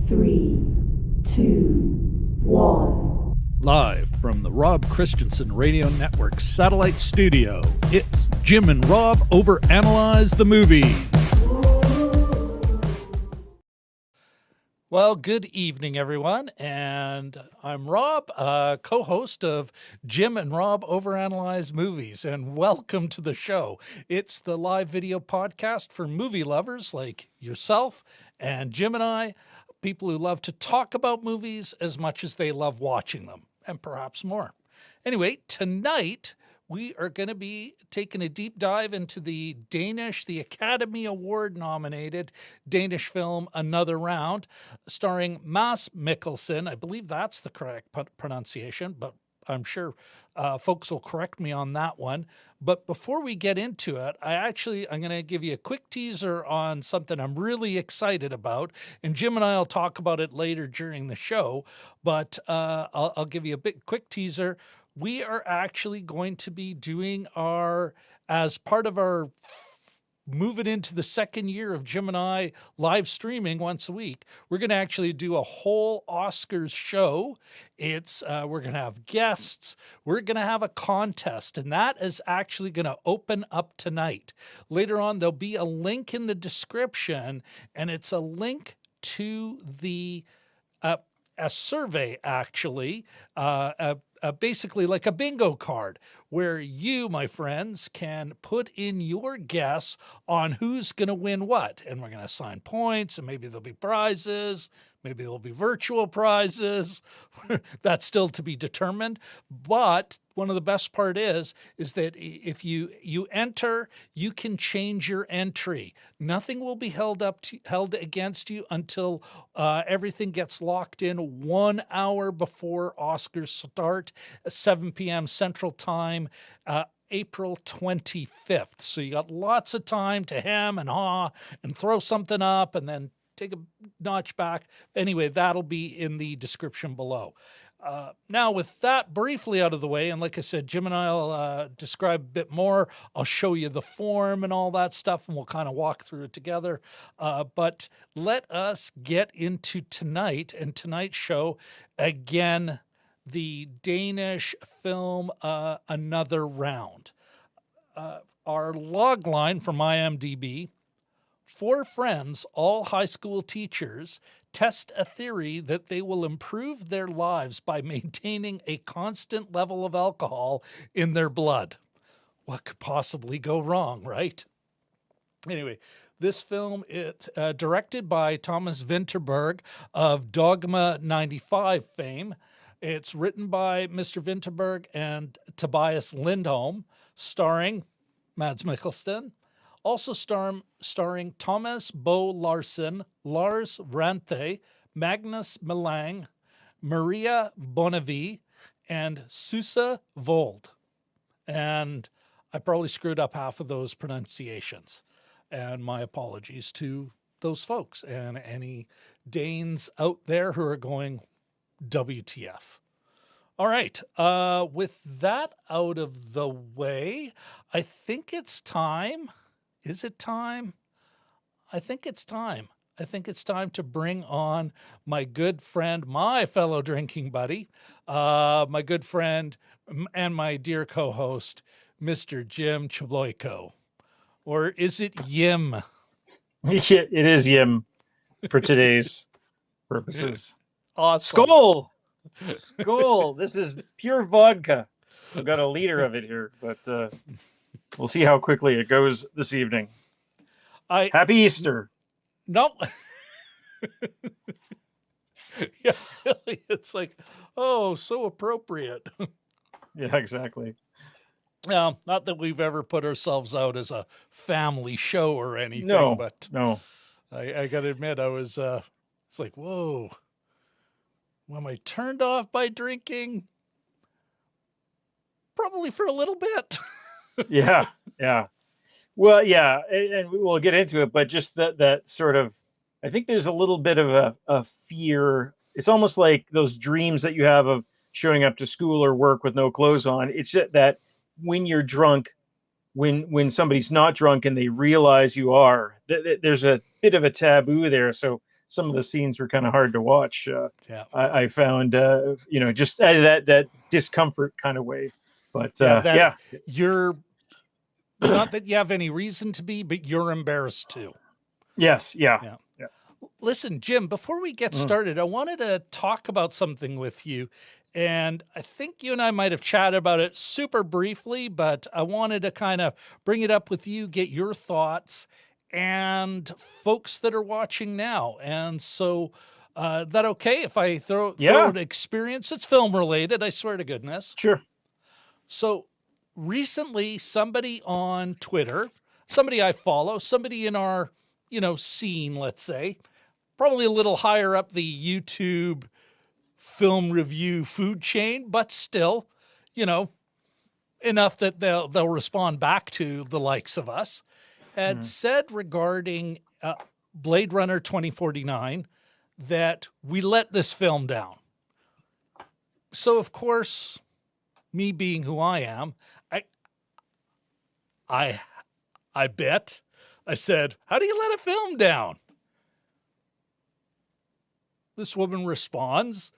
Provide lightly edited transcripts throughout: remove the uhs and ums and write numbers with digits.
3, 2, 1. Live from the Rob Christensen Radio Network Satellite Studio, it's Jim and Rob Overanalyze the Movies. Well, good evening, everyone, and I'm Rob, co-host of Jim and Rob Overanalyze Movies, and welcome to the show. It's the live video podcast for movie lovers like yourself and Jim and I, people who love to talk about movies as much as they love watching them, and perhaps more. Anyway, tonight we are going to be taking a deep dive into the Academy Award nominated Danish film Another Round, starring Mads Mikkelsen. I believe that's the correct pronunciation, but I'm sure folks will correct me on that one. But before we get into it, I'm going to give you a quick teaser on something I'm really excited about. And Jim and I will talk about it later during the show. But I'll give you a quick teaser. We are actually going to be doing as part of our moving into the second year of Jim and I live streaming once a week, we're going to actually do a whole Oscars show. We're going to have guests. We're going to have a contest, and that is actually going to open up tonight. Later on, there'll be a link in the description, and it's a link to a survey, actually, basically like a bingo card where you, my friends, can put in your guess on who's going to win what. And we're going to assign points, and maybe there'll be prizes. Maybe there'll be virtual prizes. That's still to be determined. But one of the best part is that if you enter, you can change your entry. Nothing will be held against you until everything gets locked in 1 hour before Oscars start, 7 p.m. Central Time, April 25th. So you got lots of time to hem and haw and throw something up and then take a notch back. Anyway, that'll be in the description below. Now, with that briefly out of the way, and like I said, Jim and I will describe a bit more. I'll show you the form and all that stuff, and we'll kind of walk through it together. But let us get into tonight and tonight's show. Again, the Danish film Another Round. Our log line from IMDb: 4 friends, all high school teachers, test a theory that they will improve their lives by maintaining a constant level of alcohol in their blood. What could possibly go wrong, right? Anyway, this film is directed by Thomas Vinterberg of Dogma 95 fame. It's written by Mr. Vinterberg and Tobias Lindholm, starring Mads Mikkelsen. Also starring Thomas Bo Larsen, Lars Ranthe, Magnus Millang, Maria Bonnevie, and Susse Wold. And I probably screwed up half of those pronunciations. And my apologies to those folks and any Danes out there who are going, WTF. All right. With that out of the way, I think it's time. Is it time? I think it's time. I think it's time to bring on my good friend, my fellow drinking buddy, my good friend and my dear co-host, Mr. Jim Chibloyko. Or is it Yim? It is Yim for today's purposes. Awesome. Skål! Skål! This is pure vodka. I've got a liter of it here, but we'll see how quickly it goes this evening. Happy Easter. No. Yeah, really, it's like, oh, so appropriate. Yeah, exactly. Now, not that we've ever put ourselves out as a family show or anything, but no. I got to admit, I was, it's like, whoa. Am I turned off by drinking? Probably for a little bit. Yeah. Well, yeah, and we'll get into it, but just that sort of, I think there's a little bit of a fear. It's almost like those dreams that you have of showing up to school or work with no clothes on. It's just that when you're drunk, when somebody's not drunk and they realize you are, there's a bit of a taboo there. So some of the scenes were kind of hard to watch. Yeah. I found, just that discomfort kind of way. But you're not that you have any reason to be, but you're embarrassed too. Yes. Yeah. Yeah. Listen, Jim, before we get started, I wanted to talk about something with you. And I think you and I might have chatted about it super briefly, but I wanted to kind of bring it up with you, get your thoughts and folks that are watching now. And so, that okay if I throw an experience? It's film related, I swear to goodness. Sure. So recently, somebody on Twitter, somebody I follow, somebody in our, scene, let's say, probably a little higher up the YouTube film review food chain, but still, enough that they'll respond back to the likes of us, had said regarding Blade Runner 2049 that we let this film down. So of course, me being who I am, I bet I said, how do you let a film down? This woman responds,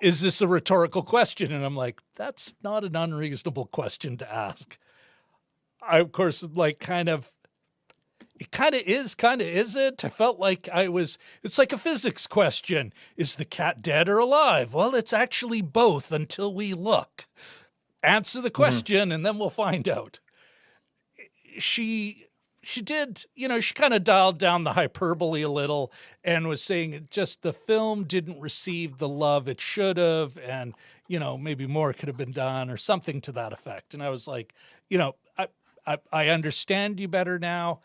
is this a rhetorical question? And I'm like, that's not an unreasonable question to ask. I, of course, it kind of isn't. I felt like it's like a physics question. Is the cat dead or alive? Well, it's actually both until we look. Answer the question and then we'll find out. She did, she kind of dialed down the hyperbole a little and was saying just the film didn't receive the love it should have. And, maybe more could have been done or something to that effect. And I was like, I understand you better now.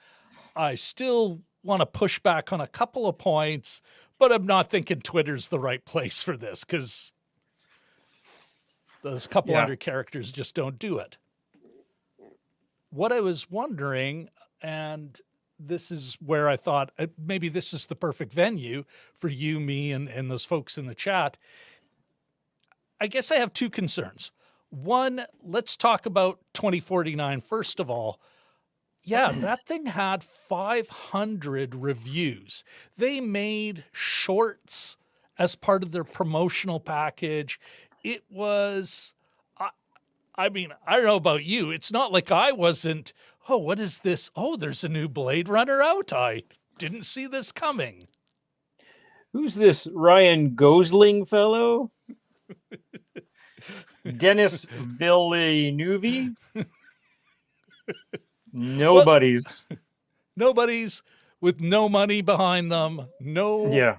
I still want to push back on a couple of points, but I'm not thinking Twitter's the right place for this because those couple hundred characters just don't do it. What I was wondering, and this is where I thought maybe this is the perfect venue for you, me, and those folks in the chat. I guess I have two concerns. One, let's talk about 2049 first of all. Yeah, that thing had 500 reviews. They made shorts as part of their promotional package. It was, I mean, I don't know about you. It's not like I wasn't, oh, what is this? Oh, there's a new Blade Runner out. I didn't see this coming. Who's this Ryan Gosling fellow? Dennis Villeneuve? Nobody's. Nobody's with no money behind them. No,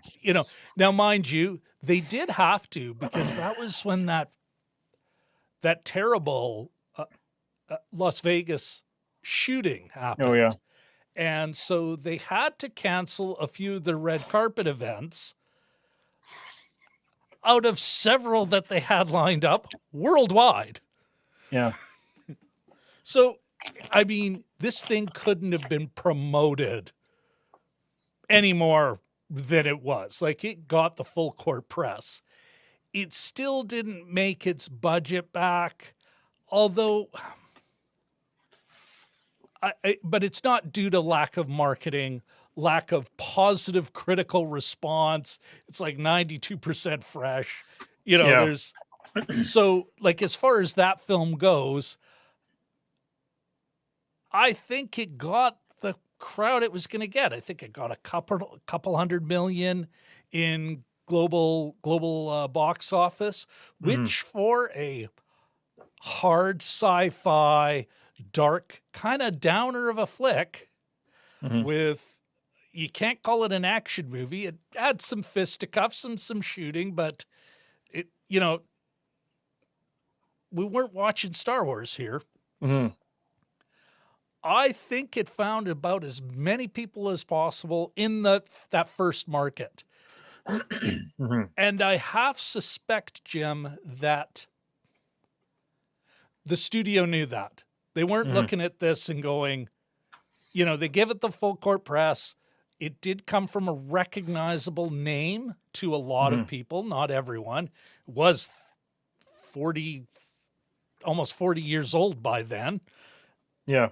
now mind you, they did have to, because that was when that terrible Las Vegas shooting happened. Oh, yeah. And so they had to cancel a few of their red carpet events out of several that they had lined up worldwide. Yeah. So, I mean, this thing couldn't have been promoted any more than it was. Like, it got the full court press. It still didn't make its budget back, although, but it's not due to lack of marketing, lack of positive critical response. It's like 92% fresh. There's, so like, as far as that film goes, I think it got the crowd it was going to get. I think it got a couple hundred million in global box office, which for a hard sci-fi, dark, kind of downer of a flick with, you can't call it an action movie. It had some fisticuffs and some shooting, but it, we weren't watching Star Wars here. I think it found about as many people as possible in that first market. And I half suspect, Jim, that the studio knew that. They weren't looking at this and going, they give it the full court press. It did come from a recognizable name to a lot of people, not everyone. It was almost 40 years old by then. Yeah.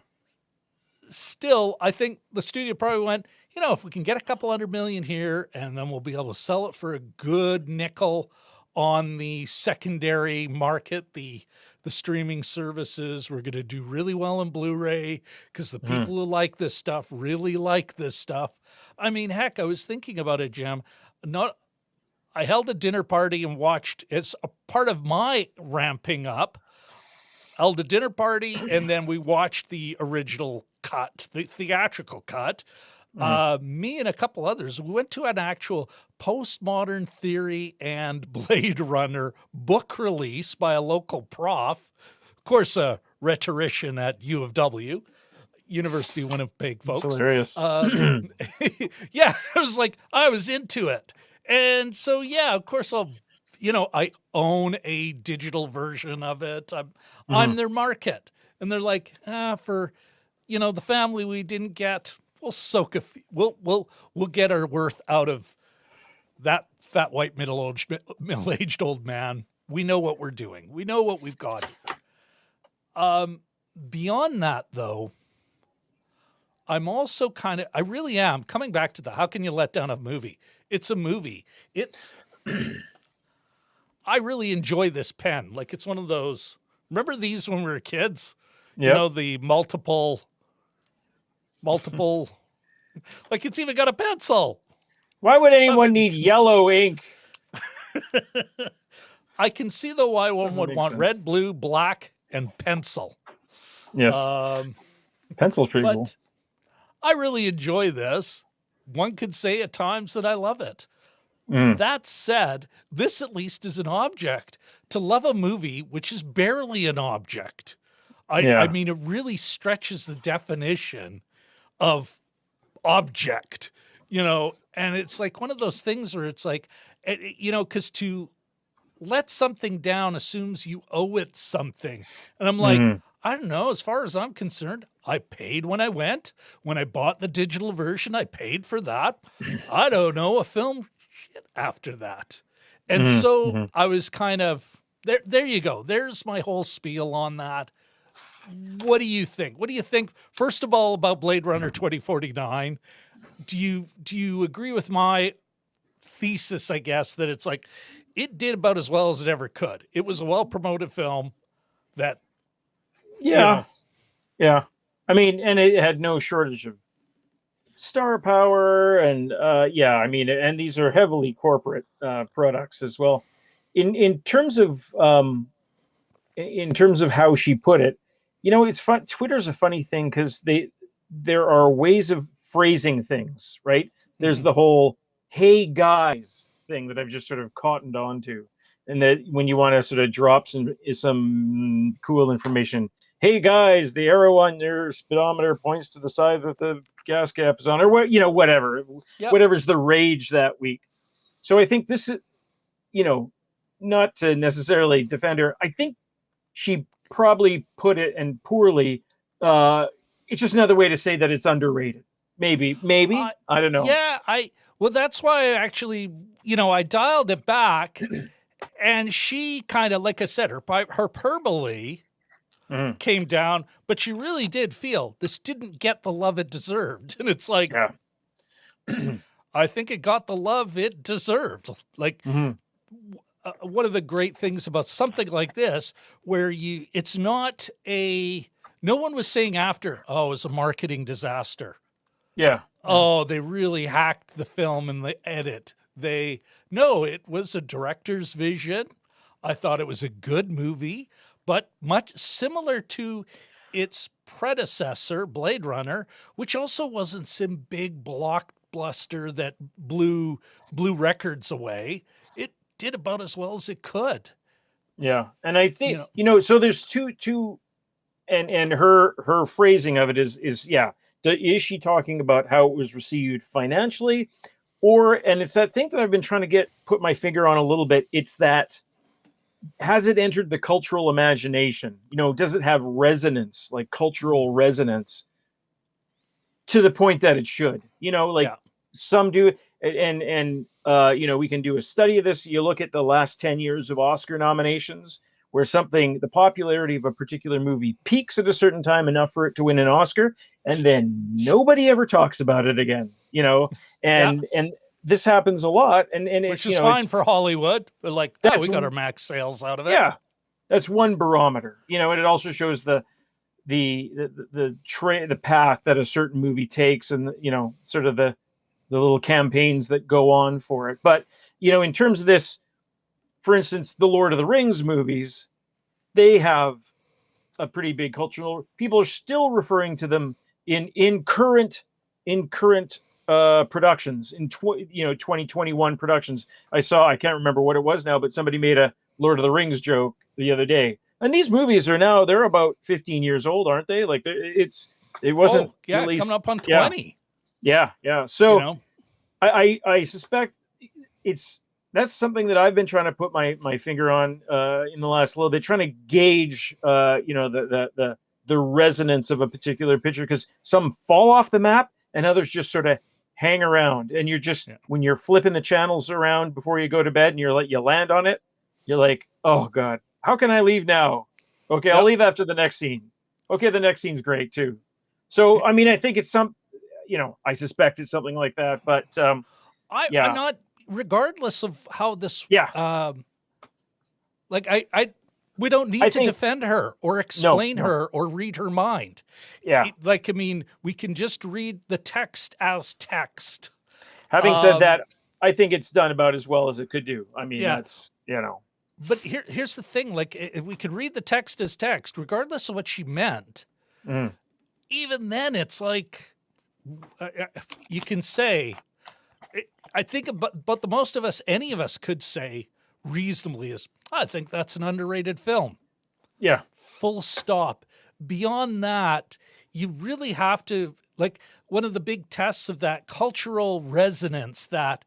Still, I think the studio probably went, if we can get a couple $100 million here, and then we'll be able to sell it for a good nickel on the secondary market, the streaming services. We're going to do really well in Blu-ray because the people who like this stuff really like this stuff. I mean, heck, I was thinking about it, Jim. I held a dinner party and watched, as a part of my ramping up, held a dinner party, and then we watched the original cut, the theatrical cut. Me and a couple others, we went to an actual postmodern theory and Blade Runner book release by a local prof, of course, a rhetorician at U of W, University of Winnipeg, folks. That's hilarious. Yeah, it was like, I was into it. And so, yeah, of course, I own a digital version of it. I'm their market. And they're like, for, the family we didn't get, we'll soak we'll get our worth out of that fat white middle-aged old man. We know what we're doing. We know what we've got here. Beyond that, though, I'm also I really am coming back to how can you let down a movie? It's a movie. I really enjoy this pen. Like, it's one of those, remember these when we were kids? Yep. The multiple, like, it's even got a pencil. Why would anyone need yellow ink? I can see why one Doesn't would make want sense. red, blue, black, and pencil. Yes. Pencil's pretty cool. But I really enjoy this. One could say at times that I love it. That said, this at least is an object. To love a movie, which is barely an object, I mean, it really stretches the definition of object, and it's like one of those things where it's like, because to let something down assumes you owe it something. And I'm like, I don't know, as far as I'm concerned, I paid when I went. When I bought the digital version, I paid for that. I don't know, a film shit after that. And so I was kind of, there you go. There's my whole spiel on that. What do you think? What do you think, first of all, about Blade Runner 2049? Do you agree with my thesis, I guess, that it's like, it did about as well as it ever could. It was a well-promoted film that, Yeah. I mean, and it had no shortage of star power, and I mean, and these are heavily corporate products as well. In terms of how she put it, it's fun. Twitter's a funny thing because there are ways of phrasing things, right? There's the whole "hey guys" thing that I've just sort of cottoned onto, and that when you want to sort of drop some cool information. Hey guys, the arrow on your speedometer points to the side that the gas cap is on, or whatever, whatever's the rage that week. So I think this is, not to necessarily defend her. I think she probably put it, and poorly. It's just another way to say that it's underrated. Maybe I don't know. Yeah, well, that's why I actually, I dialed it back, and she kind of, like I said, her hyperbole came down, but she really did feel this didn't get the love it deserved. And it's like, I think it got the love it deserved. Like, one of the great things about something like this, where it's not no one was saying after, it was a marketing disaster. Yeah. Oh, they really hacked the film in the edit. No, it was a director's vision. I thought it was a good movie, but much similar to its predecessor, Blade Runner, which also wasn't some big blockbuster that blew records away. It did about as well as it could. Yeah, and I think so. There's two, and her phrasing of it is she talking about how it was received financially, and it's that thing that I've been trying to put my finger on a little bit. It's that, has it entered the cultural imagination? Does it have resonance, like cultural resonance, to the point that it should? Some do, and we can do a study of this. You look at the last 10 years of Oscar nominations, where the popularity of a particular movie peaks at a certain time enough for it to win an Oscar, and then nobody ever talks about it again, Yeah. and this happens a lot, and Which it, is fine for Hollywood. But like, oh, we that's got our max sales out of it. yeah, that's one barometer, and it also shows the path that a certain movie takes, and sort of the little campaigns that go on for it. But in terms of this, for instance, the Lord of the Rings movies, they have a pretty big cultural. People are still referring to them in current productions, in 2021 productions. I can't remember what it was now, but somebody made a Lord of the Rings joke the other day. And these movies they're about 15 years old, aren't they? Like it wasn't released, coming up on 20. Yeah. So I suspect that's something that I've been trying to put my finger on in the last little bit, trying to gauge the resonance of a particular picture, because some fall off the map and others just sort of hang around, and you're just when you're flipping the channels around before you go to bed and you land on it, you're like, oh God, how can I leave now? Okay, I'll leave after the next scene. Okay, the next scene's great too. So I mean, I think it's I suspect it's something like that, but I'm not, regardless of how this we don't need to defend her or explain her or read her mind. Yeah. I mean, we can just read the text as text. Having said that, I think it's done about as well as it could do. I mean, that's, But here's the thing, like, if we could read the text as text, regardless of what she meant, even then it's like, you can say, I think about the most of us, any of us could say reasonably is, I think that's an underrated film. Yeah. Full stop. Beyond that, you really have to, like, one of the big tests of that cultural resonance, that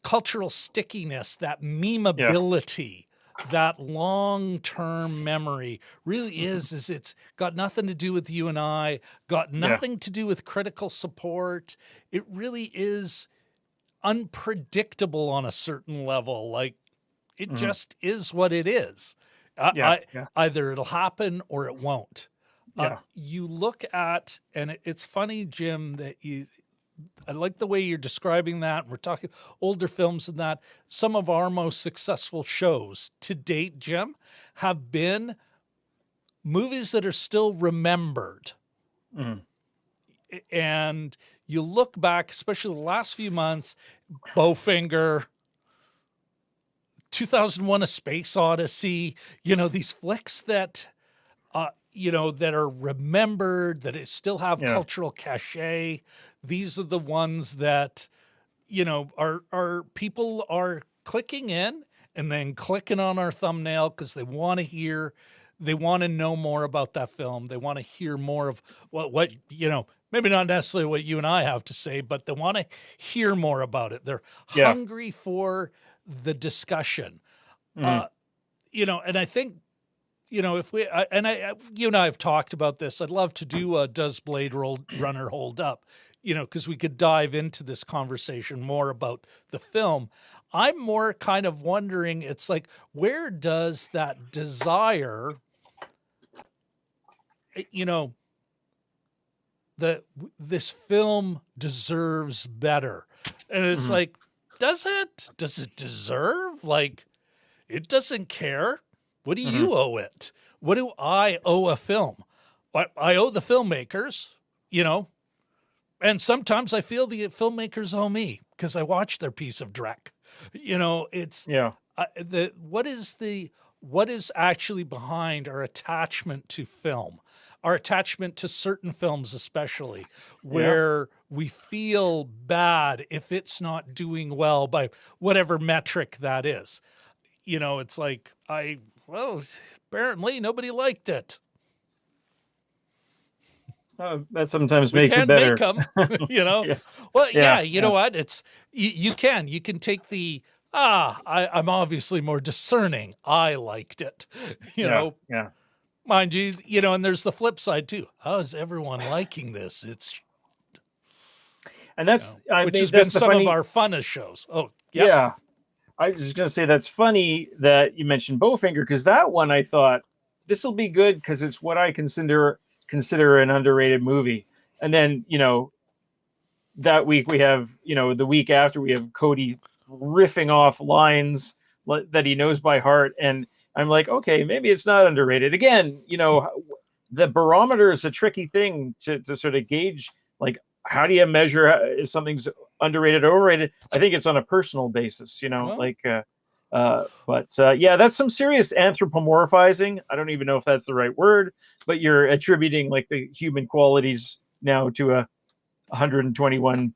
cultural stickiness, that memeability, that long-term memory really is it's got nothing to do with you and I, got nothing to do with critical support. It really is unpredictable on a certain level. Like, it just is what it is. Either it'll happen or it won't. You look at, and it's funny, Jim, that I like the way you're describing that. We're talking older films and that. Some of our most successful shows to date, Jim, have been movies that are still remembered. And you look back, especially the last few months, Bowfinger, 2001: A Space Odyssey, these flicks that, that are remembered, that still have cultural cachet. These are the ones that, our people are clicking in and then clicking on our thumbnail because they want to know more about that film. They want to hear more of what maybe not necessarily what you and I have to say, but they want to hear more about it. They're hungry for the discussion. And I think, if you and I have talked about this, I'd love to do a Does Blade Runner Hold Up? Because we could dive into this conversation more about the film. I'm more kind of wondering, it's like, where does that desire, this film deserves better? And it's like, does it deserve? Like, it doesn't care. What do you owe it? What do I owe a film? I owe the filmmakers, and sometimes I feel the filmmakers owe me because I watched their piece of dreck. What is actually behind our attachment to film, our attachment to certain films, especially where we feel bad if it's not doing well by whatever metric that is. It's like, apparently nobody liked it. That sometimes makes it better. Make them, Well, you know what? It's you can take the I'm obviously more discerning. I liked it, Mind you, and there's the flip side too. How is everyone liking this? It's, and that's which has been some of our funnest shows. Oh, yeah. I was just going to say that's funny that you mentioned Bowfinger, because that one I thought this will be good because it's what I consider an underrated movie. And then, that week we have, the week after we have Cody riffing off lines that he knows by heart. And I'm like, okay, maybe it's not underrated. Again, the barometer is a tricky thing to sort of gauge. Like, how do you measure if something's underrated or overrated? I think it's on a personal basis, yeah, that's some serious anthropomorphizing. I don't even know if that's the right word, but you're attributing like the human qualities now to a 121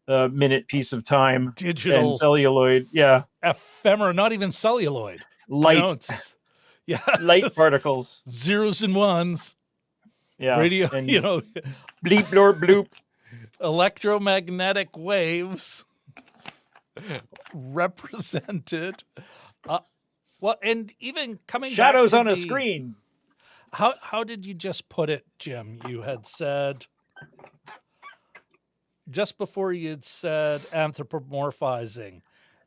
minute piece of time and Digital celluloid. Yeah. ephemera, not even celluloid. Light, It's yeah, light particles. zeros and ones. Yeah. Radio, And bleep, blorp, bloop. Electromagnetic waves represented. Well, and even coming Shadows back to on a screen. How did you just put it, Jim? You had said just before you had said anthropomorphizing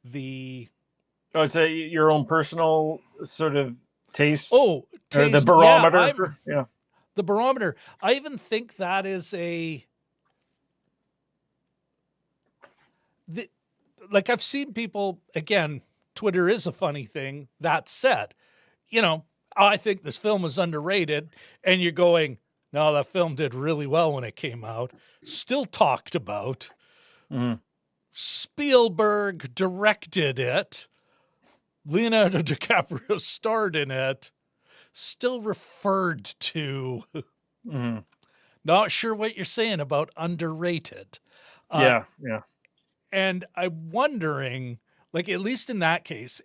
the. Oh, it's your own personal sort of taste. Oh, or the taste, barometer. yeah, the barometer. I even think that is like I've seen people, again, Twitter is a funny thing. That said, I think this film is underrated, and you're going, no, that film did really well when it came out. Still talked about. Mhm. Spielberg directed it. Leonardo DiCaprio starred in it. Still referred to. Mhm. Not sure what you're saying about underrated. Yeah. And I'm wondering, like, at least in that case,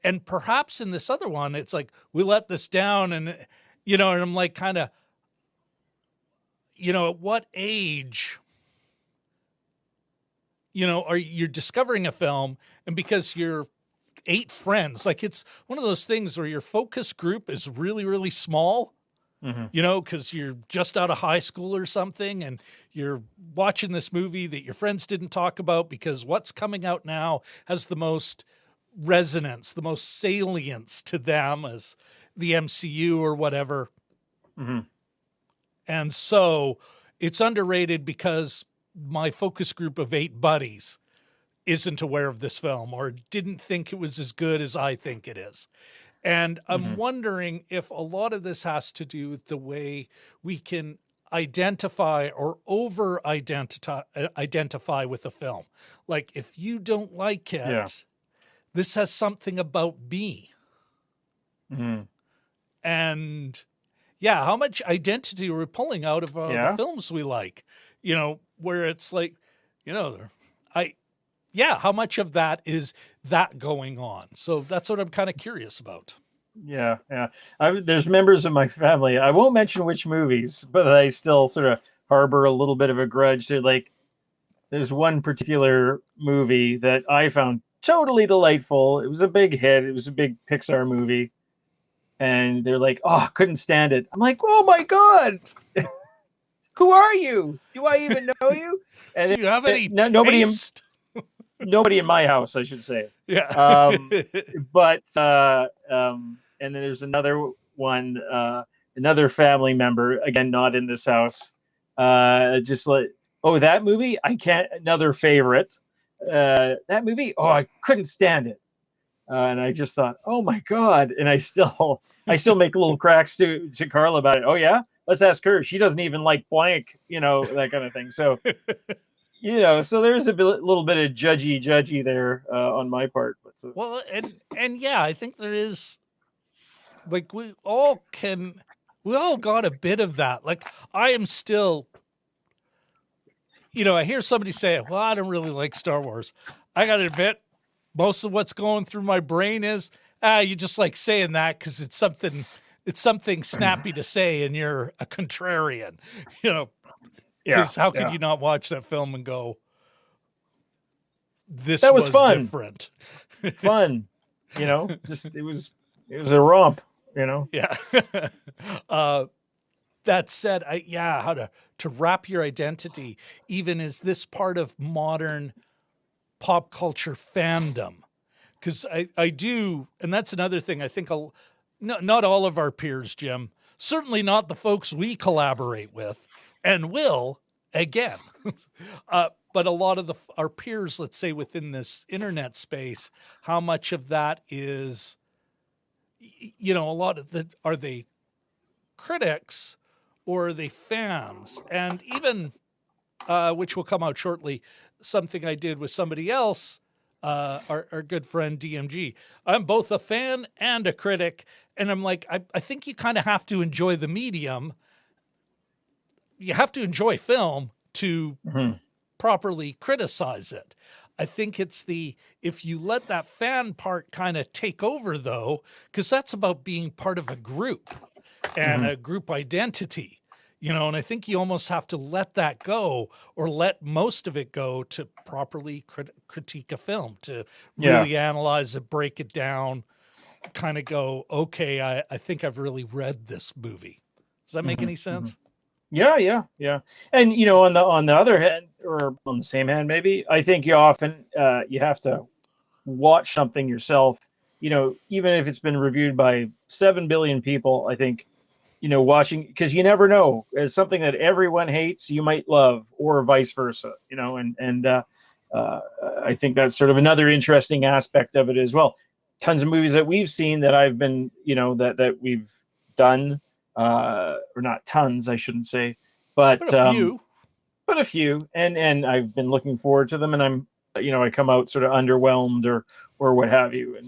and perhaps in this other one, it's like, we let this down and I'm like, kind of, at what age, are you're discovering a film, and because you're 8 friends, like, it's one of those things where your focus group is really, really small. Mhm. Because you're just out of high school or something, and you're watching this movie that your friends didn't talk about because what's coming out now has the most resonance, the most salience to them as the MCU or whatever. Mhm. And so it's underrated because my focus group of 8 buddies isn't aware of this film or didn't think it was as good as I think it is. And I'm Mhm. wondering if a lot of this has to do with the way we can identify or identify with a film. Like, if you don't like it, Yeah. this has something about me. Mhm. And yeah, how much identity are we pulling out of the Yeah. films we like? Where it's like, how much of that is that going on? So that's what I'm kind of curious about. Yeah. There's members of my family. I won't mention which movies, but I still sort of harbor a little bit of a grudge. There's one particular movie that I found totally delightful. It was a big hit. It was a big Pixar movie, and they're like, "Oh, couldn't stand it." I'm like, "Oh my god, who are you? Do I even know you?" And Do you have any nobody taste? nobody in my house, I should say. Yeah. But and then there's another one, another family member, again, not in this house. Just like, oh, that movie, I can't. Another favorite. That movie, oh, I couldn't stand it. And I just thought, oh my god! And I still make little cracks to Carla about it. Oh yeah, let's ask her. She doesn't even like blank, that kind of thing. So so there's a little bit of judgy there on my part. But so. Well, and yeah, I think there is, like, we all got a bit of that. Like, I am still, I hear somebody say, well, I don't really like Star Wars. I got to admit, most of what's going through my brain is, you just like saying that because it's something snappy to say, and you're a contrarian, because how could you not watch that film and go, this that was fun. different. Fun, just it was a romp, Yeah. That said, how to wrap your identity, even as this part of modern pop culture fandom. Because I do, and that's another thing. I think not all of our peers, Jim, certainly not the folks we collaborate with and will again. But a lot of our peers, let's say within this internet space, how much of that is, a lot of are they critics or are they fans? And even, which will come out shortly, something I did with somebody else, our good friend DMG. I'm both a fan and a critic. And I'm like, I think you kind of have to enjoy the medium. You have to enjoy film to properly criticize it. I think it's if you let that fan part kind of take over though, because that's about being part of a group and a group identity, and I think you almost have to let that go or let most of it go to properly critique a film, to really analyze it, break it down, kind of go, okay, I think I've really read this movie. Does that make any sense? Yeah. And on the other hand, or on the same hand, maybe, I think you often you have to watch something yourself. Even if it's been reviewed by 7 billion people, I think watching, because you never know, as something that everyone hates, you might love, or vice versa. And I think that's sort of another interesting aspect of it as well. Tons of movies that we've seen that I've been, that we've done. Or not tons, I shouldn't say, but a few, and I've been looking forward to them, and I'm, I come out sort of underwhelmed or what have you,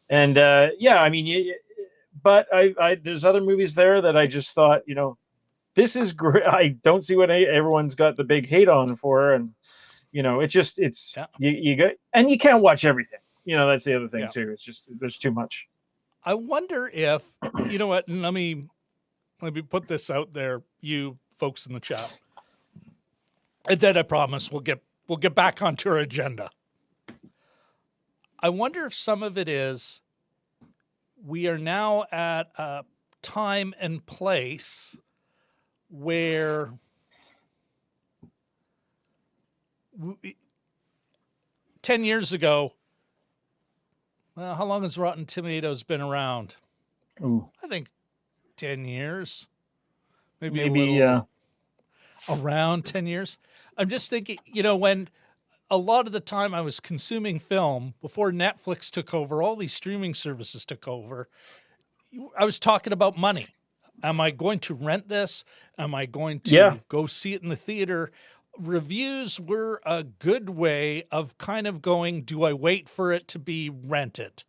and I mean, but I there's other movies there that I just thought, this is great. I don't see what everyone's got the big hate on for, and you got, and you can't watch everything. That's the other thing too. It's just there's too much. I wonder if what, and let me put this out there, you folks in the chat. And then I promise we'll get back onto our agenda. I wonder if some of it is we are now at a time and place where 10 years ago, well, how long has Rotten Tomatoes been around? Ooh. I think 10 years, maybe around 10 years. I'm just thinking, when a lot of the time I was consuming film before Netflix took over, all these streaming services took over, I was talking about money. Am I going to rent this? Am I going to go see it in the theater? Reviews were a good way of kind of going, do I wait for it to be rented?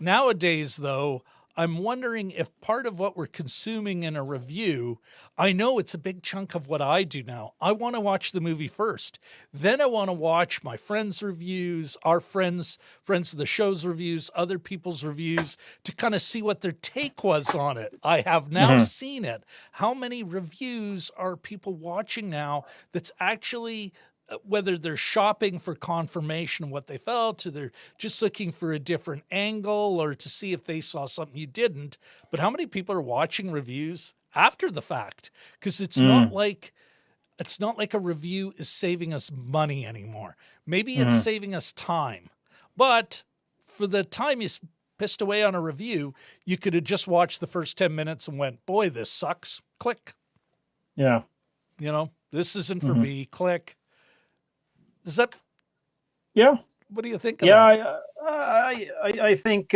Nowadays, though, I'm wondering if part of what we're consuming in a review, I know it's a big chunk of what I do now. I want to watch the movie first. Then I want to watch my friends' reviews, our friends of the show's reviews, other people's reviews, to kind of see what their take was on it. I have now seen it. How many reviews are people watching now that's actually, whether they're shopping for confirmation of what they felt, or they're just looking for a different angle, or to see if they saw something you didn't. But how many people are watching reviews after the fact? Because it's not like a review is saving us money anymore. Maybe it's saving us time. But for the time you pissed away on a review, you could have just watched the first 10 minutes and went, boy, this sucks. Click. Yeah. This isn't for me. Click. Is that? Yeah. What do you think of that? I think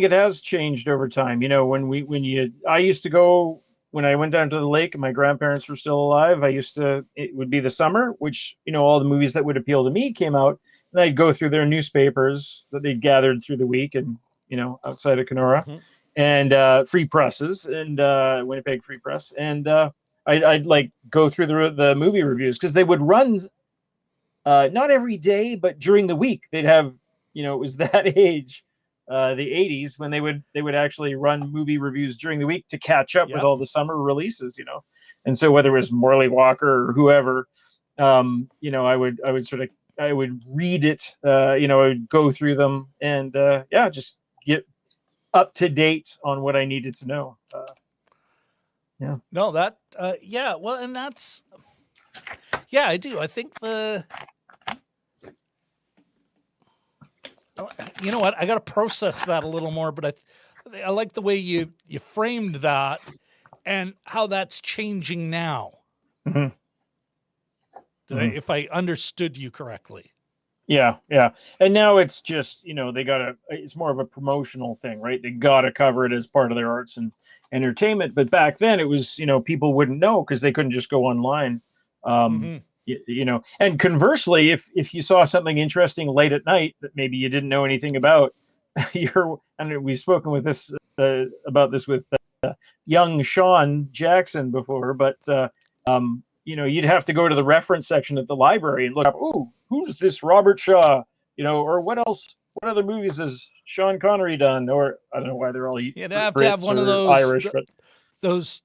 it has changed over time. I used to go, when I went down to the lake and my grandparents were still alive, it would be the summer, which, all the movies that would appeal to me came out, and I'd go through their newspapers that they'd gathered through the week and, outside of Kenora, and free presses and Winnipeg Free Press. And I'd like go through the movie reviews, because they would run not every day, but during the week. They'd have, it was that age, the 80s, when they would actually run movie reviews during the week to catch up with all the summer releases, And so whether it was Morley Walker or whoever, I would read it, I would go through them and just get up to date on what I needed to know. No, that, well, and that's, I do. I think you know what? I got to process that a little more, but I like the way you framed that and how that's changing now. Mhm. If I understood you correctly. Yeah. And now it's just, it's more of a promotional thing, right? They got to cover it as part of their arts and entertainment. But back then it was, people wouldn't know because they couldn't just go online. And conversely, if you saw something interesting late at night that maybe you didn't know anything about, we've spoken with this about this with young Sean Jackson before, but you'd have to go to the reference section at the library and look up, who's this Robert Shaw, or what else? What other movies has Sean Connery done? Or I don't know why they're all You'd have to have one of those Irish, but those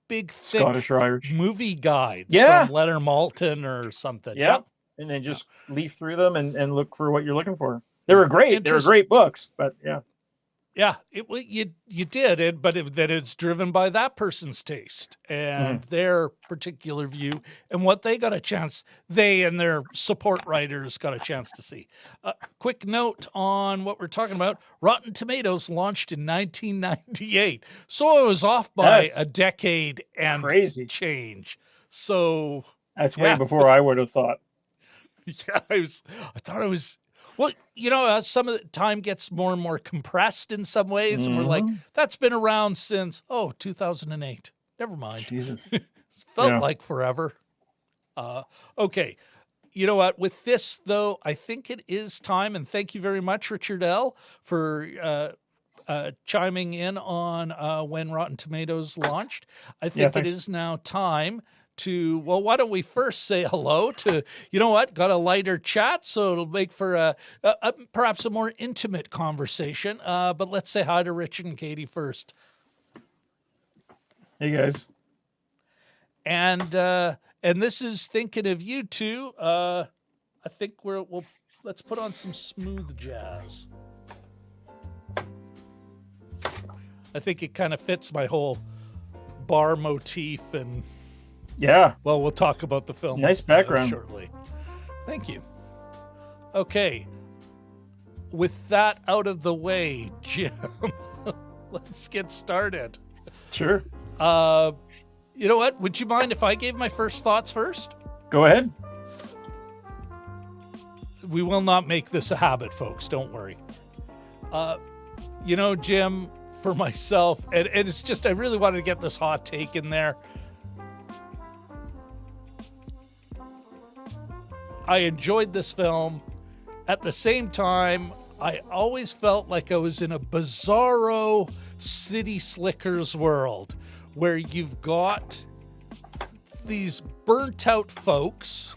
big, thick Scottish or Irish movie guides Yeah. from Leonard Maltin or something. Yeah. Yep. And then just leaf through them and look for what you're looking for. They were great. They were great books, but yeah. Yeah, you did, but that it's driven by that person's taste and their particular view and what they got a chance, they and their support writers got a chance to see. Quick note on what we're talking about. Rotten Tomatoes launched in 1998, so it was off by a decade and crazy change. So that's way before I would have thought. Yeah, I thought it was. Well, some of the time gets more and more compressed in some ways. And we're like, that's been around since, 2008. Never mind. Jesus. Felt like forever. Okay. You know what? With this, though, I think it is time. And thank you very much, Richard L., for chiming in on when Rotten Tomatoes launched. I think it is now time to, why don't we first say hello to, got a lighter chat, so it'll make for perhaps a more intimate conversation. But let's say hi to Richard and Katie first. Hey, guys. And this is thinking of you two. I think let's put on some smooth jazz. I think it kind of fits my whole bar motif and... Yeah. Well, we'll talk about the film. Nice background. Shortly. Thank you. Okay. With that out of the way, Jim, let's get started. Sure. You know what? Would you mind if I gave my first thoughts first? Go ahead. We will not make this a habit, folks. Don't worry. Jim, for myself, and it's just I really wanted to get this hot take in there. I enjoyed this film. At the same time, I always felt like I was in a bizarro City Slickers world where you've got these burnt out folks,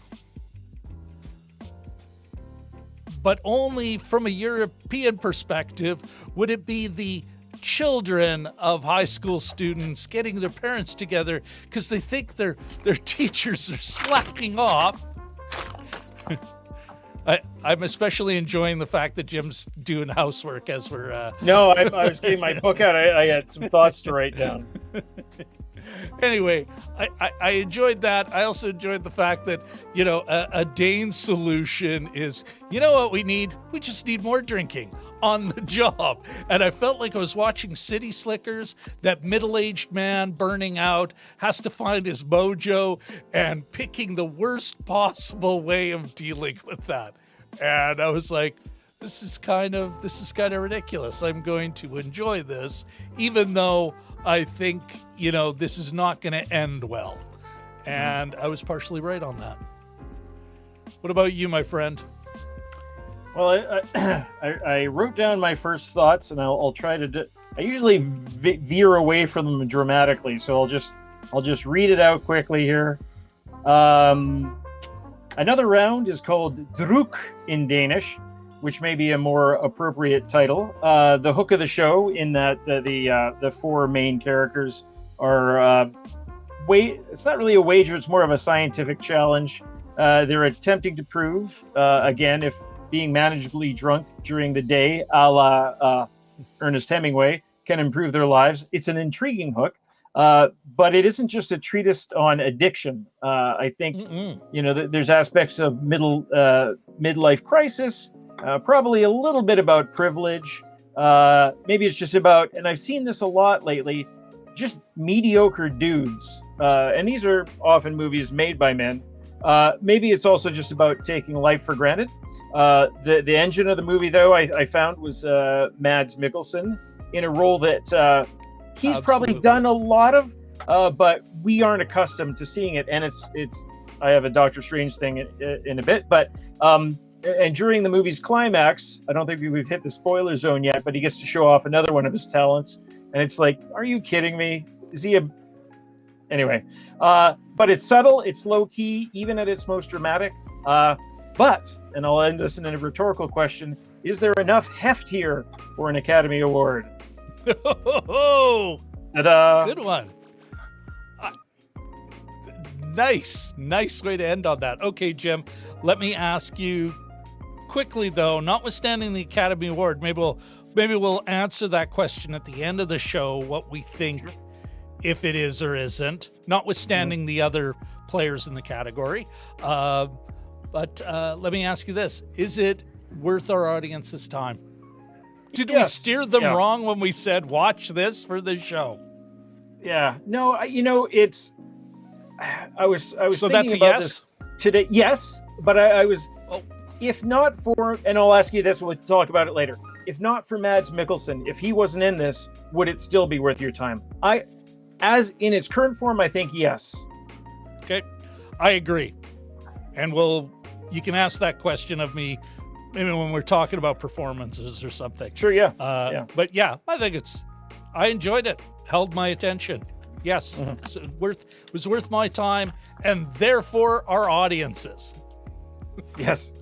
but only from a European perspective would it be the children of high school students getting their parents together because they think their teachers are slacking off. I'm especially enjoying the fact that Jim's doing housework as we're... No, I was getting my book out. I had some thoughts to write down. Anyway, I enjoyed that. I also enjoyed the fact that, a Dane solution is, what we need? We just need more drinking on the job. And I felt like I was watching City Slickers, that middle-aged man burning out, has to find his mojo and picking the worst possible way of dealing with that. And I was like, this is kind of ridiculous. I'm going to enjoy this, even though I think, this is not going to end well. And I was partially right on that. What about you, my friend? Well, I wrote down my first thoughts, and I'll try to. I usually veer away from them dramatically, so I'll just read it out quickly here. Another round is called Druk in Danish, which may be a more appropriate title. The hook of the show, in that the four main characters are it's not really a wager; it's more of a scientific challenge. They're attempting to prove again if being manageably drunk during the day, a la Ernest Hemingway, can improve their lives. It's an intriguing hook, but it isn't just a treatise on addiction. I think there's aspects of midlife crisis probably a little bit about privilege. Maybe it's just about, and I've seen this a lot lately, just mediocre dudes. And these are often movies made by men. Maybe it's also just about taking life for granted. The engine of the movie, though, I found was Mads Mikkelsen in a role that he's probably done a lot of, but we aren't accustomed to seeing it. And it's I have a Doctor Strange thing in a bit, but and during the movie's climax, I don't think we've hit the spoiler zone yet, but he gets to show off another one of his talents, and it's like, are you kidding me? Is he a anyway? But it's subtle, it's low key, even at its most dramatic. But, and I'll end this in a rhetorical question: is there enough heft here for an Academy Award? Oh, Ta-da! good one. Nice way to end on that. Okay, Jim, let me ask you quickly, though, notwithstanding the Academy Award, maybe we'll answer that question at the end of the show, what we think, if it is or isn't, notwithstanding the other players in the category. But let me ask you this: is it worth our audience's time? Did we steer them wrong when we said watch this for the show? Yeah, no, it's. I was so thinking that's a about yes? this today. Yes, but I was. Oh, if not for, and I'll ask you this, we'll talk about it later. If not for Mads Mikkelsen, if he wasn't in this, would it still be worth your time? As in its current form, I think yes. Okay, I agree. And you can ask that question of me maybe when we're talking about performances or something. Sure, yeah. But yeah, I think I enjoyed it. Held my attention. Yes, so it was worth my time, and therefore our audiences. Yes.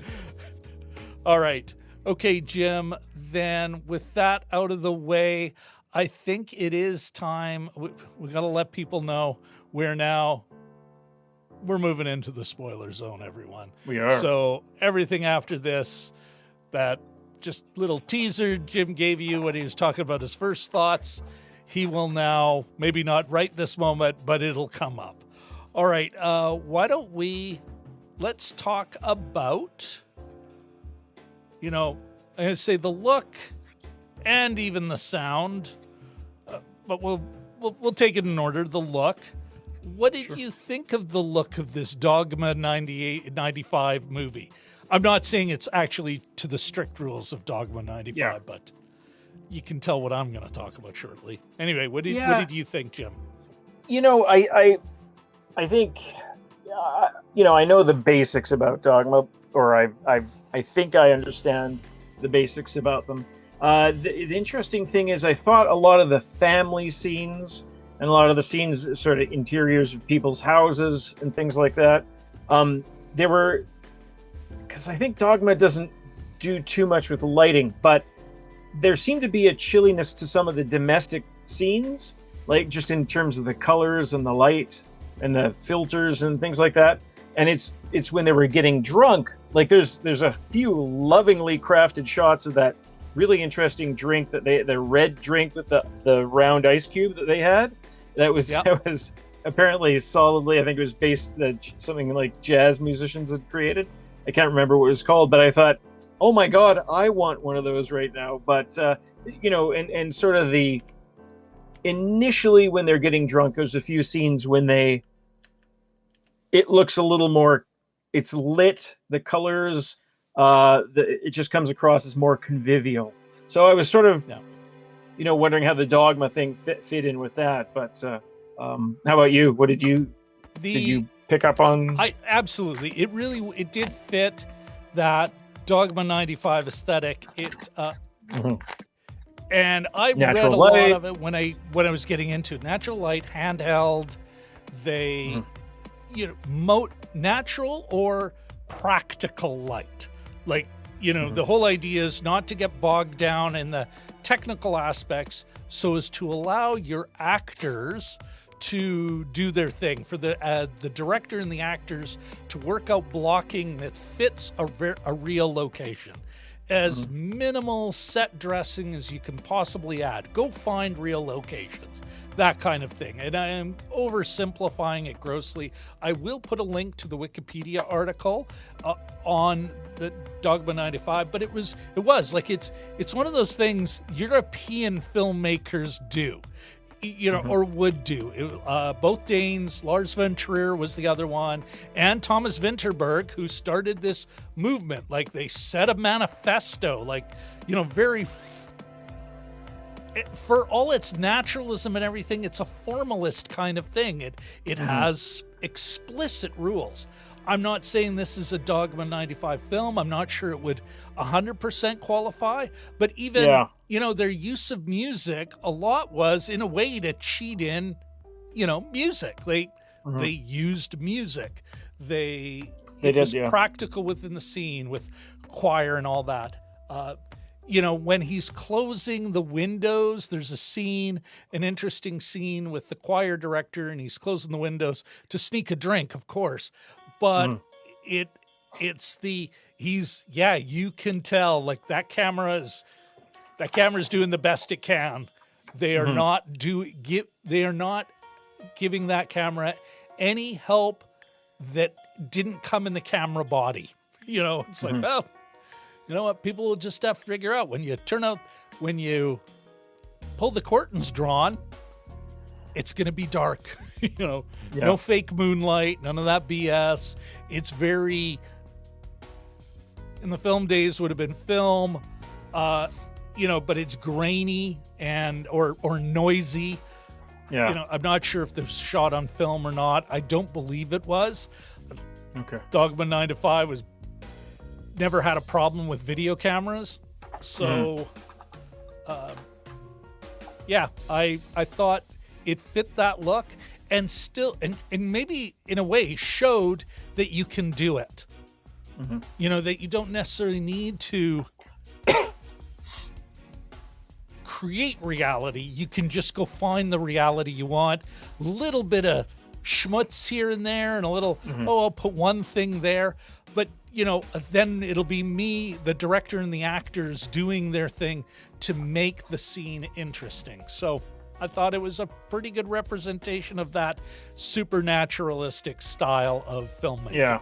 All right. Okay, Jim, then with that out of the way, I think it is time. We got to let people know we're moving into the spoiler zone, everyone. We are. So everything after this, that just little teaser Jim gave you when he was talking about his first thoughts, he will now, maybe not right this moment, but it'll come up. All right. Why don't let's talk about, I'm going to say the look and even the sound, but we'll take it in order. The look. What did you think of the look of this Dogma 95 movie? I'm not saying it's actually to the strict rules of Dogma 95, but you can tell what I'm going to talk about shortly. Anyway, what did you think, Jim? I think, I know the basics about Dogma, or I think I understand the basics about them. The interesting thing is I thought a lot of the family scenes and a lot of the scenes, sort of interiors of people's houses and things like that, they were, because I think Dogma doesn't do too much with lighting, but there seemed to be a chilliness to some of the domestic scenes, like just in terms of the colors and the light and the filters and things like that. And it's when they were getting drunk, like there's a few lovingly crafted shots of that really interesting drink the red drink with the round ice cube that they had. That was apparently solidly, I think it was based something like jazz musicians had created. I can't remember what it was called, but I thought, oh my God, I want one of those right now. But, and sort of initially when they're getting drunk, there's a few scenes when it looks a little more, it's lit, the colors, it just comes across as more convivial. So I was sort of, wondering how the Dogma thing fit in with that. But how about you? What did you pick up on? Absolutely. It did fit that Dogma 95 aesthetic. And I read a lot of it when I was getting into it. Natural light, handheld, they natural or practical light. Like, the whole idea is not to get bogged down in the technical aspects so as to allow your actors to do their thing, for the director and the actors to work out blocking that fits a real location. As minimal set dressing as you can possibly add. Go find real locations. that kind of thing. And I am oversimplifying it grossly. I will put a link to the Wikipedia article on the Dogma 95, but it was like it's one of those things European filmmakers do, or would do. Both Danes, Lars von Trier was the other one, and Thomas Vinterberg, who started this movement. Like, they set a manifesto, like, very, for all its naturalism and everything, it's a formalist kind of thing. It has explicit rules. I'm not saying this is a Dogma 95 film. I'm not sure it would 100% qualify, but even, their use of music, a lot was in a way to cheat in, music. They used music. It was practical within the scene with choir and all that. When he's closing the windows, there's an interesting scene with the choir director, and he's closing the windows to sneak a drink, of course. But you can tell, like, that camera's doing the best it can. They are not giving that camera any help that didn't come in the camera body. It's like, well, you know what? People will just have to figure out when you pull the curtains drawn, it's going to be dark. No fake moonlight, none of that BS. It's very, in the film days would have been film, but it's grainy and or noisy. Yeah. I'm not sure if this was shot on film or not. I don't believe it was. Okay. Dogma 95 never had a problem with video cameras. So, I thought it fit that look, and still, and maybe in a way showed that you can do it. That you don't necessarily need to create reality. You can just go find the reality you want. A little bit of schmutz here and there, and a little, I'll put one thing there. But, then it'll be me, the director, and the actors doing their thing to make the scene interesting. So I thought it was a pretty good representation of that supernaturalistic style of filmmaking. Yeah.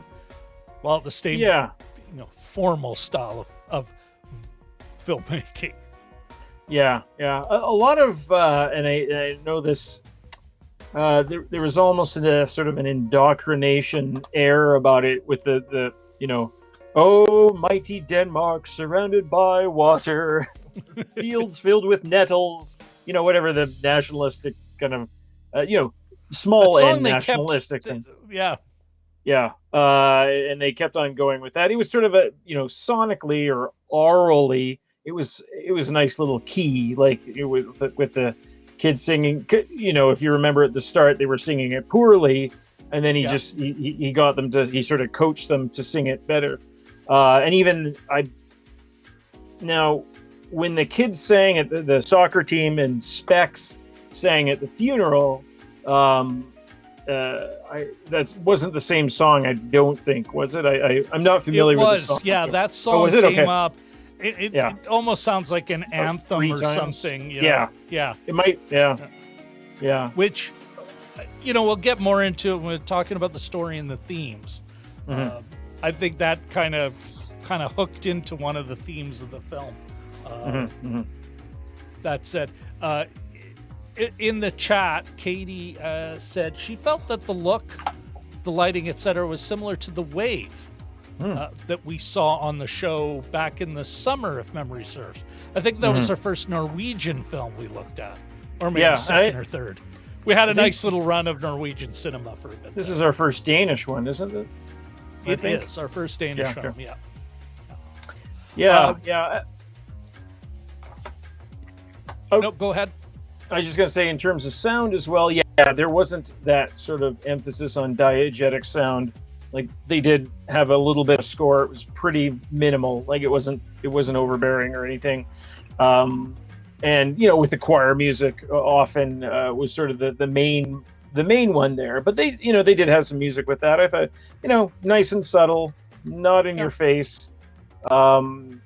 While at the same, formal style of filmmaking. Yeah. A lot of, and I know this, there was almost a sort of an indoctrination air about it with the oh, mighty Denmark surrounded by water, fields filled with nettles, whatever the nationalistic kind of, small and nationalistic thing. Yeah. And they kept on going with that. It was sort of a, sonically or aurally, it was a nice little key, like it was with the kids singing. If you remember at the start, they were singing it poorly, and then he got them to, he sort of coached them to sing it better. And even when the kids sang at the soccer team and Specs sang at the funeral, that wasn't the same song, I don't think, was it? I'm not familiar with the song. Yeah, that song came up. It almost sounds like an anthem or something. Yeah. It might. Yeah. Which, we'll get more into it when we're talking about the story and the themes. I think that kind of hooked into one of the themes of the film. That said, in the chat, Katie said she felt that the look, the lighting, etc., was similar to The Wave that we saw on the show back in the summer, if memory serves. I think that was our first Norwegian film we looked at, or maybe second or third. We had a nice little run of Norwegian cinema for a bit. This is our first Danish one, isn't it? It is our first Danish film. Yeah. No, go ahead. I was just going to say, in terms of sound as well, there wasn't that sort of emphasis on diegetic sound. Like, they did have a little bit of score. It was pretty minimal. Like, it wasn't overbearing or anything. And with the choir music, often was sort of the main one there. But they did have some music with that. I thought, nice and subtle, not in your face. And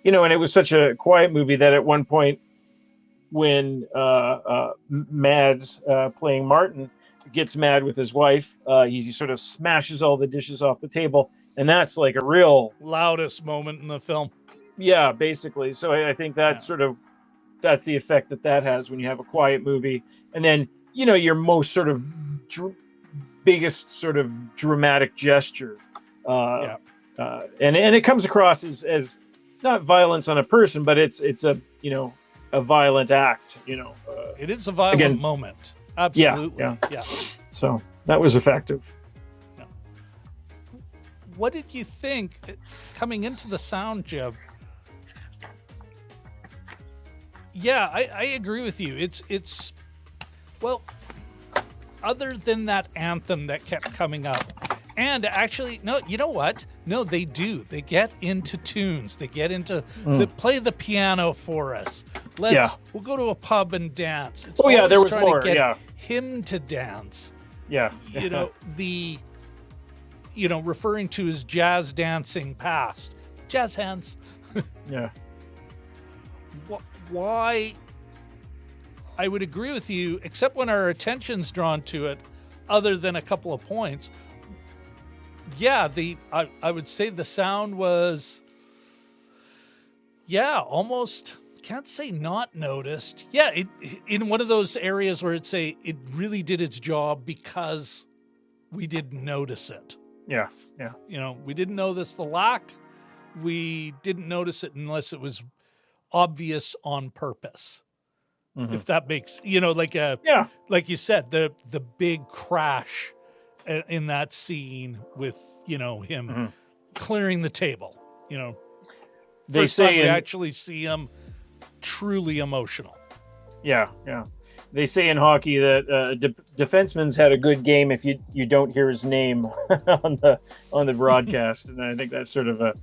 it was such a quiet movie that at one point, when Mads playing Martin gets mad with his wife. He sort of smashes all the dishes off the table, and that's like a real loudest moment in the film. Yeah, basically. So I think that's that's the effect that has when you have a quiet movie, and then your most sort of biggest sort of dramatic gesture, and it comes across as not violence on a person, but it's a a violent act. It is a violent moment. Absolutely. Yeah. So that was effective. Yeah. What did you think coming into the sound, Jim? Yeah, I agree with you. It's well, other than that anthem that kept coming up. And actually, no, you know what? No, they do. They get into tunes. They get into play the piano for us. We'll go to a pub and dance. It's there was more. To get him to dance. Yeah. Referring to his jazz dancing past. Jazz hands. Yeah. Why? I would agree with you, except when our attention's drawn to it, other than a couple of points. Yeah, I would say the sound was, almost, can't say not noticed. Yeah, it in one of those areas where it really did its job because we didn't notice it. Yeah. We didn't notice the lack. We didn't notice it unless it was obvious on purpose. Mm-hmm. If that makes, like you said, the big crash in that scene with, him clearing the table, they say we actually see him truly emotional. Yeah. They say in hockey that defenseman's had a good game if you don't hear his name on the broadcast, and I think that's sort of a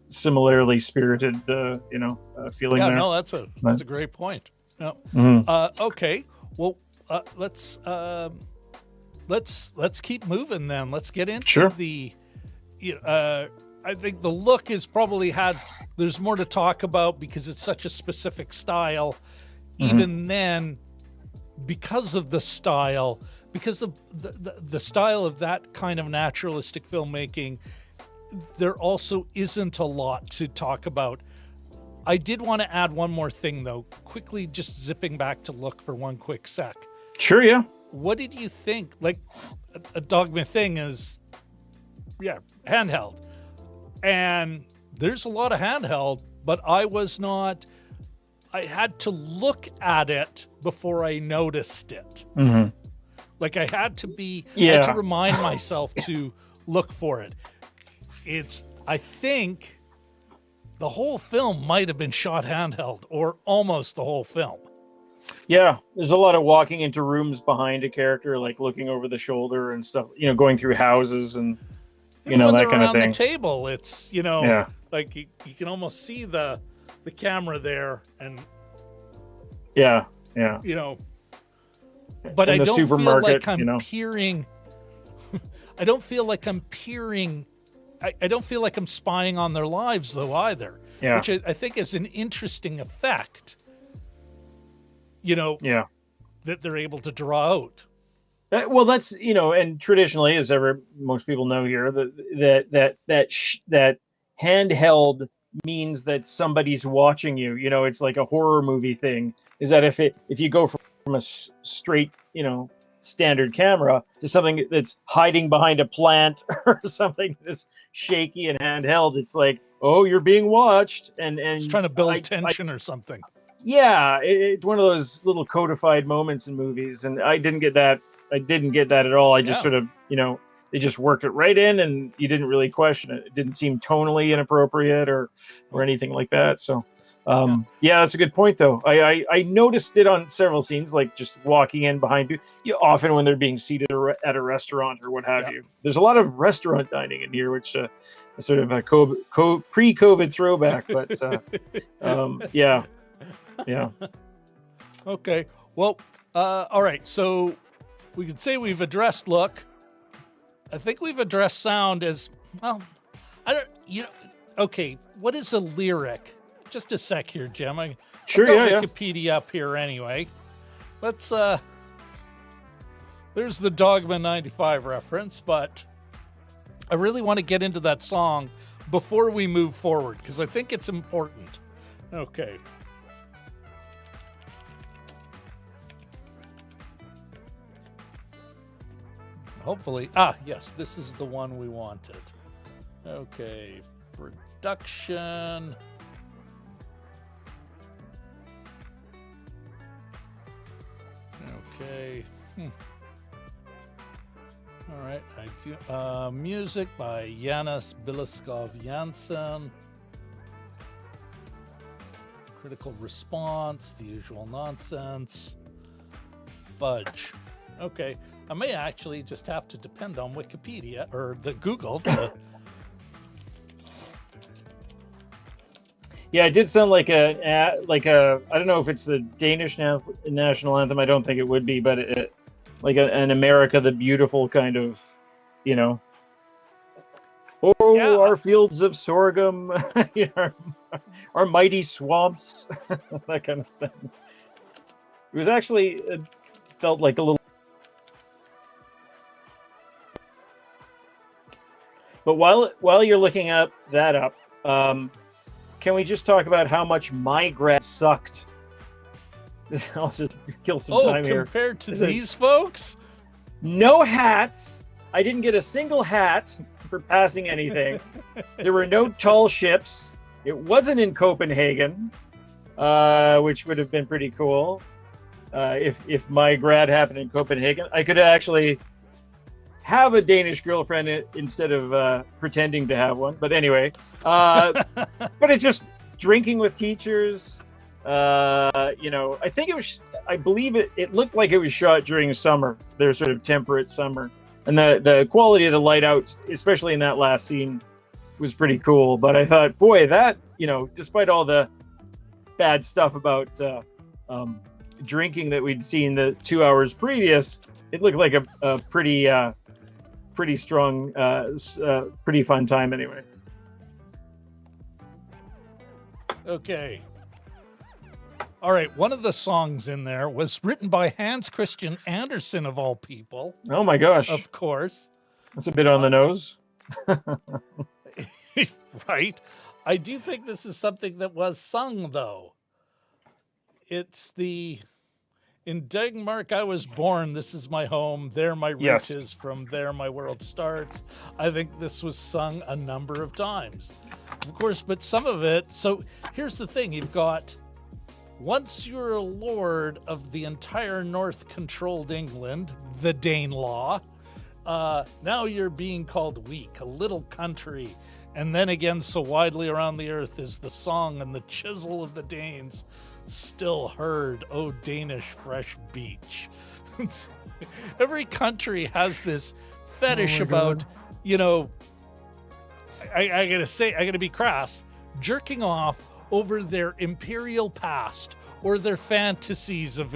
similarly spirited feeling. Yeah, there. No, that's a great point. No. Okay, well, let's keep moving then. Let's get into the. I think the look is probably there's more to talk about because it's such a specific style. Even then, because of the style, because of the style of that kind of naturalistic filmmaking, there also isn't a lot to talk about. I did want to add one more thing, though, quickly, just zipping back to look for one quick sec. Sure, yeah. What did you think? Like, a Dogma thing is, handheld. And there's a lot of handheld, but I had to look at it before I noticed it. Mm-hmm. Like, I had to remind myself to look for it. I think the whole film might have been shot handheld, or almost the whole film. Yeah, there's a lot of walking into rooms behind a character, like looking over the shoulder and stuff, going through houses and, that kind of thing. Around the table, it's, like you can almost see the camera there and... Yeah. But I don't feel like I'm peering... I don't feel like I'm peering... I don't feel like I'm spying on their lives, though, either. Yeah. Which I think is an interesting effect, that they're able to draw out. Well, that's, and traditionally, as most people know here, that handheld means that somebody's watching you. It's like a horror movie thing, is that if you go from a straight, standard camera to something that's hiding behind a plant or something that's shaky and handheld, it's like, oh, you're being watched, and it's trying to build tension or something. Yeah, it's one of those little codified moments in movies, and I didn't get that at all. I just sort of, they just worked it right in, and you didn't really question it. It didn't seem tonally inappropriate or anything like that. So that's a good point, though. I noticed it on several scenes, like just walking in behind you, often when they're being seated at a restaurant or what have you. There's a lot of restaurant dining in here, which is sort of a pre-COVID throwback, but yeah. Okay. Well, all right. So we could say we've addressed look. I think we've addressed sound as well. I don't. Okay. What is a lyric? Just a sec here, Jim. Sure, I've got yeah. Wikipedia up here anyway. Let's, there's the Dogma 95 reference, but I really want to get into that song before we move forward, because I think it's important. Okay. Hopefully, yes, this is the one we wanted. Okay, production. Okay. All right, I do. Music by Janis Biliskov Jansen. Critical response, the usual nonsense. Fudge. Okay, I may actually just have to depend on Wikipedia or the Google to. Yeah, it did sound like a I don't know if it's the Danish national anthem. I don't think it would be, but it like an America the Beautiful kind of, you know. Oh, yeah. Our fields of sorghum, our mighty swamps, that kind of thing. It was actually felt like a little. But while you're looking that up, can we just talk about how much my grad sucked? I'll just kill some time here. Compared to these folks? No hats. I didn't get a single hat for passing anything. There were no tall ships. It wasn't in Copenhagen, which would have been pretty cool. If my grad happened in Copenhagen, I could actually have a Danish girlfriend instead of pretending to have one. But anyway, but it's just drinking with teachers. I think I believe it looked like it was shot during summer, their sort of temperate summer. And the quality of the light out, especially in that last scene, was pretty cool. But I thought, boy, that, despite all the bad stuff about drinking that we'd seen the 2 hours previous, it looked like a pretty strong, pretty fun time anyway. Okay. All right. One of the songs in there was written by Hans Christian Andersen, of all people. Oh my gosh. Of course. That's a bit on the nose. Right. I do think this is something that was sung, though. It's in Denmark I was born, this is my home, there my root is, from there my world starts. I think this was sung a number of times. Of course, but some of it, so here's the thing, you've got, once you're a lord of the entire North-controlled England, the Danelaw, now you're being called weak, a little country, and then again so widely around the earth is the song and the chisel of the Danes, still heard, oh Danish fresh beach. Every country has this fetish about, I gotta be crass, jerking off over their imperial past or their fantasies of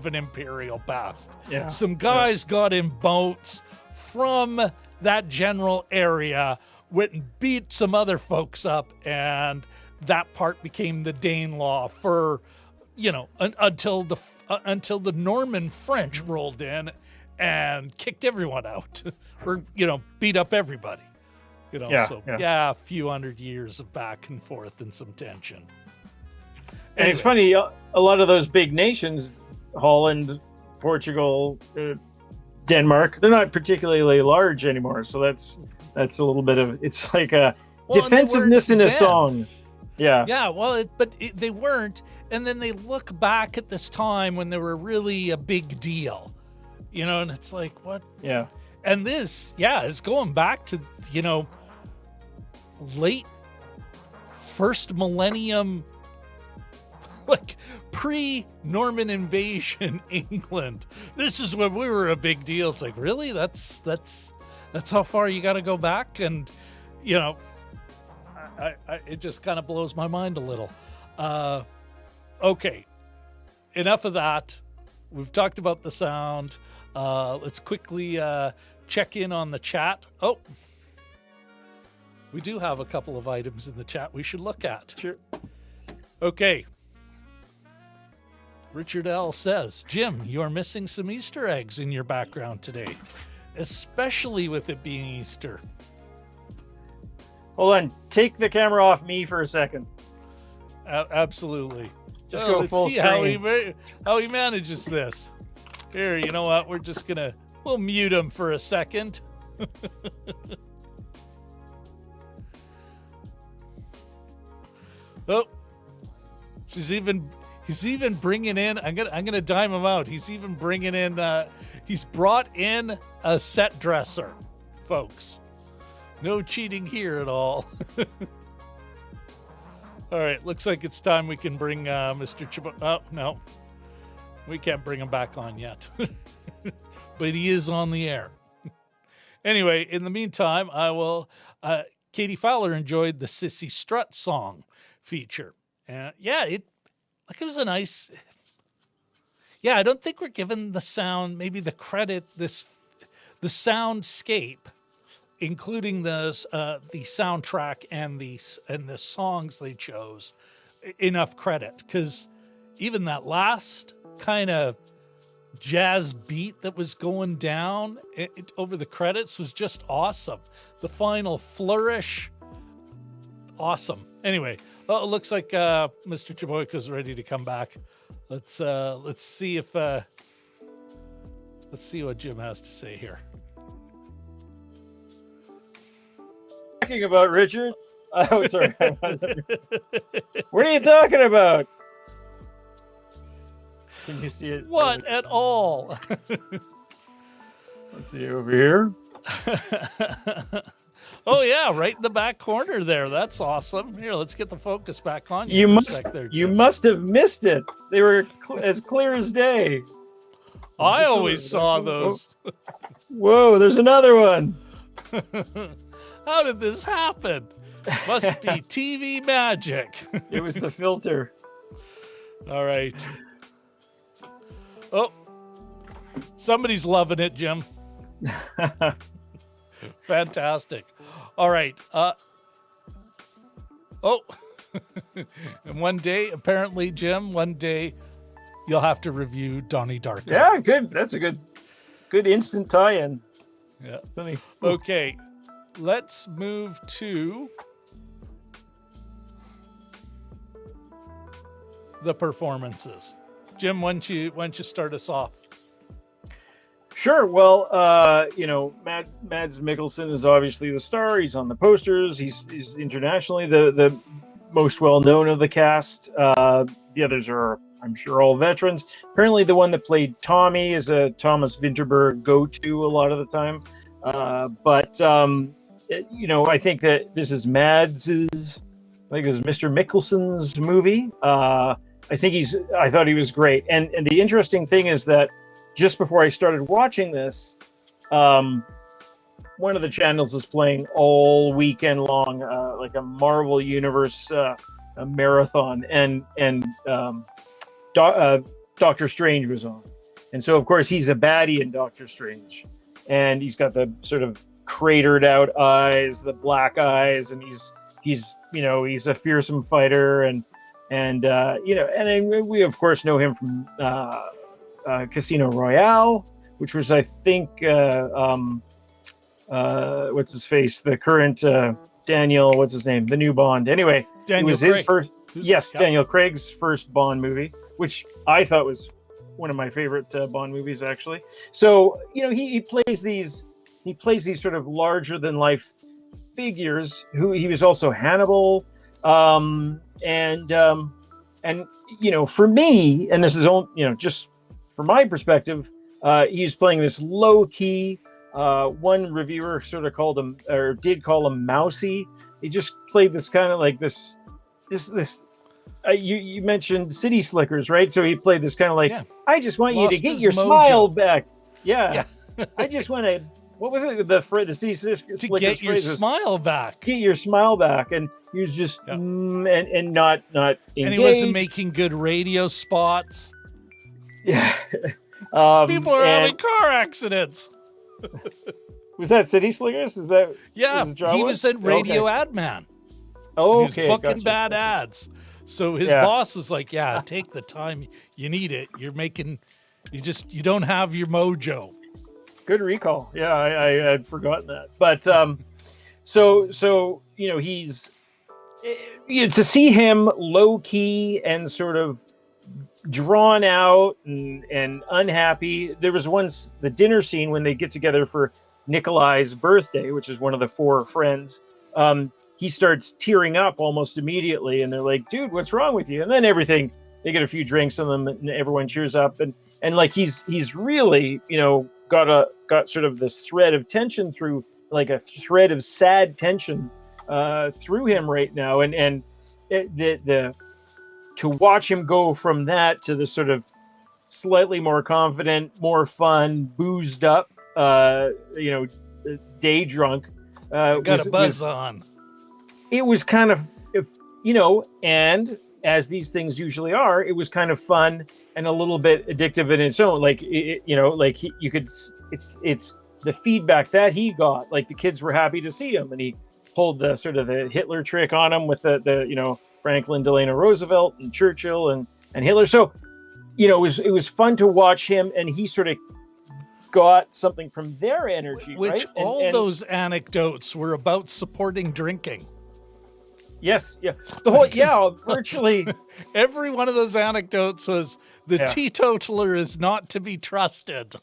an imperial past. Yeah. Some guys got in boats from that general area, went and beat some other folks up, and that part became the Danelaw for, until the Norman French rolled in and kicked everyone out or, beat up everybody. A few hundred years of back and forth and some tension. And it's funny, a lot of those big nations, Holland, Portugal, Denmark, they're not particularly large anymore. So that's a little bit of, it's like a defensiveness in a song. Yeah. Yeah, well, they weren't. And then they look back at this time when they were really a big deal, and it's like, what? Yeah. And this, is going back to, late first millennium, like pre-Norman invasion England. This is when we were a big deal. It's like, really? That's how far you got to go back? And, it just kind of blows my mind a little. Okay, enough of that. We've talked about the sound. Let's quickly check in on the chat. Oh, we do have a couple of items in the chat we should look at. Sure. Okay. Richard L. says, Jim, you're missing some Easter eggs in your background today, especially with it being Easter. Hold on. Take the camera off me for a second. Absolutely. Just go let's full see screen. how he manages this. Here, you know what? We'll mute him for a second. Oh, he's even bringing in. I'm gonna dime him out. He's even bringing in. He's brought in a set dresser, folks. No cheating here at all. All right, looks like it's time we can bring Mr. Chabo. Oh no, we can't bring him back on yet, but he is on the air. Anyway, in the meantime, I will. Katie Fowler enjoyed the Sissy Strut song feature. It was a nice. Yeah, I don't think we're given the sound, maybe the credit, the soundscape, including the soundtrack and the songs they chose, enough credit, because even that last kind of jazz beat that was going down over the credits was just awesome. The final flourish, awesome. Anyway, well, it looks like Mr. Chaboyko's ready to come back. Let's see what Jim has to say here. Talking about, Richard? Oh, sorry. What are you talking about? Can you see it? What at all? Let's see over here. Oh yeah, right in the back corner there. That's awesome. Here, let's get the focus back on you. You must have missed it. They were as clear as day. I always saw those. Whoa, there's another one. How did this happen? Must be TV magic. It was the filter. All right. Oh, somebody's loving it, Jim. Fantastic. All right. And one day, apparently, Jim, you'll have to review Donnie Darko. Yeah, good. That's a good instant tie-in. Yeah. Funny. Okay. Let's move to the performances. Jim, why don't you start us off? Sure. Well, Mads Mikkelsen is obviously the star. He's on the posters. He's internationally the most well-known of the cast. The others are, I'm sure, all veterans. Apparently, the one that played Tommy is a Thomas Vinterberg go-to a lot of the time. I think that this is Mr. Mikkelsen's movie. I thought he was great. And the interesting thing is that just before I started watching this, one of the channels is playing all weekend long, like a Marvel Universe a marathon, and Doctor Strange was on. And so, of course, he's a baddie in Doctor Strange. And he's got the sort of cratered out eyes, the black eyes, and he's a fearsome fighter, and we of course know him from Casino Royale, which was, I think, what's his face, the current Daniel, what's his name, the new Bond. Anyway, Daniel it was Craig. his first. Yes, yep. Daniel Craig's first Bond movie, which I thought was one of my favorite Bond movies, actually. So he plays these sort of larger than life figures. Who he was also Hannibal, and for me, and this is all just from my perspective, he's playing this low key. One reviewer sort of called him, or did call him, mousy. He just played this kind of like this. You mentioned City Slickers, right? So he played this kind of like, yeah. I just want you to get your smile back. Yeah. I just want to. What was it? The City Slickers to get your smile back. Get your smile back, and he was just and not engaged. And he wasn't making good radio spots. Yeah. People are having car accidents. Was that City Slickers? Is that? Yeah, he was a radio ad man. Oh, okay. He was booking bad ads. So his boss was like, yeah, take the time. You need it. You don't have your mojo. Good recall. Yeah, I had forgotten that. But so he's to see him low key and sort of drawn out and unhappy. There was once the dinner scene when they get together for Nikolai's birthday, which is one of the 4 friends. He starts tearing up almost immediately, and they're like, "Dude, what's wrong with you?" And then they get a few drinks on them, and everyone cheers up, and like he's really got sort of this thread of tension through, like a thread of sad tension through him right now, and the to watch him go from that to the sort of slightly more confident, more fun, boozed up, day drunk. Got a buzz on. It was kind of, and as these things usually are, it was kind of fun and a little bit addictive in its own. Like, it's the feedback that he got. Like, the kids were happy to see him, and he pulled the sort of the Hitler trick on him with the Franklin Delano Roosevelt and Churchill and Hitler. So, it was fun to watch him, and he sort of got something from their energy, which right? all those anecdotes were about supporting drinking. Yes, yeah. The whole, virtually every one of those anecdotes was the teetotaler is not to be trusted.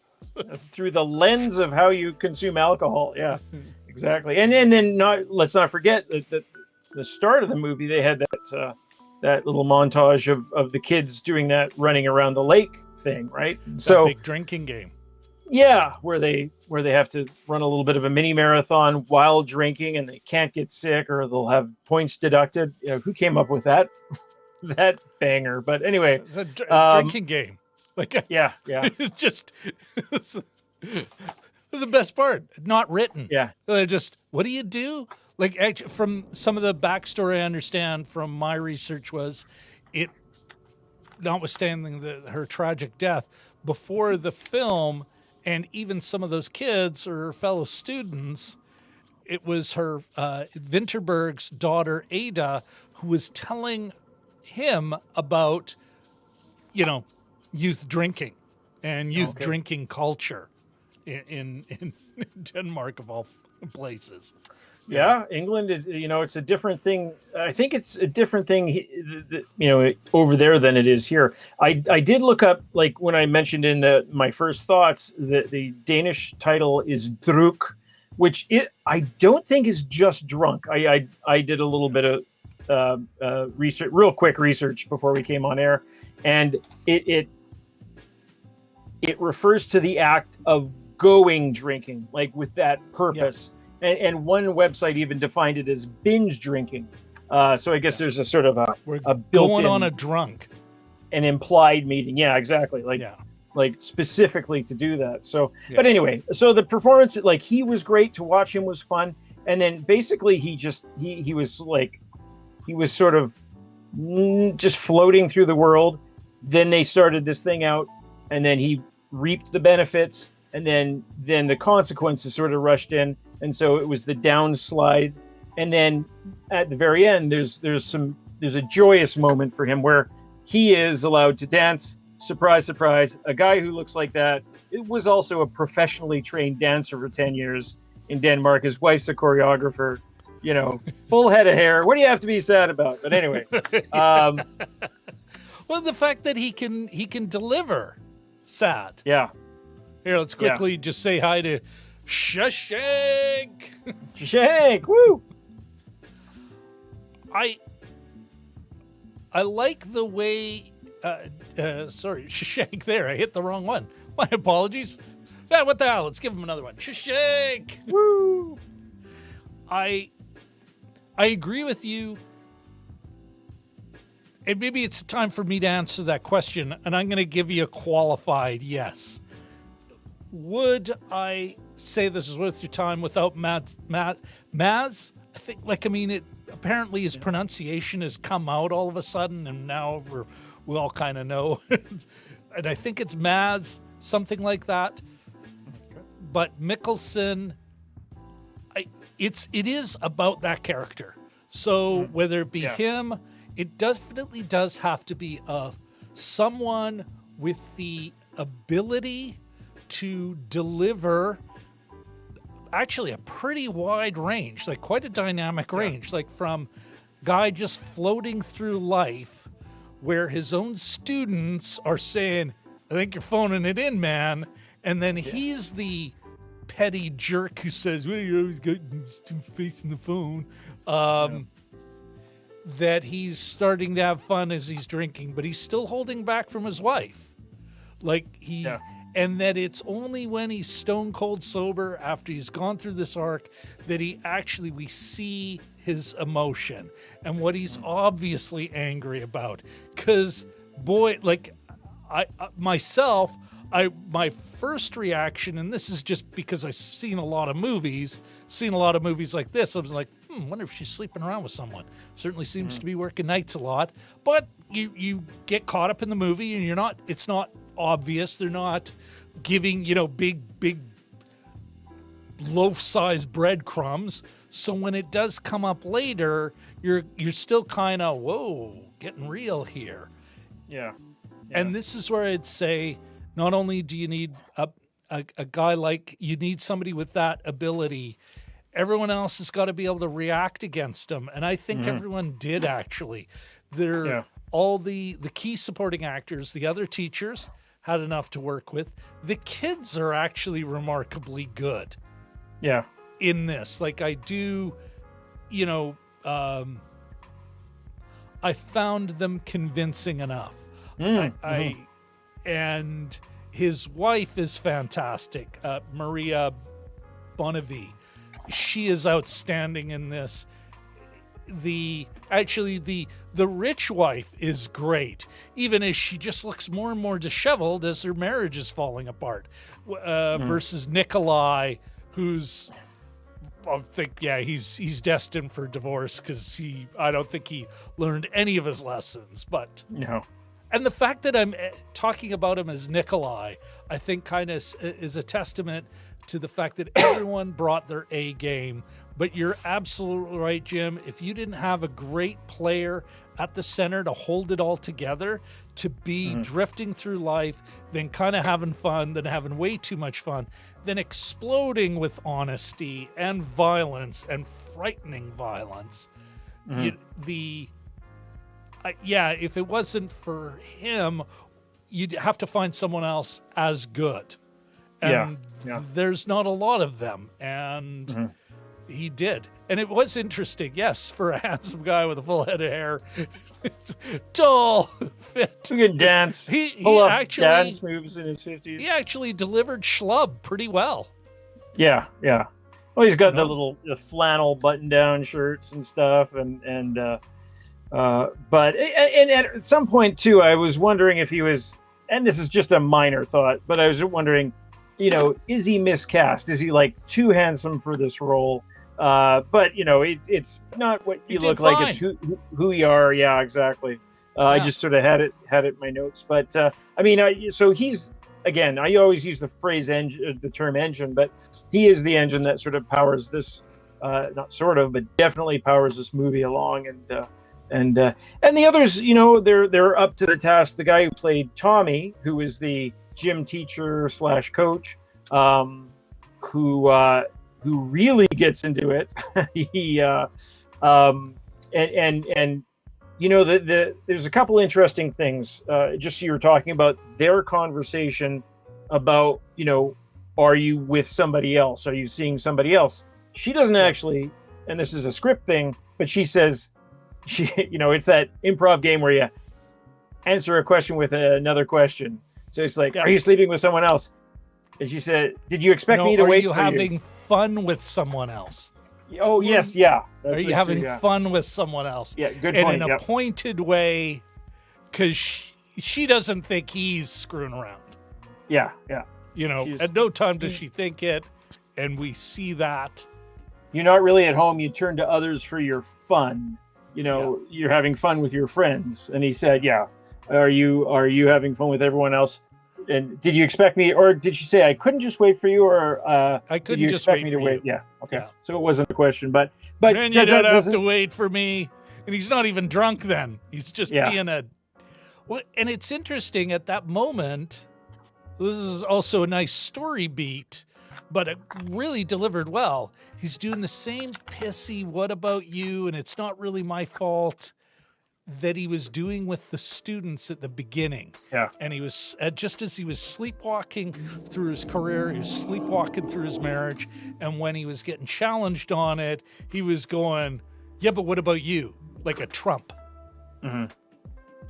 Through the lens of how you consume alcohol. Yeah, exactly. And then let's not forget that the start of the movie, they had that little montage of the kids doing that running around the lake thing, right? So big drinking game. Yeah, where they have to run a little bit of a mini marathon while drinking, and they can't get sick or they'll have points deducted. Who came up with that banger? But anyway, it's a drinking game. Like, yeah. It's just it's the best part. Not written. Yeah. Just what do you do? Like, actually, from some of the backstory I understand from my research was it, notwithstanding her tragic death, before the film, and even some of those kids or her fellow students, it was her Vinterberg's daughter, Ada, who was telling him about, youth drinking and youth drinking culture in Denmark, of all places. Yeah, England, it's a different thing. I think it's a different thing, over there than it is here. I did look up, like when I mentioned in my first thoughts, that the Danish title is Druk, which I don't think is just drunk. I did a little bit of research, real quick research before we came on air, and it refers to the act of going drinking, like with that purpose. Yeah. And one website even defined it as binge drinking. So I guess there's a sort of a built-in, going on a drunk, an implied meaning. Yeah, exactly. Like specifically to do that. So, but anyway, so the performance, like, he was great to watch. Him was fun. And then basically he was sort of just floating through the world. Then they started this thing out, and then he reaped the benefits, and then the consequences sort of rushed in. And so it was the downslide, and then at the very end, there's a joyous moment for him where he is allowed to dance. Surprise, surprise! A guy who looks like that, it was also a professionally trained dancer for 10 years in Denmark. His wife's a choreographer. Full head of hair. What do you have to be sad about? But anyway, well, the fact that he can deliver sad. Yeah. Here, let's quickly just say hi to Shashank. Shashank, woo! I like the way. Sorry, Shashank. There, I hit the wrong one. My apologies. Yeah, what the hell? Let's give him another one. Shashank, woo! I agree with you, and maybe it's time for me to answer that question, and I'm going to give you a qualified yes. Would I say this is worth your time without Maz? I think, apparently his pronunciation has come out all of a sudden, and now we all kind of know. And I think it's Maz, something like that. Okay. But Mikkelsen, it is about that character. So whether it be him it definitely does have to be someone with the ability to deliver actually a pretty wide range, like quite a dynamic range, like from guy just floating through life where his own students are saying, I think you're phoning it in, man. And then he's the petty jerk who says, well, you're always facing the phone. That he's starting to have fun as he's drinking, but he's still holding back from his wife. Like and that it's only when he's stone cold sober after he's gone through this arc that we see his emotion and what he's obviously angry about. Because boy, like my first reaction, and this is just because I've seen a lot of movies like this, I was like, wonder if she's sleeping around with someone. Certainly seems to be working nights a lot, but you get caught up in the movie and it's not obvious. They're not giving, big loaf-sized breadcrumbs. So when it does come up later, you're still kind of, whoa, getting real here. Yeah. And this is where I'd say, not only do you need a guy like, you need somebody with that ability, everyone else has got to be able to react against him. And I think everyone did, actually. All the key supporting actors, the other teachers had enough to work with. The kids are actually remarkably good. Yeah. In this. Like I do, I found them convincing enough. And his wife is fantastic, Maria Bonnevie. She is outstanding in this. The rich wife is great, even as she just looks more and more disheveled as her marriage is falling apart. Versus Nikolai, who's, I think, he's destined for divorce because I don't think he learned any of his lessons. But no. And the fact that I'm talking about him as Nikolai, I think kind of is a testament to the fact that everyone brought their A game. But you're absolutely right, Jim. If you didn't have a great player at the center to hold it all together, to be drifting through life, then kind of having fun, then having way too much fun, then exploding with honesty and violence and frightening violence, if it wasn't for him, you'd have to find someone else as good. And there's not a lot of them. And he did. And it was interesting, yes, for a handsome guy with a full head of hair. Tall, fit. He can dance. He actually dance moves in his 50s. He actually delivered schlub pretty well. Yeah. Well, he's got the flannel button-down shirts and stuff, but at some point too, I was wondering if he was, and this is just a minor thought, but I was wondering, is he miscast? Is he like too handsome for this role? But it's not what you look like. It's who you are. Yeah, exactly. I just sort of had it in my notes, but so he's, again, I always use the phrase engine, the term engine, but he is the engine that sort of powers this, not sort of, but definitely powers this movie along. And the others, they're up to the task. The guy who played Tommy, who is the gym teacher / coach, who really gets into it. He there's a couple interesting things. Just you were talking about their conversation about, are you with somebody else? Are you seeing somebody else? She doesn't actually, and this is a script thing, but she says, it's that improv game where you answer a question with another question. So it's like, are you sleeping with someone else? And she said, did you expect me to wait for you? Are you having fun with someone else? Oh, yes, yeah. Are you having fun with someone else? Yeah, good point. And in a pointed way, because she doesn't think he's screwing around. Yeah. At no time does she think it, and we see that. You're not really at home. You turn to others for your fun. You're having fun with your friends. And he said, are you having fun with everyone else? And did you expect me, or did she say I couldn't just wait for you, or I couldn't did you just expect wait me to for wait? you. Yeah. Okay. Yeah. So it wasn't a question, but and you don't have to wait for me. And he's not even drunk then. He's just being a... Well, and it's interesting at that moment, this is also a nice story beat, but it really delivered well. He's doing the same pissy, what about you? And it's not really my fault that he was doing with the students at the beginning. Yeah. And he was, just as he was sleepwalking through his career, he was sleepwalking through his marriage. And when he was getting challenged on it, he was going, yeah, but what about you? Like a Trump. Mm-hmm.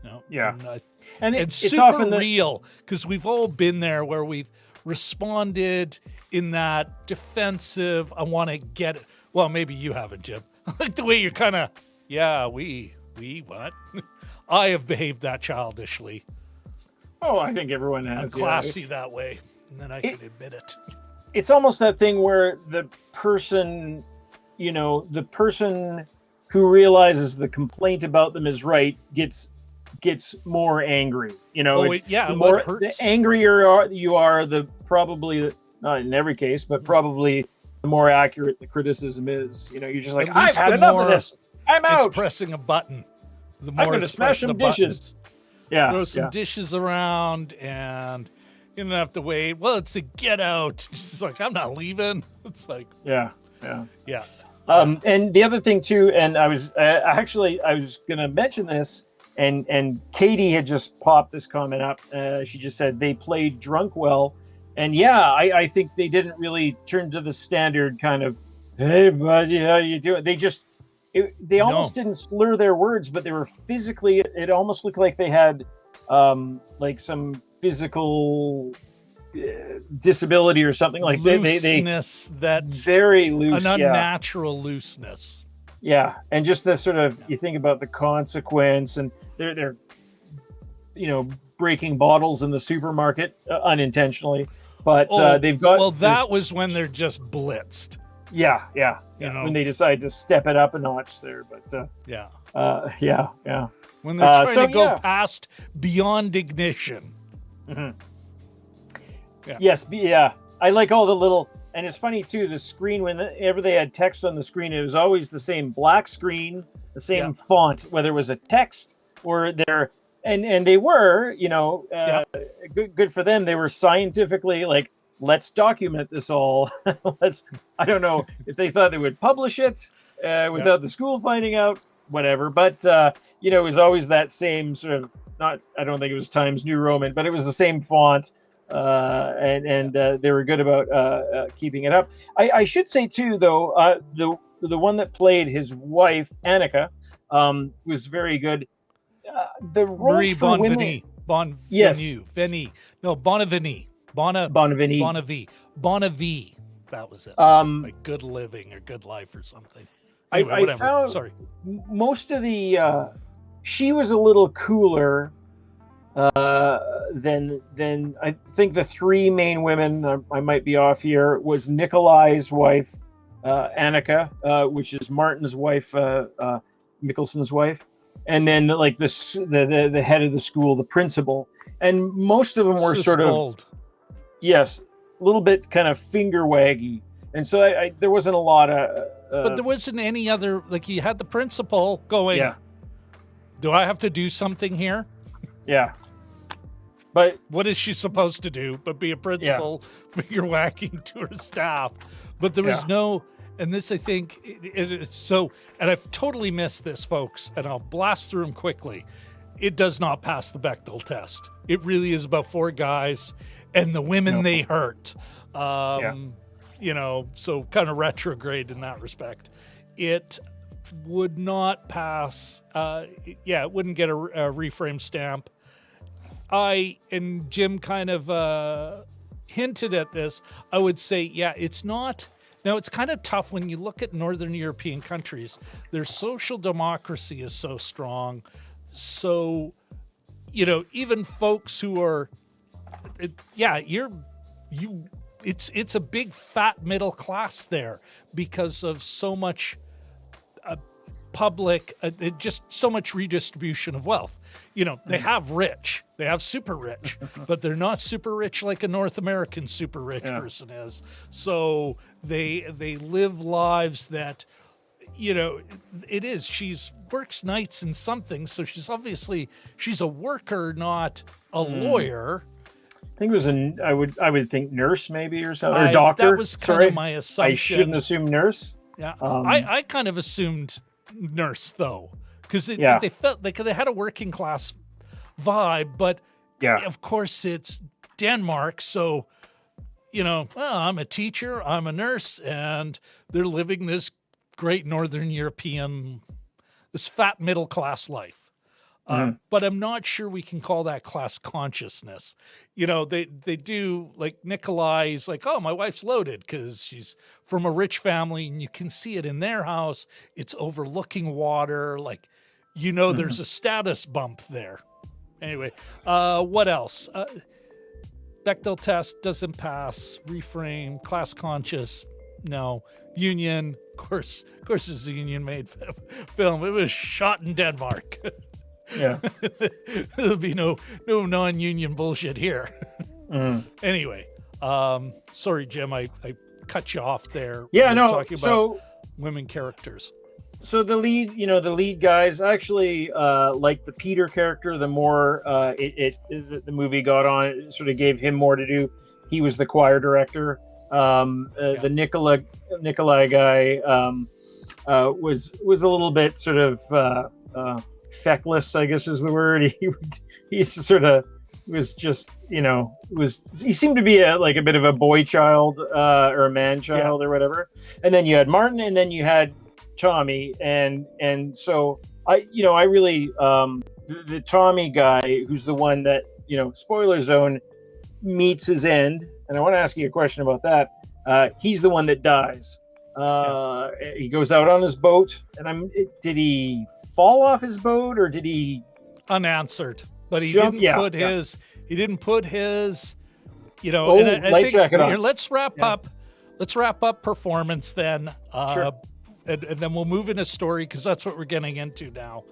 No. Yeah. And it's super often real, because we've all been there where we've responded in that defensive, I want to get it. Well, maybe you haven't, Jim. Like the way you're kind of, we what? I have behaved that childishly. Oh, I think everyone has. I'm classy that way, and then I can admit it. It's almost that thing where the person, the person who realizes the complaint about them is right gets more angry. The angrier you are, the probably, not in every case, but probably the more accurate the criticism is. You're just like, I've had enough of this. I'm out. It's pressing a button. The I'm more going to smash some dishes. Yeah. Throw some dishes around, and you don't have to wait. Well, it's a get out. It's like, I'm not leaving. It's like, yeah. And the other thing too, and I was going to mention this, and Katie had just popped this comment up. She just said they played drunk well, and I think they didn't really turn to the standard kind of, hey buddy, how you doing? They almost didn't slur their words, but they were physically, it almost looked like they had like some physical disability or something, like looseness, that very loose, an unnatural looseness. Yeah, and just the sort of, you think about the consequence, and they're breaking bottles in the supermarket unintentionally, but they've got. Well, that was when they're just blitzed. Yeah. When they decide to step it up a notch there, but when they're trying to go past beyond ignition. Mm-hmm. Yeah. Yes, I like all the little, and it's funny too, the screen, whenever they had text on the screen, it was always the same black screen, the same font, whether it was a text or and they were, good for them. They were scientifically like, let's document this all. I don't know if they thought they would publish it without the school finding out, whatever. But, it was always that same sort of, I don't think it was Times New Roman, but it was the same font. And they were good about keeping it up. I should say too, though, the one that played his wife, Annika, was very good. The roles Marie for Bonnevie. Bonnevie. That was it. Like Good Living or Good Life or something. Anyway, I found most of the she was a little cooler than I think the three main women. I might be off here. Was Nikolai's wife, Annika, which is Martin's wife, Mikkelsen's wife, and then like the head of the school, the principal, and most of them were sort of Wold. Yes, a little bit kind of finger waggy, and so I there wasn't a lot of. But there wasn't any other, like you had the principal going. Yeah. Do I have to do something here? Yeah. But what is she supposed to do? But be a principal, finger wagging to her staff. But there was no, and this I think it's so, and I've totally missed this, folks, and I'll blast through them quickly. It does not pass the Bechdel test. It really is about four guys and the women they hurt. So kind of retrograde in that respect. It would not pass. It wouldn't get a reframe stamp. And Jim kind of hinted at this. I would say, it's not. Now, it's kind of tough when you look at Northern European countries. Their social democracy is so strong. So, even folks who are, it's a big fat middle class there because of so much public, just so much redistribution of wealth. They have rich, they have super rich, but they're not super rich like a North American super rich person is. So they live lives that you know, it is. She's works nights and something, so she's a worker, not a lawyer. I think it was I would think nurse maybe or something, or doctor. That was kind of my assumption. I shouldn't assume nurse. Yeah, I kind of assumed nurse though, because they felt like they had a working class vibe, but of course it's Denmark, so you know, well, I'm a teacher, I'm a nurse, and they're living this great Northern European, this fat middle class life. But I'm not sure we can call that class consciousness. You know, they do, like Nikolai's like, oh, my wife's loaded because she's from a rich family, and you can see it in their house. It's overlooking water. Like, you know, there's a status bump there. Anyway, what else? Bechdel test doesn't pass. Reframe, class conscious, no. Union, of course it's a union-made film. It was shot in Denmark. Yeah. There'll be no non-union bullshit here. Anyway, sorry, Jim, I cut you off there. Yeah, no. Talking about women characters. So the lead guys, I actually like the Peter character. The more the movie got on, it sort of gave him more to do. He was the choir director. The Nikolai guy was a little bit sort of feckless, I guess is the word. He sort of was just, you know, he seemed to be a bit of a boy child or a man child or whatever. And then you had Martin, and then you had Tommy, and so I really the Tommy guy, who's the one that, you know, spoiler zone, meets his end. And I want to ask you a question about that. He's the one that dies. He goes out on his boat, and did he fall off his boat, or did he unanswered? But he jump? He didn't put his, you know. Oh, and I think jacket on. Let's wrap up. Let's wrap up performance then. Sure. And then we'll move into story, because that's what we're getting into now.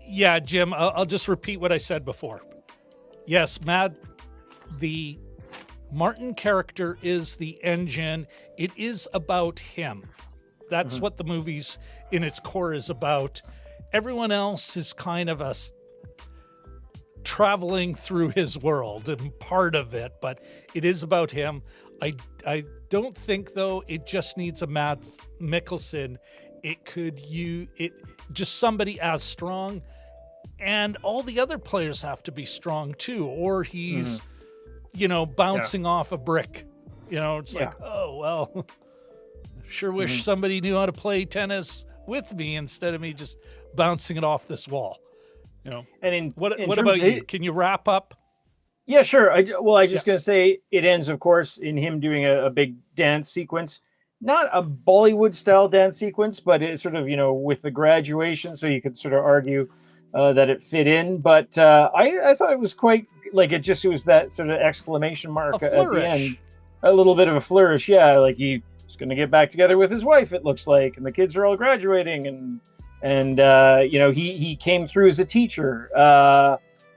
Yeah, Jim, I'll just repeat what I said before. Yes, Matt, the Martin character is the engine. It is about him. That's what the movie's in its core is about. Everyone else is kind of us traveling through his world and part of it, but it is about him. I don't think, though, it just needs a Mads Mikkelsen. It could just somebody as strong, and all the other players have to be strong too, or he's you know, bouncing off a brick. You know, it's like, oh well, sure wish somebody knew how to play tennis with me instead of me just bouncing it off this wall. You know. And what about you? Can you wrap up? Yeah, sure. I just going to say it ends, of course, in him doing a big dance sequence. Not a Bollywood style dance sequence, but it's sort of, you know, with the graduation, so you could sort of argue that it fit in. But I thought it was quite, like, it was that sort of exclamation mark at the end. A little bit of a flourish, yeah. Like he's going to get back together with his wife, it looks like, and the kids are all graduating, and you know, he came through as a teacher.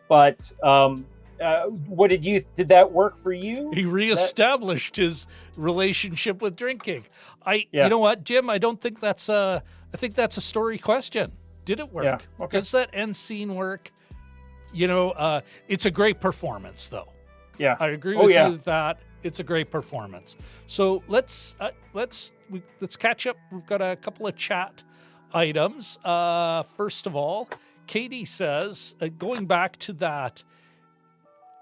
But did that work for you? He reestablished his relationship with drinking. You know what, Jim? I don't think I think that's a story question. Did it work? Yeah. Okay. Does that end scene work? You know, it's a great performance, though. Yeah. I agree with you that it's a great performance. So let's catch up. We've got a couple of chat items. First of all, Katie says, going back to that,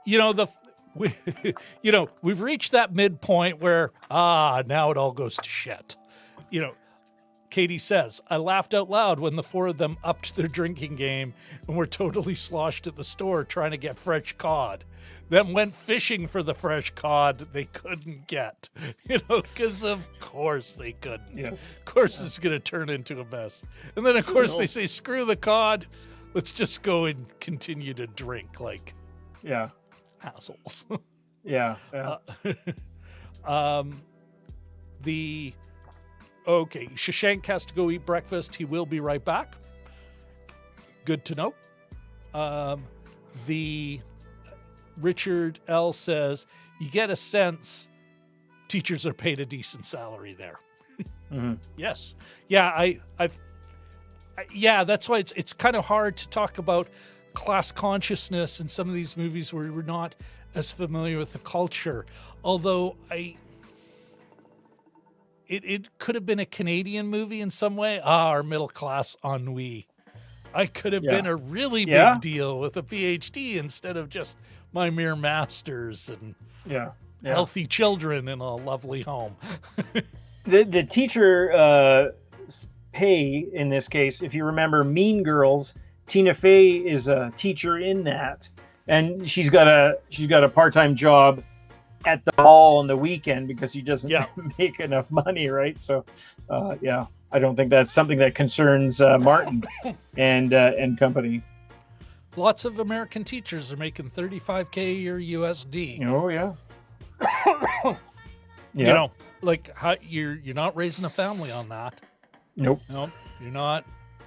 you know, we've reached that midpoint where now it all goes to shit. You know, Katie says, I laughed out loud when the four of them upped their drinking game and were totally sloshed at the store trying to get fresh cod. Then went fishing for the fresh cod they couldn't get. You know, because of course they couldn't. Yes. Of course it's going to turn into a mess. And then, of course, they say, screw the cod. Let's just go and continue to drink like assholes. Yeah. Okay, Shashank has to go eat breakfast. He will be right back. Good to know. The Richard L says, you get a sense teachers are paid a decent salary there. Yes. Yeah, yeah, that's why it's kind of hard to talk about class consciousness in some of these movies where we're not as familiar with the culture. Although it could have been a Canadian movie in some way. Our middle class ennui. I could have been a really big deal with a PhD instead of just my mere masters and healthy children in a lovely home. The teacher pay in this case, if you remember Mean Girls, Tina Fey is a teacher in that, and she's got a part-time job at the mall on the weekend because she doesn't make enough money, right? So, I don't think that's something that concerns Martin and company. Lots of American teachers are making $35K a year USD. Oh yeah. You know, like how you're not raising a family on that. Nope. No, you're not.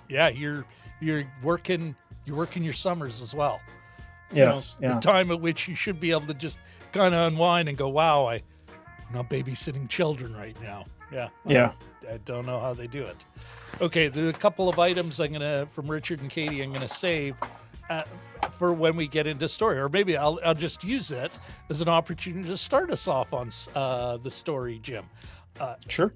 Yeah, you're working your summers as well. Yes. The time at which you should be able to just kind of unwind and go, wow, I'm not babysitting children right now. Yeah. Yeah. I don't know how they do it. Okay, there are a couple of items from Richard and Katie I'm gonna save for when we get into story, or maybe I'll just use it as an opportunity to start us off on the story, Jim. Sure.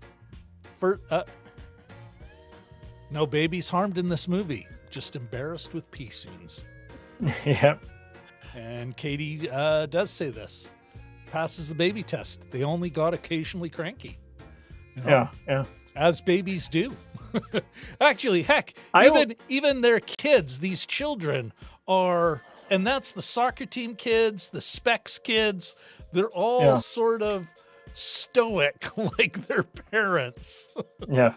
No babies harmed in this movie, just embarrassed with pee scenes. Yeah. And Katie does say this. Passes the baby test. They only got occasionally cranky. You know, Yeah. As babies do. Actually, heck, even their kids, these children are, and that's the soccer team kids, the Specs kids, they're all sort of stoic like their parents. Yeah.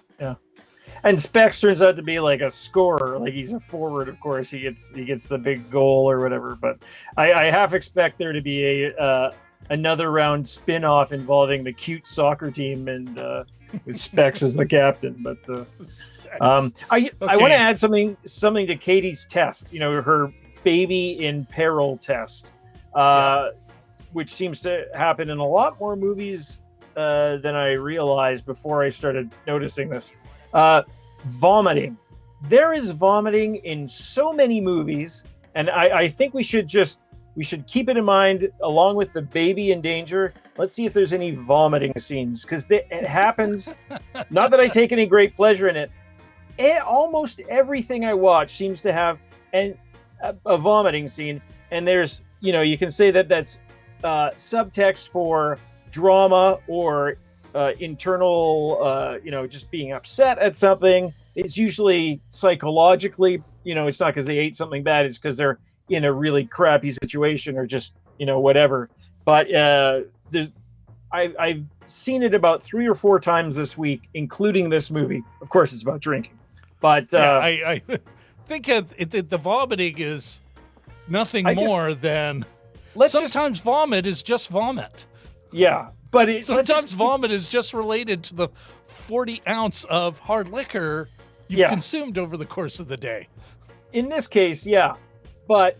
And Specs turns out to be like a scorer, like he's a forward, of course. He gets the big goal or whatever. But I half expect there to be another round spin-off involving the cute soccer team and with Specs as the captain. But I want to add something to Katie's test. You know, her baby in peril test, which seems to happen in a lot more movies than I realized before I started noticing this. Vomiting. There is vomiting in so many movies, and I think we should keep it in mind along with the baby in danger. Let's see if there's any vomiting scenes, because it happens. Not that I take any great pleasure in it. Almost everything I watch seems to have a vomiting scene, and there's, you can say that's subtext for drama or internal, just being upset at something. It's usually psychologically, it's not because they ate something bad. It's because they're in a really crappy situation or just, whatever. But I've seen it about 3 or 4 times this week, including this movie. Of course, it's about drinking. But I think the vomiting is nothing more than sometimes vomit is just vomit. Yeah. But sometimes vomit is just related to the 40 ounce of hard liquor you've consumed over the course of the day. In this case, yeah. But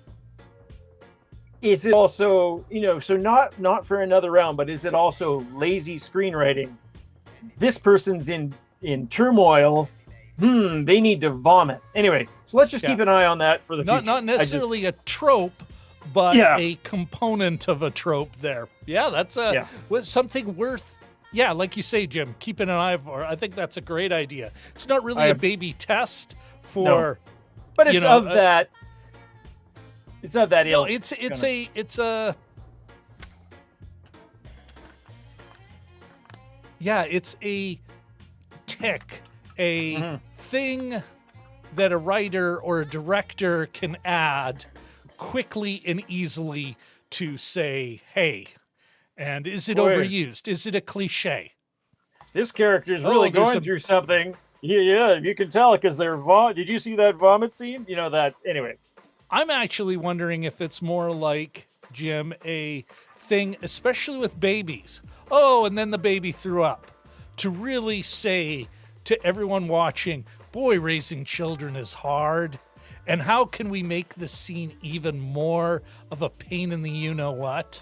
is it also, so not for another round, but is it also lazy screenwriting? This person's in turmoil. They need to vomit. Anyway, so let's just keep an eye on that for the future. Not necessarily a trope, but a component of a trope there. Yeah, that's something worth, like you say, Jim, keeping an eye for. I think that's a great idea. It's not really a baby test for... No. But it's of that... It's of that ilk. No, it's a tick, thing that a writer or a director can add quickly and easily to say, hey, and is it overused? Is it a cliche? This character is really going through something. Yeah, you can tell because they're did you see that vomit scene? Anyway. I'm actually wondering if it's more like, Jim, a thing, especially with babies. Oh, and then the baby threw up. To really say to everyone watching, boy, raising children is hard. And how can we make the scene even more of a pain in the you-know-what?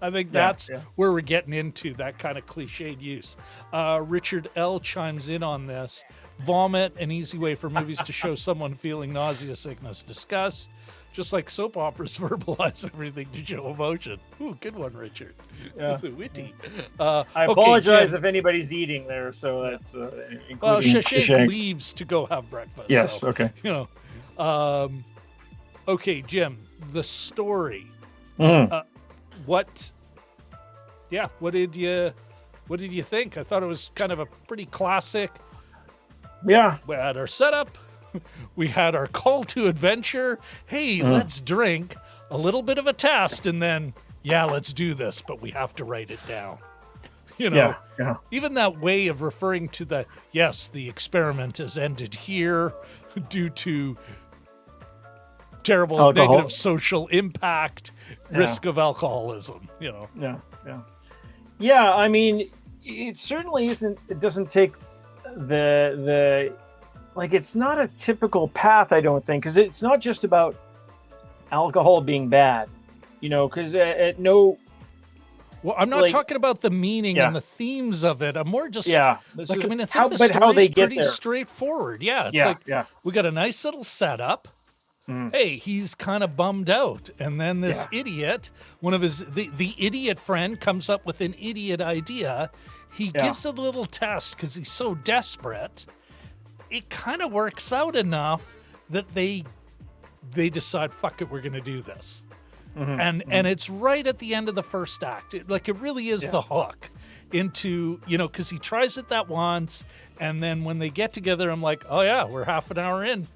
I think that's where we're getting into that kind of cliched use. Richard L. chimes in on this. Vomit, an easy way for movies to show someone feeling nausea, sickness, disgust. Just like soap operas verbalize everything to show emotion. Ooh, good one, Richard. Yeah. That's witty. I apologize if anybody's eating there, so that's including Shashank leaves to go have breakfast. Yes, so, okay. You know, okay, Jim, the story. What did you think? I thought it was kind of a pretty classic. Yeah. We had our setup. We had our call to adventure. Hey, let's drink. A little bit of a test, and then, let's do this, but we have to write it down. You know, even that way of referring to the experiment has ended here due to terrible negative social impact, risk of alcoholism, you know. Yeah, I mean, it certainly isn't, it doesn't take the like, it's not a typical path, I don't think, because it's not just about alcohol being bad, you know, because Well, I'm not talking about the meaning and the themes of it. I'm more just I think the how they story's get pretty there. straightforward. Yeah, it's we got a nice little setup. Hey, he's kind of bummed out, and then this idiot, one of his the idiot friend, comes up with an idiot idea. He gives a little test because he's so desperate. It kind of works out enough that they decide, fuck it, we're going to do this. And it's right at the end of the first act. It really is the hook into, you know, because he tries it that once, and then when they get together, I'm like, oh yeah, we're half an hour in.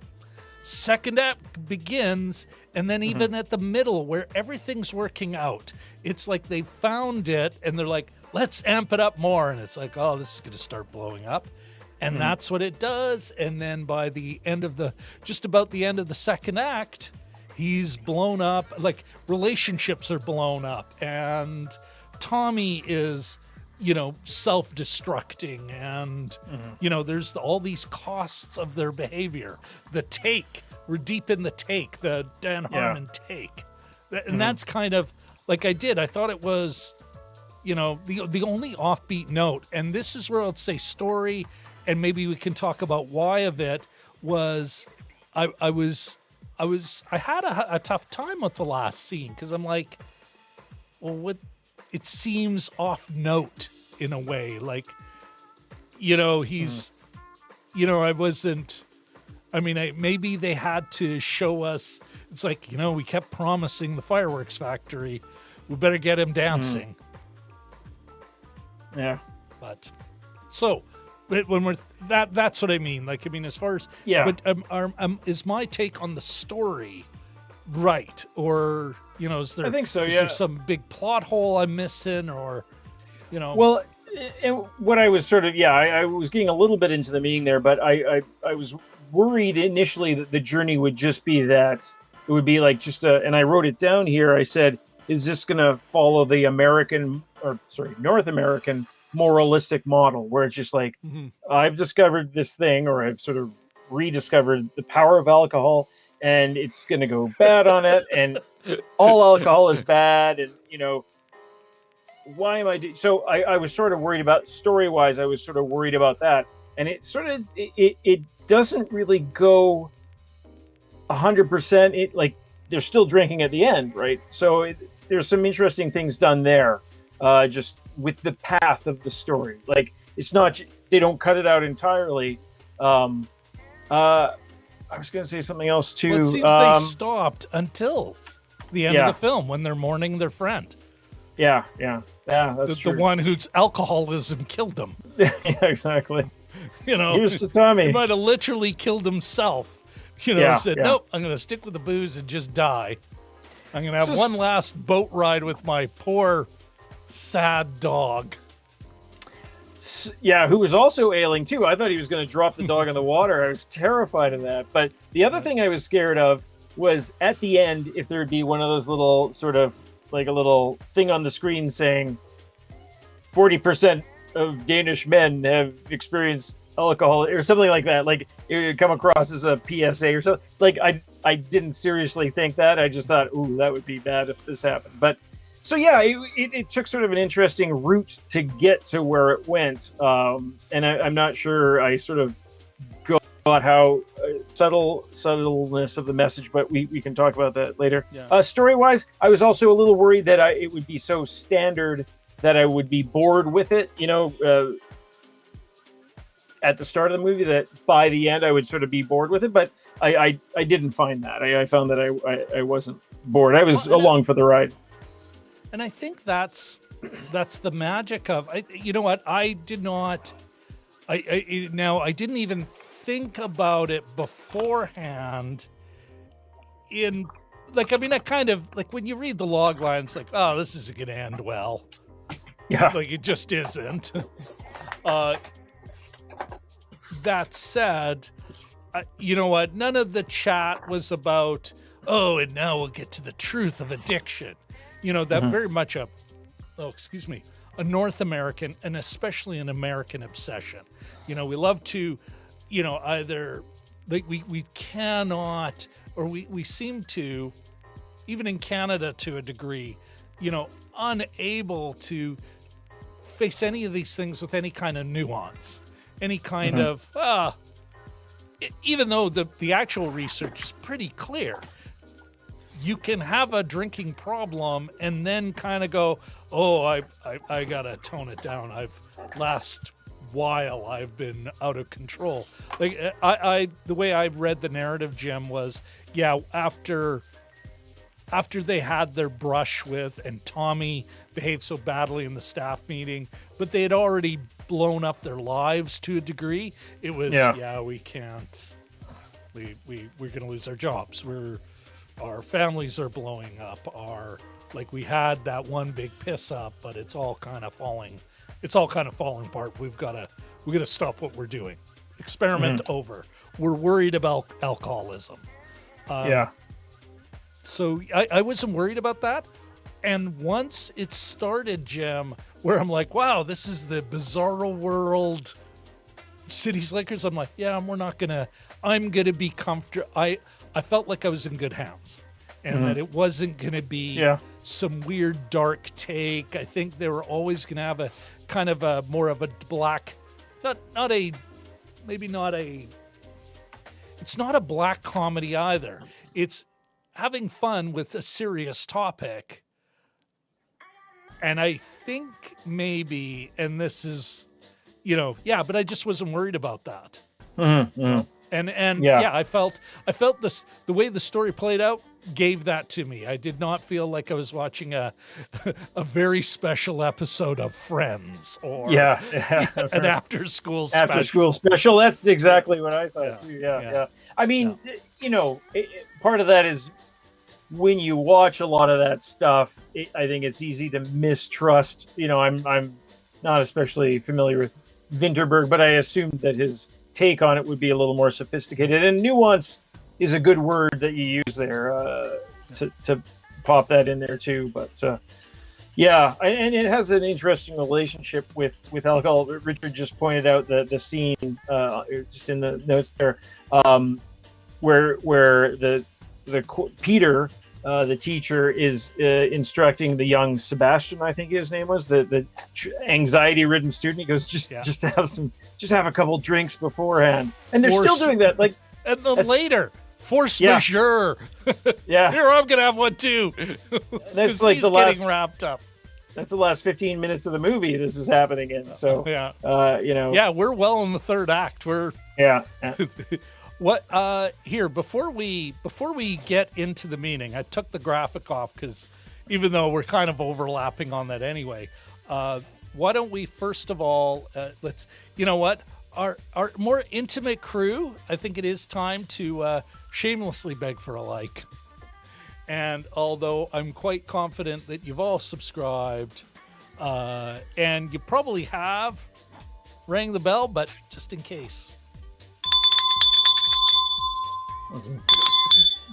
Second act begins, and then even at the middle where everything's working out, it's like they found it, and they're like, let's amp it up more. And it's like, oh, this is going to start blowing up. And that's what it does. And then by the end of just about the end of the second act, he's blown up. Like, relationships are blown up. And Tommy is, you know, self-destructing. And, you know, there's all these costs of their behavior. The take. We're deep in the take. The Dan Harmon take. And that's kind of, like I thought it was, you know, the only offbeat note. And this is where I'd say story, and maybe we can talk about why of it, was I had a tough time with the last scene, because I'm like, well, it seems off note in a way. Like, you know, he's, you know, maybe they had to show us, it's like, you know, we kept promising the fireworks factory, we better get him dancing. Yeah. But, so, when we're that's what I mean. Like, I mean, as far as but is my take on the story right, or, you know, is there? I think so. Is there some big plot hole I'm missing, or, you know? Well, and what I was sort of I was getting a little bit into the meaning there, but I was worried initially that the journey would just be that it would be like just and I wrote it down here. I said, is this going to follow the North American moralistic model, where it's just like, I've discovered this thing, or I've sort of rediscovered the power of alcohol, and it's going to go bad on it, and all alcohol is bad, and, you know, why am I doing? So I was sort of worried about, story-wise, I was sort of worried about that, and it sort of, it doesn't really go 100%. It, like, they're still drinking at the end, right? So there's some interesting things done there, just with the path of the story. Like, it's not, they don't cut it out entirely. I was going to say something else too. Well, it seems they stopped until the end of the film, when they're mourning their friend. Yeah, that's true. The one whose alcoholism killed him. Yeah, exactly. You know, here's to Tommy. He might have literally killed himself. You know, said, nope, I'm going to stick with the booze and just die. I'm going to have one last boat ride with my poor, sad dog. Yeah, who was also ailing too. I thought he was going to drop the dog in the water. I was terrified of that. But the other thing I was scared of was at the end, if there would be one of those little sort of, like, a little thing on the screen saying 40% of Danish men have experienced alcohol, or something like that. Like, it would come across as a PSA or something. Like, I didn't seriously think that. I just thought, ooh, that would be bad if this happened. But So yeah, it took sort of an interesting route to get to where it went, and I'm not sure I sort of got how subtleness of the message, but we can talk about that later. Yeah. Story-wise, I was also a little worried that it would be so standard that I would be bored with it, at the start of the movie, that by the end I would sort of be bored with it, but I didn't find that. I found that I wasn't bored. I was along for the ride. And I think that's the magic of, you know what, I didn't even think about it beforehand I kind of, like, when you read the log lines, like, oh, this isn't going to end well. Yeah. Like, it just isn't. That said, you know what, none of the chat was about, oh, and now we'll get to the truth of addiction. That very much a North American and especially an American obsession. We love to, either, like, we cannot, or we seem to, even in Canada to a degree, unable to face any of these things with any kind of nuance, any kind of, even though the actual research is pretty clear. You can have a drinking problem and then kind of go, oh, I gotta tone it down. Last while I've been out of control. Like, the way I read the narrative, Jim, was, yeah, after they had their brush with, and Tommy behaved so badly in the staff meeting, but they had already blown up their lives to a degree. It was, we can't. We're gonna lose our jobs. Our families are blowing up. We had that one big piss up, but it's all kind of falling apart. We gotta stop what we're doing. Experiment over. We're worried about alcoholism. So I wasn't worried about that. And once it started, Jim, where I'm like, wow, this is the bizarro world, Cities Lakers, I'm like, yeah, I'm gonna be comfortable. I felt like I was in good hands, and that it wasn't going to be some weird dark take. I think they were always going to have a kind of a more of a black, it's not a black comedy either. It's having fun with a serious topic. And I think maybe, and this is, but I just wasn't worried about that. And I felt this, the way the story played out gave that to me. I did not feel like I was watching a very special episode of Friends or an after school special. That's exactly what I thought too. Yeah. I mean, part of that is when you watch a lot of that stuff, I think it's easy to mistrust. I'm not especially familiar with Vinterberg, but I assumed that his take on it would be a little more sophisticated, and nuance is a good word that you use there to pop that in there too. But and it has an interesting relationship with alcohol. Richard just pointed out the scene just in the notes there, where the Peter, the teacher, is instructing the young Sebastian, I think his name was, the anxiety-ridden student. He goes, just have a couple drinks beforehand, and they're still doing that. Like, and then later, force majeure. Here, I'm gonna have one too. That's like the getting wrapped up. That's the last 15 minutes of the movie this is happening in. So we're well in the third act. What here, before we get into the meaning, I took the graphic off because even though we're kind of overlapping on that anyway, why don't we first of all, our more intimate crew, I think it is time to shamelessly beg for a like. And although I'm quite confident that you've all subscribed, and you probably have rang the bell, but just in case.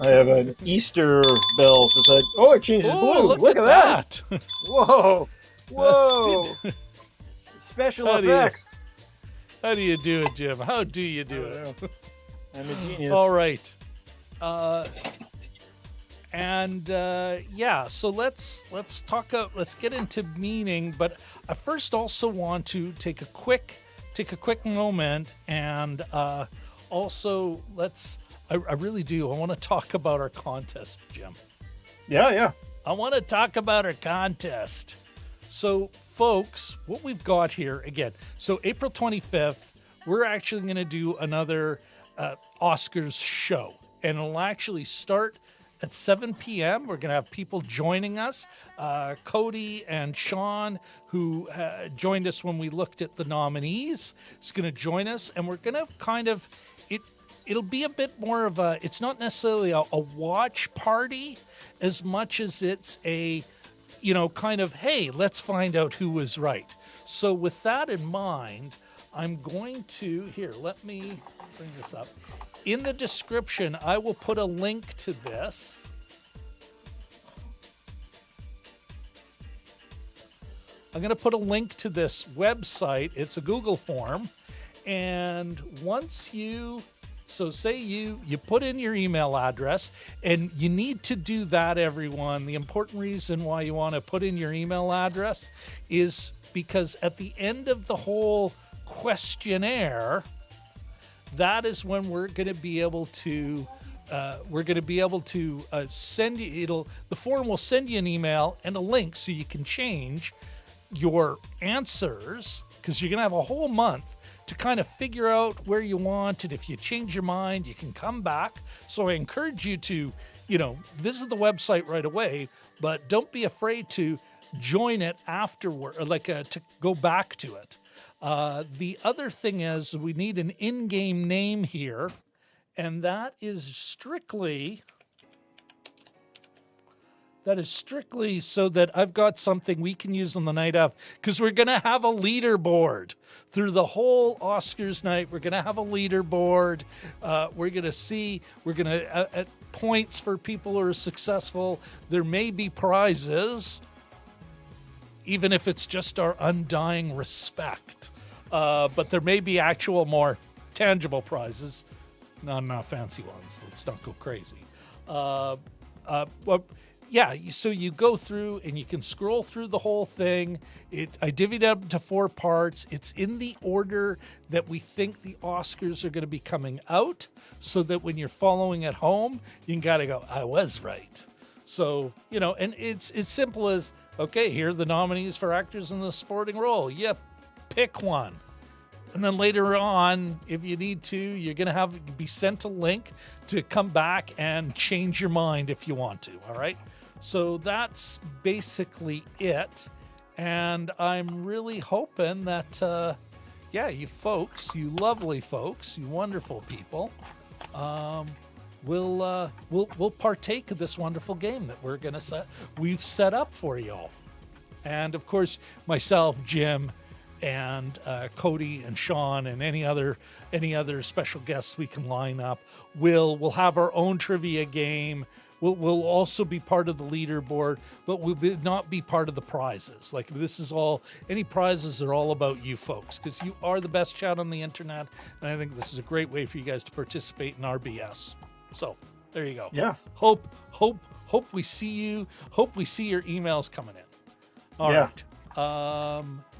I have an Easter bell to say, it changes blue. Look at that. Whoa. Special effects. How do you do it, Jim? How do you do it? I'm a genius. All right. And so let's get into meaning, but I first also want to take a quick moment, and also I really do. I want to talk about our contest, Jim. Yeah. I want to talk about our contest. So, folks, what we've got here again. So, April 25th, we're actually going to do another Oscars show, and it'll actually start at 7 p.m. We're going to have people joining us. Cody and Sean, who joined us when we looked at the nominees, is going to join us, and we're going to kind of it'll be a bit more of a. It's not necessarily a watch party as much as it's a, kind of, hey, let's find out who was right. So with that in mind, I'm going to let me bring this up. In the description, I will put a link to this. I'm going to put a link to this website. It's a Google form. And once say you put in your email address, and you need to do that, everyone. The important reason why you want to put in your email address is because at the end of the whole questionnaire, that is when we're going to be able to send you. The form will send you an email and a link so you can change your answers, because you're going to have a whole month to kind of figure out where you want it. If you change your mind, you can come back. So I encourage you to, visit the website right away, but don't be afraid to join it afterward, to go back to it. The other thing is we need an in-game name here, and that is strictly so that I've got something we can use on the night of, because we're going to have a leaderboard through the whole Oscars night. We're going to have a leaderboard. We're going to at points for people who are successful. There may be prizes, even if it's just our undying respect. But there may be actual more tangible prizes, not fancy ones. Let's not go crazy. So you go through and you can scroll through the whole thing. I divvied it up into 4 parts. It's in the order that we think the Oscars are going to be coming out, so that when you're following at home, you can kind of go, I was right. So, and it's as simple as, okay, here are the nominees for actors in the supporting role. Yep, pick one. And then later on, if you need to, you're going to be sent a link to come back and change your mind if you want to, all right? So that's basically it. And I'm really hoping that, you folks, you lovely folks, you wonderful people, we'll partake of this wonderful game that we've set up for y'all. And of course, myself, Jim, and Cody and Sean and any other special guests we can line up. We'll have our own trivia game. We'll also be part of the leaderboard, but we'll not be part of the prizes. Like, this is all, any prizes are all about you folks, because you are the best chat on the internet, and I think this is a great way for you guys to participate in RBS. So there you go. Yeah. Hope we see you. Hope we see your emails coming in. All right.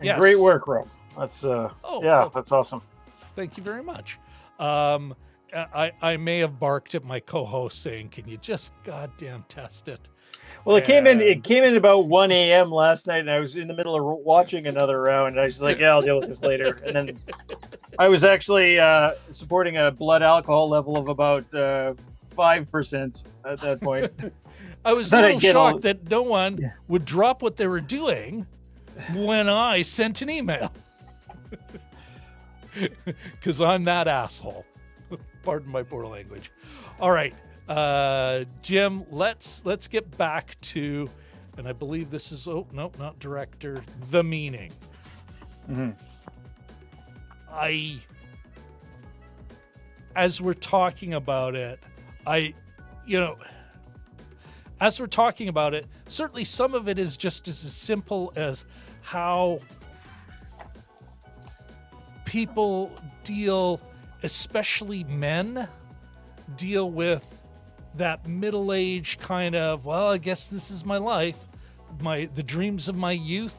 Yes. Great work, Rob. That's that's awesome. Thank you very much. I may have barked at my co-host saying, "Can you just goddamn test it?" Well, it came in about 1 a.m. last night, and I was in the middle of watching another round, and I was like, "Yeah, I'll deal with this later." And then I was actually supporting a blood alcohol level of about 5% at that point. I was a little shocked that no one would drop what they were doing when I sent an email, because I'm that asshole. Pardon my poor language. All right, Jim, let's get back to, and I believe this is, not director, the meaning. Mm-hmm. As we're talking about it, certainly some of it is just as simple as how people deal, especially men, deal with that middle-aged kind of, well, I guess this is my life, the dreams of my youth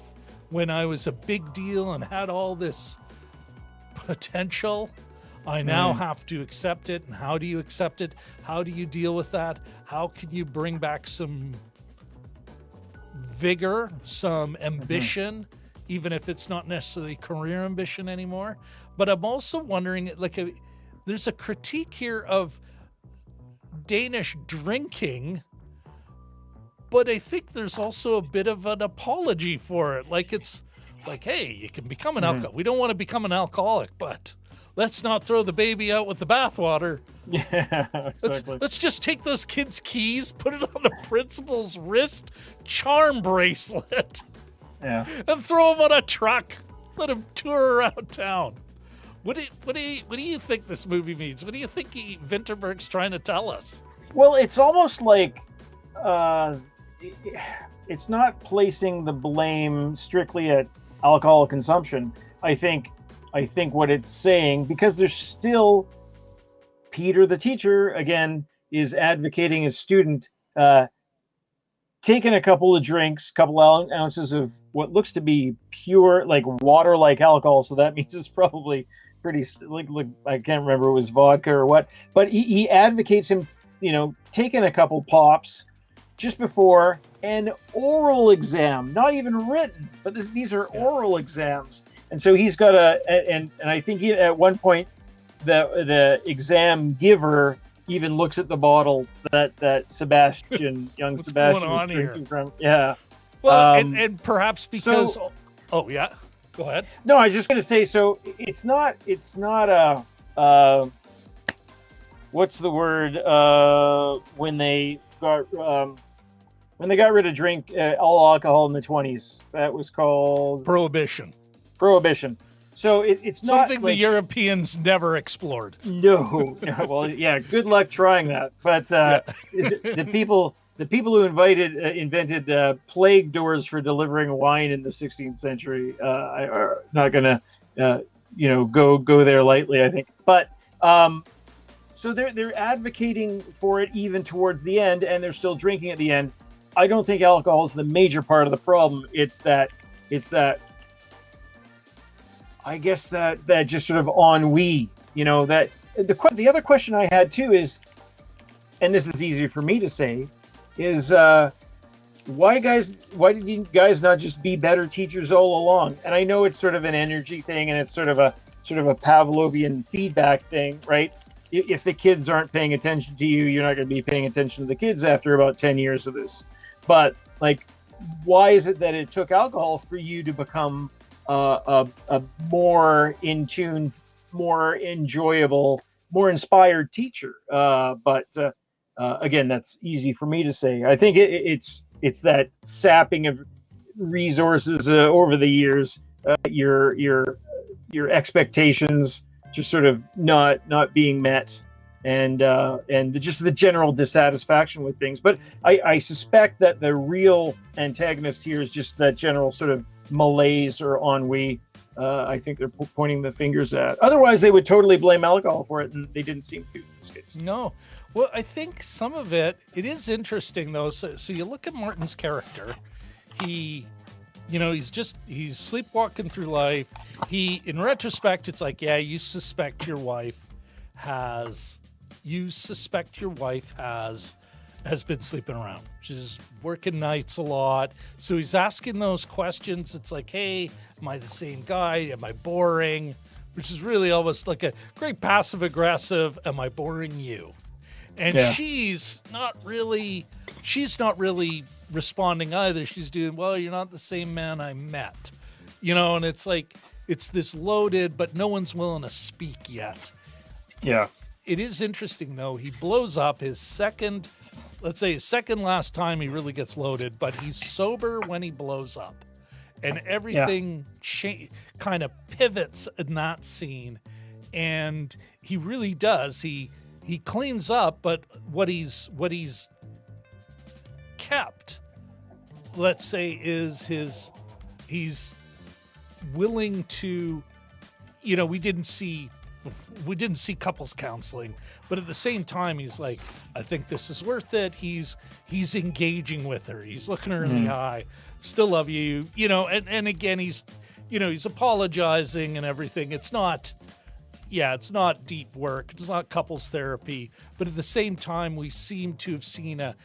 when I was a big deal and had all this potential. I now have to accept it. And how do you accept it? How do you deal with that? How can you bring back some vigor, some ambition, even if it's not necessarily career ambition anymore? But I'm also wondering, like, there's a critique here of Danish drinking, but I think there's also a bit of an apology for it. Like, it's like, hey, you can become an alcoholic. We don't want to become an alcoholic, but let's not throw the baby out with the bathwater. Yeah, exactly. Let's just take those kids' keys, put it on the principal's wrist, charm bracelet, and throw them on a truck. Let them tour around town. What do you think this movie means? What do you think Vinterberg's trying to tell us? Well, it's almost like it's not placing the blame strictly at alcohol consumption. I think what it's saying, because there's still Peter, the teacher, again, is advocating his student taking a couple of drinks, couple ounces of what looks to be pure, like water-like alcohol. So that means it's probably pretty, like I can't remember if it was vodka or what, but he advocates him, taking a couple pops just before an oral exam, not even written, but these are oral exams. And so he's got and I think at one point the exam giver even looks at the bottle that Sebastian, young Sebastian, is drinking from. Yeah. Well, and perhaps because. Oh yeah, go ahead. No, I was just going to say. So it's not a. What's the word? When they got rid of drink all alcohol in the 1920s, that was called Prohibition. So it's not something the Europeans never explored. No. Well, yeah. Good luck trying that. But the people who invented plague doors for delivering wine in the 16th century are not going to go there lightly, I think. But so they're advocating for it even towards the end, and they're still drinking at the end. I don't think alcohol is the major part of the problem. It's that. I guess that just sort of ennui, that the other question I had too is, and this is easier for me to say, is why did you guys not just be better teachers all along? And I know it's sort of an energy thing, and it's sort of a Pavlovian feedback thing, right? If the kids aren't paying attention to you, you're not going to be paying attention to the kids after about 10 years of this. But like, why is it that it took alcohol for you to become a more in tune, more enjoyable, more inspired teacher? But again, that's easy for me to say. I think it's that sapping of resources over the years, your expectations just sort of not being met, and just the general dissatisfaction with things. But I suspect that the real antagonist here is just that general sort of malaise or ennui. I think they're pointing the fingers at. Otherwise, they would totally blame alcohol for it, and they didn't seem to in this case. No. Well, I think some of it is interesting, though. So you look at Martin's character. He's sleepwalking through life. In retrospect, it's like, yeah, you suspect your wife has been sleeping around. She's working nights a lot. So he's asking those questions. It's like, hey, am I the same guy? Am I boring? Which is really almost like a great passive aggressive, am I boring you? And she's not really responding either. She's doing, well, you're not the same man I met. And it's like, it's this loaded, but no one's willing to speak yet. Yeah. It is interesting, though. He blows up his second last time he really gets loaded, but he's sober when he blows up. And everything kind of pivots in that scene. And he really does. He cleans up, but what he's kept, let's say, is he's willing to, we didn't see we didn't see couples counseling, but at the same time, he's like, I think this is worth it. He's engaging with her. He's looking her in the eye. Still love you, and again, he's apologizing and everything. It's not deep work. It's not couples therapy, but at the same time, we seem to have seen a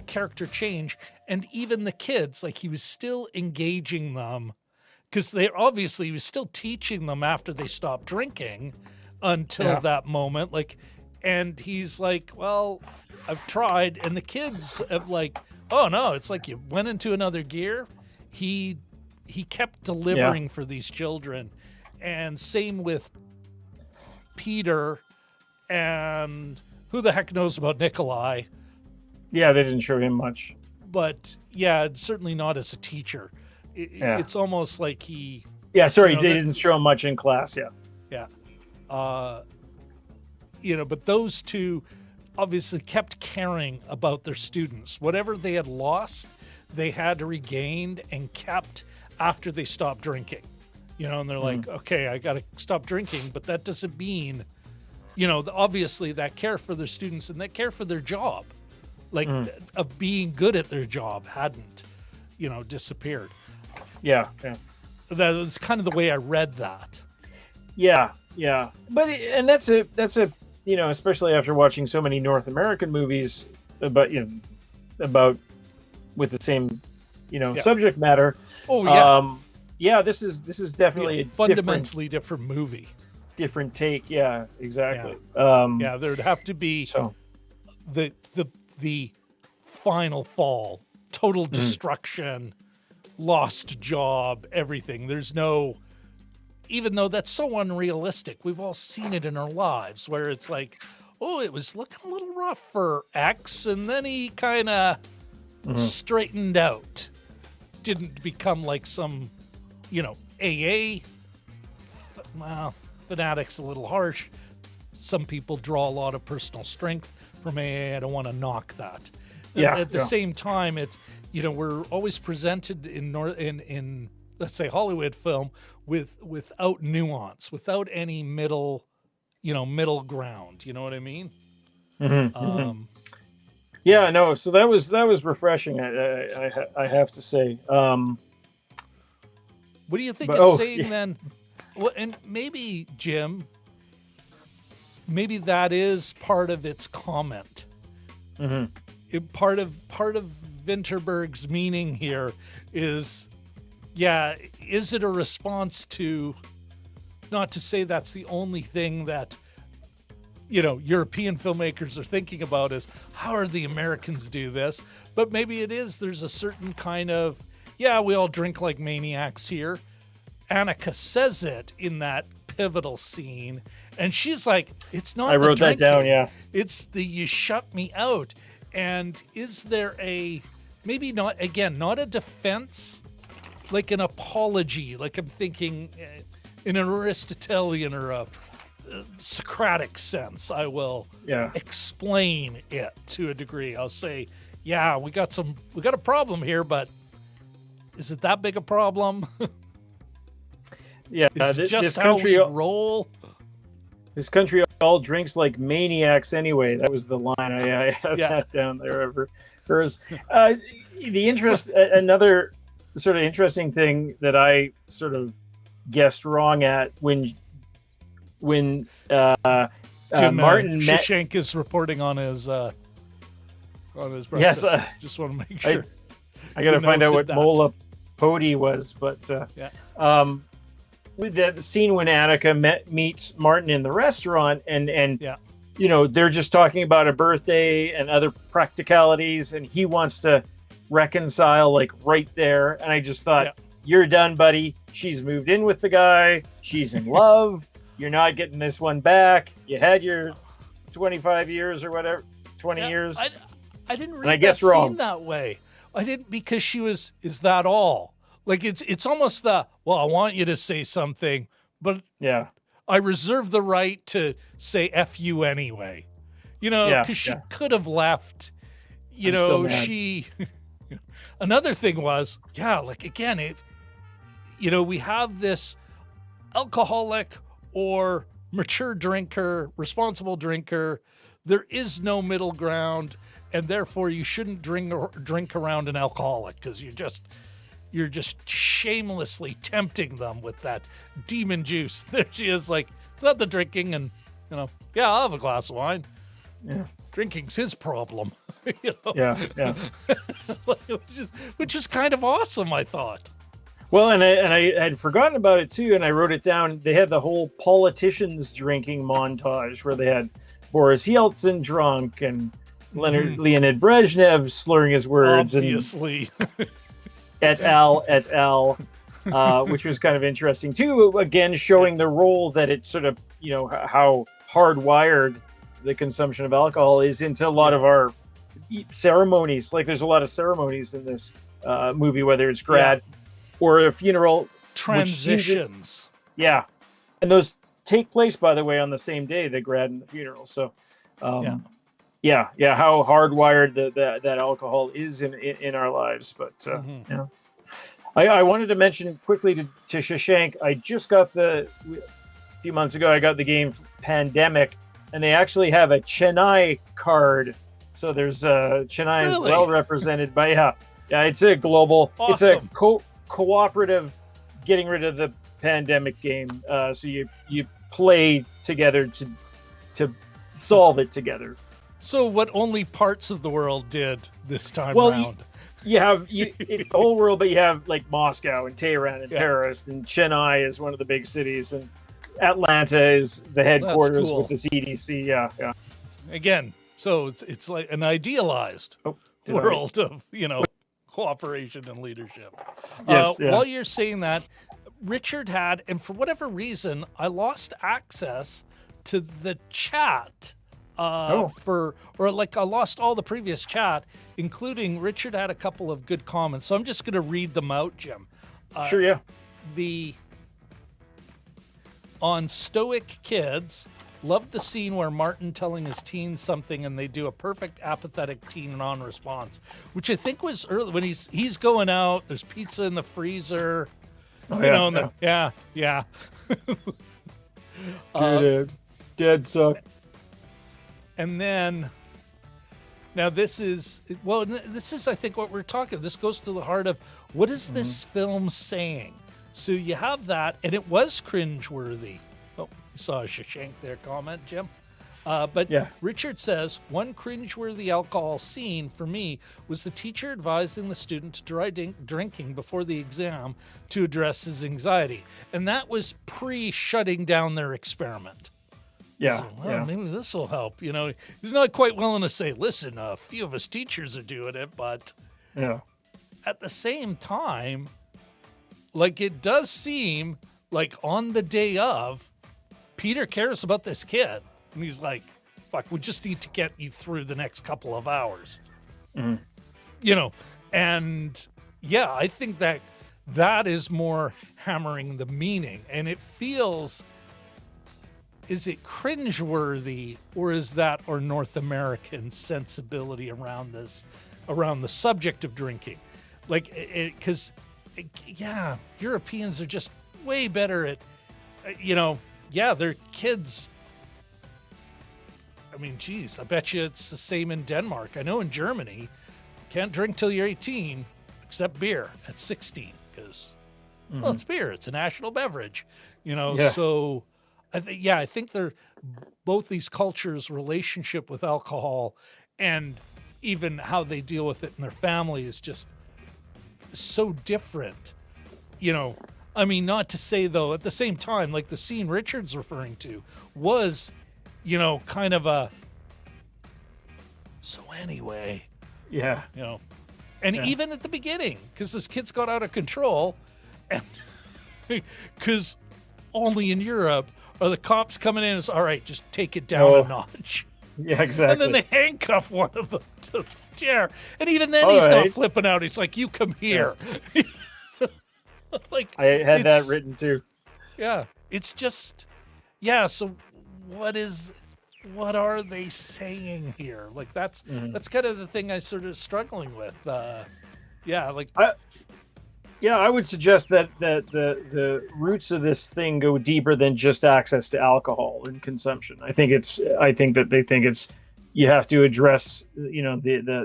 character change, and even the kids, like he was still engaging them because he was still teaching them after they stopped drinking until that moment. Like, and he's like, well, I've tried. And the kids have like, oh no, it's like you went into another gear. He kept delivering for these children. And same with Peter, and who the heck knows about Nikolai? Yeah, they didn't show him much. But certainly not as a teacher. It's almost like he... Yeah, sorry, they didn't show him much in class, yeah. Yeah. But those two obviously kept caring about their students. Whatever they had lost, they had regained and kept after they stopped drinking. And they're like, okay, I got to stop drinking, but that doesn't mean, obviously that care for their students and that care for their job, like of being good at their job hadn't, disappeared. Yeah. That was kind of the way I read that. Yeah. But, and that's a, especially after watching so many North American movies about with the same, subject matter. Oh, yeah. Yeah, this is definitely a fundamentally different movie. Different take. Yeah, exactly. Yeah. There'd have to be the final fall, total destruction, lost job, everything. There's no, even though that's so unrealistic, we've all seen it in our lives where it's like, oh, it was looking a little rough for X, and then he kind of straightened out. Didn't become like some, AA. Well, fanatic's a little harsh. Some people draw a lot of personal strength from AA. I don't want to knock that. Yeah. At the same time, it's, we're always presented in let's say Hollywood film without nuance, without any middle ground. You know what I mean? Yeah, no. So that was refreshing. I have to say. What do you think it's saying then? Well, and maybe Jim, maybe that is part of its comment. Part of Vinterberg's meaning here is, is it a response to, not to say that's the only thing that, European filmmakers are thinking about is how are the Americans do this? But maybe it is, there's a certain kind of, we all drink like maniacs here. Annika says it in that pivotal scene, and she's like, it's not, I wrote that down, it's the you shut me out. And is there maybe not a defense, like an apology, like I'm thinking in an Aristotelian or a Socratic sense, I will explain it to a degree. I'll say, we got a problem here, but is it that big a problem? This just country how we roll. This country all drinks like maniacs anyway. That was the line I had that down there. Hers. Another sort of interesting thing that I sort of guessed wrong at when Jim, Martin Shashank is reporting on his breakfast. Yes, just want to make sure. I got to find out what Mola Podi was, but with the scene when Annika meets Martin in the restaurant, and they're just talking about a birthday and other practicalities, and he wants to reconcile like right there, and I just thought, you're done, buddy. She's moved in with the guy. She's in love. You're not getting this one back. You had your 25 years or whatever, 20 years. I didn't read that scene that way. I didn't, because she was, is that all? Like, it's almost I want you to say something, but I reserve the right to say F you anyway. Because she could have left, she... Another thing was, again, we have this alcoholic or mature drinker, responsible drinker. There is no middle ground, and therefore you shouldn't drink around an alcoholic because you're just shamelessly tempting them with that demon juice. There she is, like, it's not the drinking, and yeah, I'll have a glass of wine. Yeah. Drinking's his problem. Yeah. which is kind of awesome, I thought. Well, and I had forgotten about it too, and I wrote it down. They had the whole politicians drinking montage where they had Boris Yeltsin drunk and Leonid Brezhnev slurring his words, obviously, and et al, which was kind of interesting too. Again, showing the role that it sort of, how hardwired the consumption of alcohol is into a lot of our ceremonies. Like, there's a lot of ceremonies in this movie, whether it's grad or a funeral. Transitions. And those take place, by the way, on the same day, the grad and the funeral. So, how hardwired that alcohol is in our lives. But I wanted to mention quickly to Shashank, I just got a few months ago, I got the game Pandemic, and they actually have a Chennai card. So there's Chennai is well represented by, it's a global, It's a cooperative getting rid of the pandemic game. So you play together to solve it together. So what only parts of the world did this time around? It's the whole world, but you have like Moscow and Tehran and Paris, and Chennai is one of the big cities, and Atlanta is the headquarters with the CDC. Yeah. Again, so it's like an idealized world of cooperation and leadership. Yes. While you're saying that, Richard had, and for whatever reason, I lost access to the chat. I lost all the previous chat, including Richard had a couple of good comments. So I'm just going to read them out, Jim. Sure, yeah. On Stoic Kids, loved the scene where Martin telling his teens something and they do a perfect apathetic teen non-response, which I think was early when he's going out. There's pizza in the freezer. Yeah. Dude, dead suck. And then, now this is, I think, what we're talking. This goes to the heart of what is this film saying? So you have that, and it was cringeworthy. Oh, you saw a Shashank there comment, Jim. Richard says, one cringeworthy alcohol scene for me was the teacher advising the student to try drinking before the exam to address his anxiety. And that was pre-shutting down their experiment. Maybe this will help. He's not quite willing to say, listen, a few of us teachers are doing it, but at the same time, like, it does seem like on the day of, Peter cares about this kid. And he's like, fuck, we just need to get you through the next couple of hours. And I think that is more hammering the meaning. And it feels, is it cringeworthy, or is that our North American sensibility around the subject of drinking? Like, because Europeans are just way better at, they're kids. I mean, geez, I bet you it's the same in Denmark. I know in Germany, you can't drink till you're 18, except beer at 16, because, it's beer. It's a national beverage, so I think they're both these cultures' relationship with alcohol and even how they deal with it in their family is just so different, I mean, not to say, though, at the same time, like the scene Richard's referring to was, kind of a, so anyway. Yeah. Even at the beginning, because this kid's got out of control, and because only in Europe are the cops coming in and it's, all right, just take it down a notch. Yeah, exactly. And then they handcuff one of them to the chair. And even then he's not flipping out. He's like, you come here. Yeah. Like, I had that written too. Yeah. It's just, so what are they saying here? Like, that's kind of the thing I sort of struggling with. Yeah, I would suggest that the roots of this thing go deeper than just access to alcohol and consumption. I think that they think it's you have to address the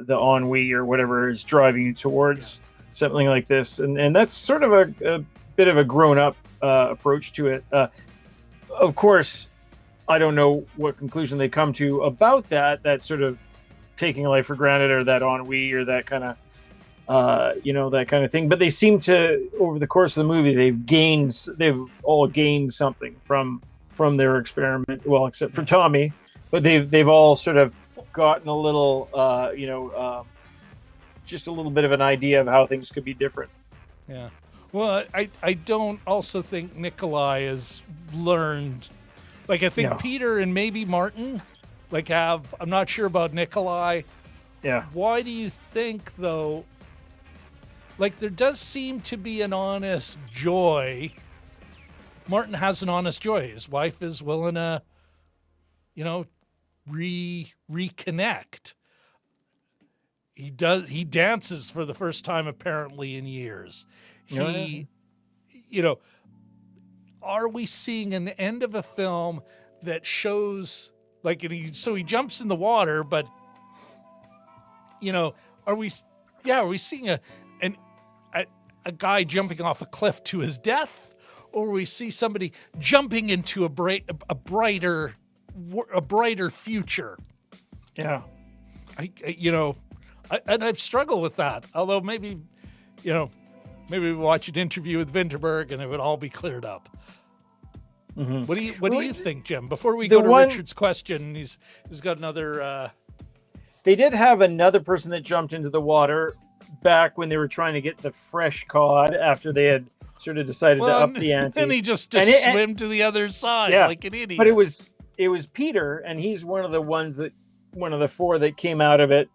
ennui or whatever is driving you towards something like this, and that's sort of a bit of a grown up approach to it. Of course, I don't know what conclusion they come to about that sort of taking life for granted or that ennui or that kind of that kind of thing. But they seem to, over the course of the movie, they've all gained something from their experiment. Well, except for Tommy, but they've all sort of gotten a little, just a little bit of an idea of how things could be different. Yeah. Well, I don't also think Nikolai has learned. Like, I think Peter and maybe Martin, I'm not sure about Nikolai. Yeah. Why do you think, though? Like, there does seem to be an honest joy. Martin has an honest joy. His wife is willing to, reconnect. He dances for the first time, apparently, in years. Are we seeing an end of a film that shows, he jumps in the water, but, are we seeing a guy jumping off a cliff to his death, or we see somebody jumping into a brighter future? Yeah. I've struggled with that. Although maybe we watch an interview with Vinterberg and it would all be cleared up. Mm-hmm. What do you think, Jim? Before we go to Richard's question, he's got another. They did have another person that jumped into the water back when they were trying to get the fresh cod after they had sort of decided to up the ante. And he just swim to the other side like an idiot. But it was Peter, and he's one of the four that came out of it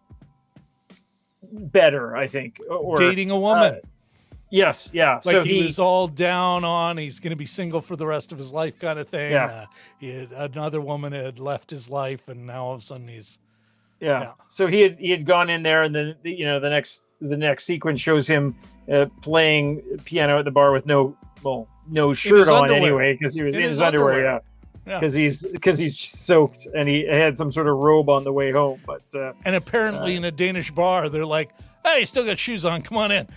better, I think. Or dating a woman. Yes, yeah. So he was all down on, he's going to be single for the rest of his life kind of thing. Yeah. Another woman had left his life, and now all of a sudden he's... Yeah. So he had gone in there, and then the next sequence shows him playing piano at the bar with no shirt on anyway, because he was in his underwear. Yeah. Because he's soaked, and he had some sort of robe on the way home. But and apparently in a Danish bar, they're like, "Hey, you still got shoes on? Come on in."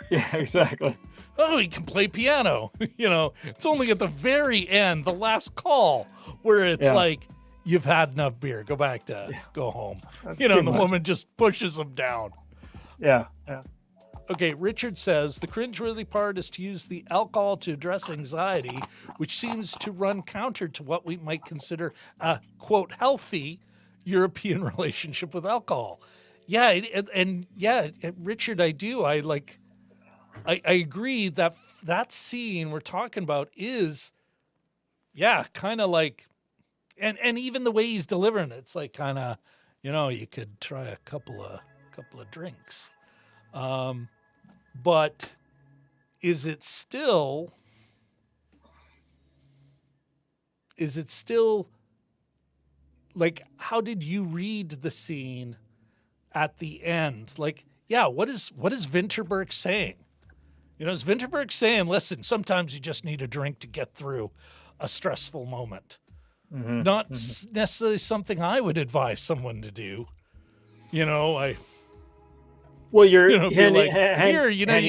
Yeah, exactly. Oh, he can play piano. It's only at the very end, the last call, where it's like, you've had enough beer. Go back to go home. That's and the woman just pushes him down. Yeah, yeah. Okay, Richard says, the cringeworthy part is to use the alcohol to address anxiety, which seems to run counter to what we might consider a, quote, healthy European relationship with alcohol. Yeah, Richard, I do. I agree that scene we're talking about is, kind of like, and even the way he's delivering it, it's like kind of, you could try a couple of drinks. But is it still like, how did you read the scene at the end? Like, what is Vinterberg saying? Is Vinterberg saying, listen, sometimes you just need a drink to get through a stressful moment? Mm-hmm. Not necessarily something I would advise someone to do. Well, you're you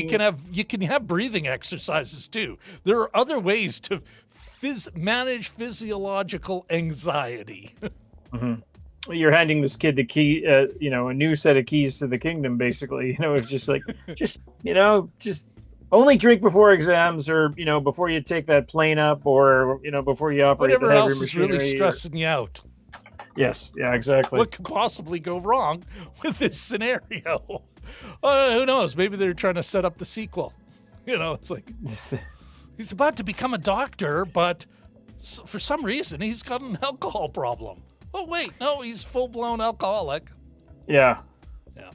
can have breathing exercises too. There are other ways to manage physiological anxiety. Mm-hmm. Well, you're handing this kid the key, a new set of keys to the kingdom. Basically, it's just like, just only drink before exams, or before you take that plane up, or before you operate whatever the heavy else is really machinery, stressing you out. Yes, yeah, exactly. What could possibly go wrong with this scenario? Who knows? Maybe they're trying to set up the sequel. It's like he's about to become a doctor, but for some reason he's got an alcohol problem. Oh wait, no, he's full-blown alcoholic. Yeah.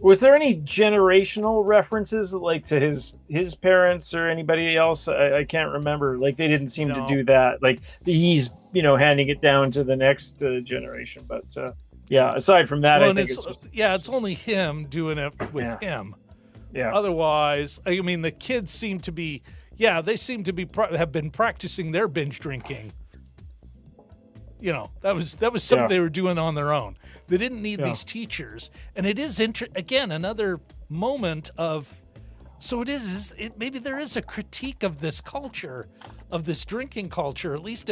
Was there any generational references, like to his parents or anybody else? I can't remember. Like, they didn't seem to do that. Like, he's handing it down to the next generation. But aside from that, I think it's only him doing it with him. Yeah. Otherwise, I mean, the kids seem to be, they seem to be have been practicing their binge drinking. You know, that was something they were doing on their own. They didn't need these teachers, and it is again another moment of. So maybe there is a critique of this culture, of this drinking culture, at least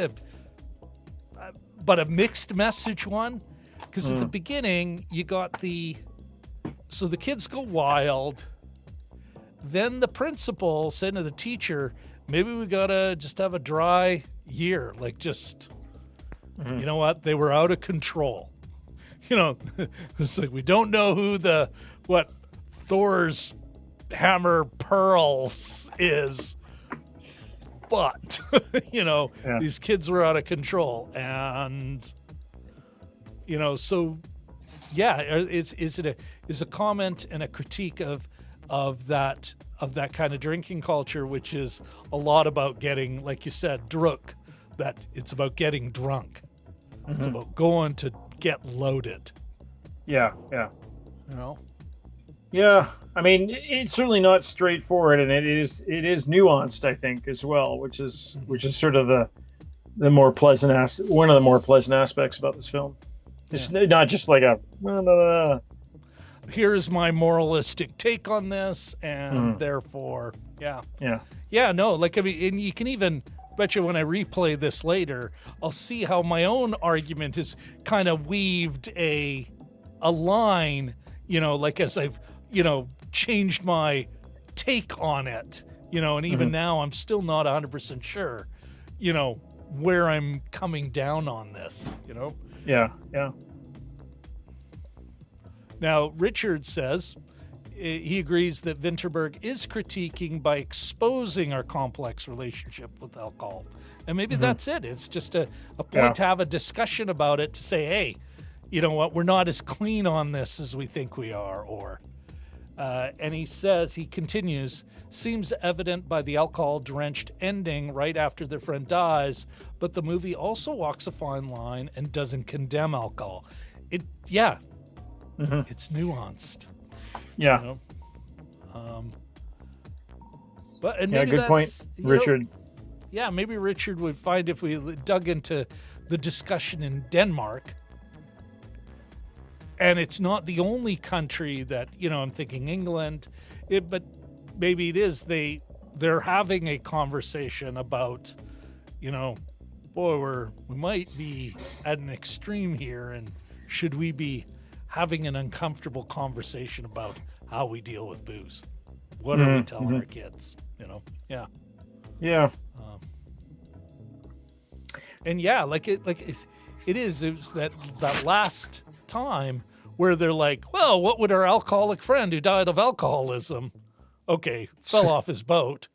but a mixed message one, because at the beginning you got the kids go wild. Then the principal said to the teacher, maybe we gotta just have a dry year, like just, you know what? They were out of control. You know, it's like, we don't know who Thor's hammer pearls is, but, you know, these kids were out of control. And, you know, so, is a comment and a critique of that kind of drinking culture, which is a lot about getting, like you said, drunk, that it's about getting drunk. It's about going to get loaded. Yeah. You know? Yeah. I mean, it's certainly not straightforward, and it is nuanced, I think, as well, which is sort of the more pleasant one of the more pleasant aspects about this film. It's not just like here's my moralistic take on this, and therefore, no, like, I mean, and you can even bet you when I replay this later, I'll see how my own argument has kind of weaved a line, you know, like as I've, you know, changed my take on it, you know, and even now I'm still not 100% sure, you know, where I'm coming down on this, you know? Yeah. Now, Richard says he agrees that Vinterberg is critiquing by exposing our complex relationship with alcohol. And maybe that's it. It's just a point to have a discussion about it, to say, hey, you know what, we're not as clean on this as we think we are. Or, and he continues, seems evident by the alcohol-drenched ending right after their friend dies, but the movie also walks a fine line and doesn't condemn alcohol. It's nuanced. Yeah. You know? But maybe good point, Richard. Maybe Richard would find, if we dug into the discussion in Denmark, and it's not the only country that, you know, I'm thinking England, but maybe it is, they're having a conversation about, you know, boy, we might be at an extreme here, and should we be having an uncomfortable conversation about how we deal with booze? What are we telling our kids? You know? Yeah. And it was that last time where they're like, well, what would our alcoholic friend who died of alcoholism, fell off his boat,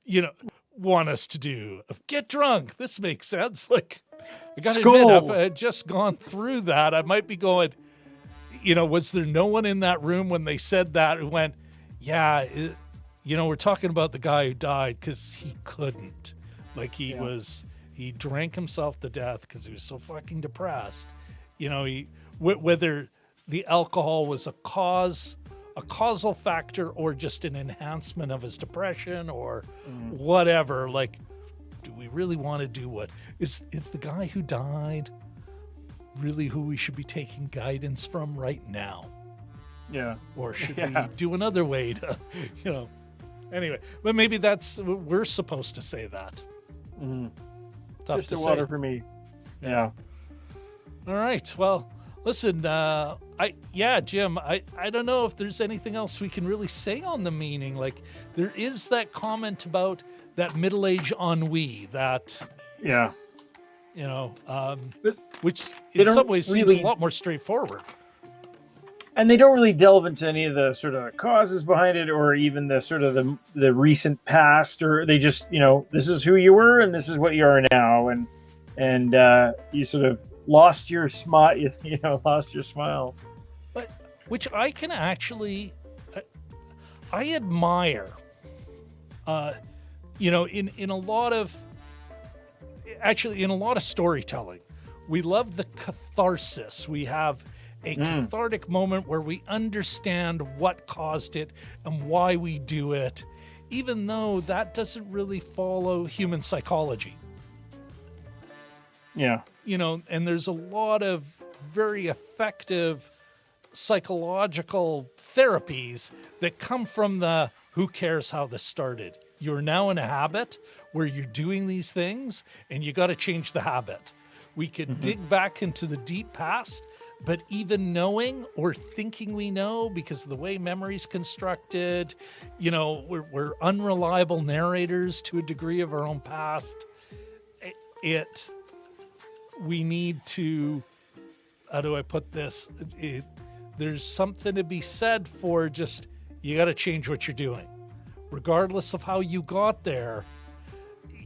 you know, want us to do? Get drunk. This makes sense. Like, I got to admit, if I had just gone through that, I might be going, you know, was there no one in that room when they said that who went, you know, we're talking about the guy who died because he couldn't. Like, he drank himself to death because he was so fucking depressed. You know, whether the alcohol was a causal factor or just an enhancement of his depression or whatever. Like, do we really want to do what is the guy who died really who we should be taking guidance from right now? Yeah. Or should we do another way to, you know? Anyway, but maybe we're supposed to say that. Tough just to the say. water for me. Yeah. All right. Well, listen, Jim, I don't know if there's anything else we can really say on the meaning. Like, there is that comment about that middle-age ennui that, you know, but which in some ways seems a lot more straightforward. And they don't really delve into any of the sort of causes behind it, or even the sort of the recent past, or they just, you know, this is who you were and this is what you are now, and you sort of lost your smile, lost your smile. But which I can actually, I admire. You know, in a lot of storytelling, we love the catharsis. We have a cathartic moment where we understand what caused it and why we do it, even though that doesn't really follow human psychology. Yeah. And there's a lot of very effective psychological therapies that come from the who cares how this started. You're now in a habit where you're doing these things and you got to change the habit. We could dig back into the deep past, but even knowing or thinking we know, because of the way memory's constructed, we're unreliable narrators to a degree of our own past. We need to, how do I put this? There's something to be said for just, you got to change what you're doing. Regardless of how you got there,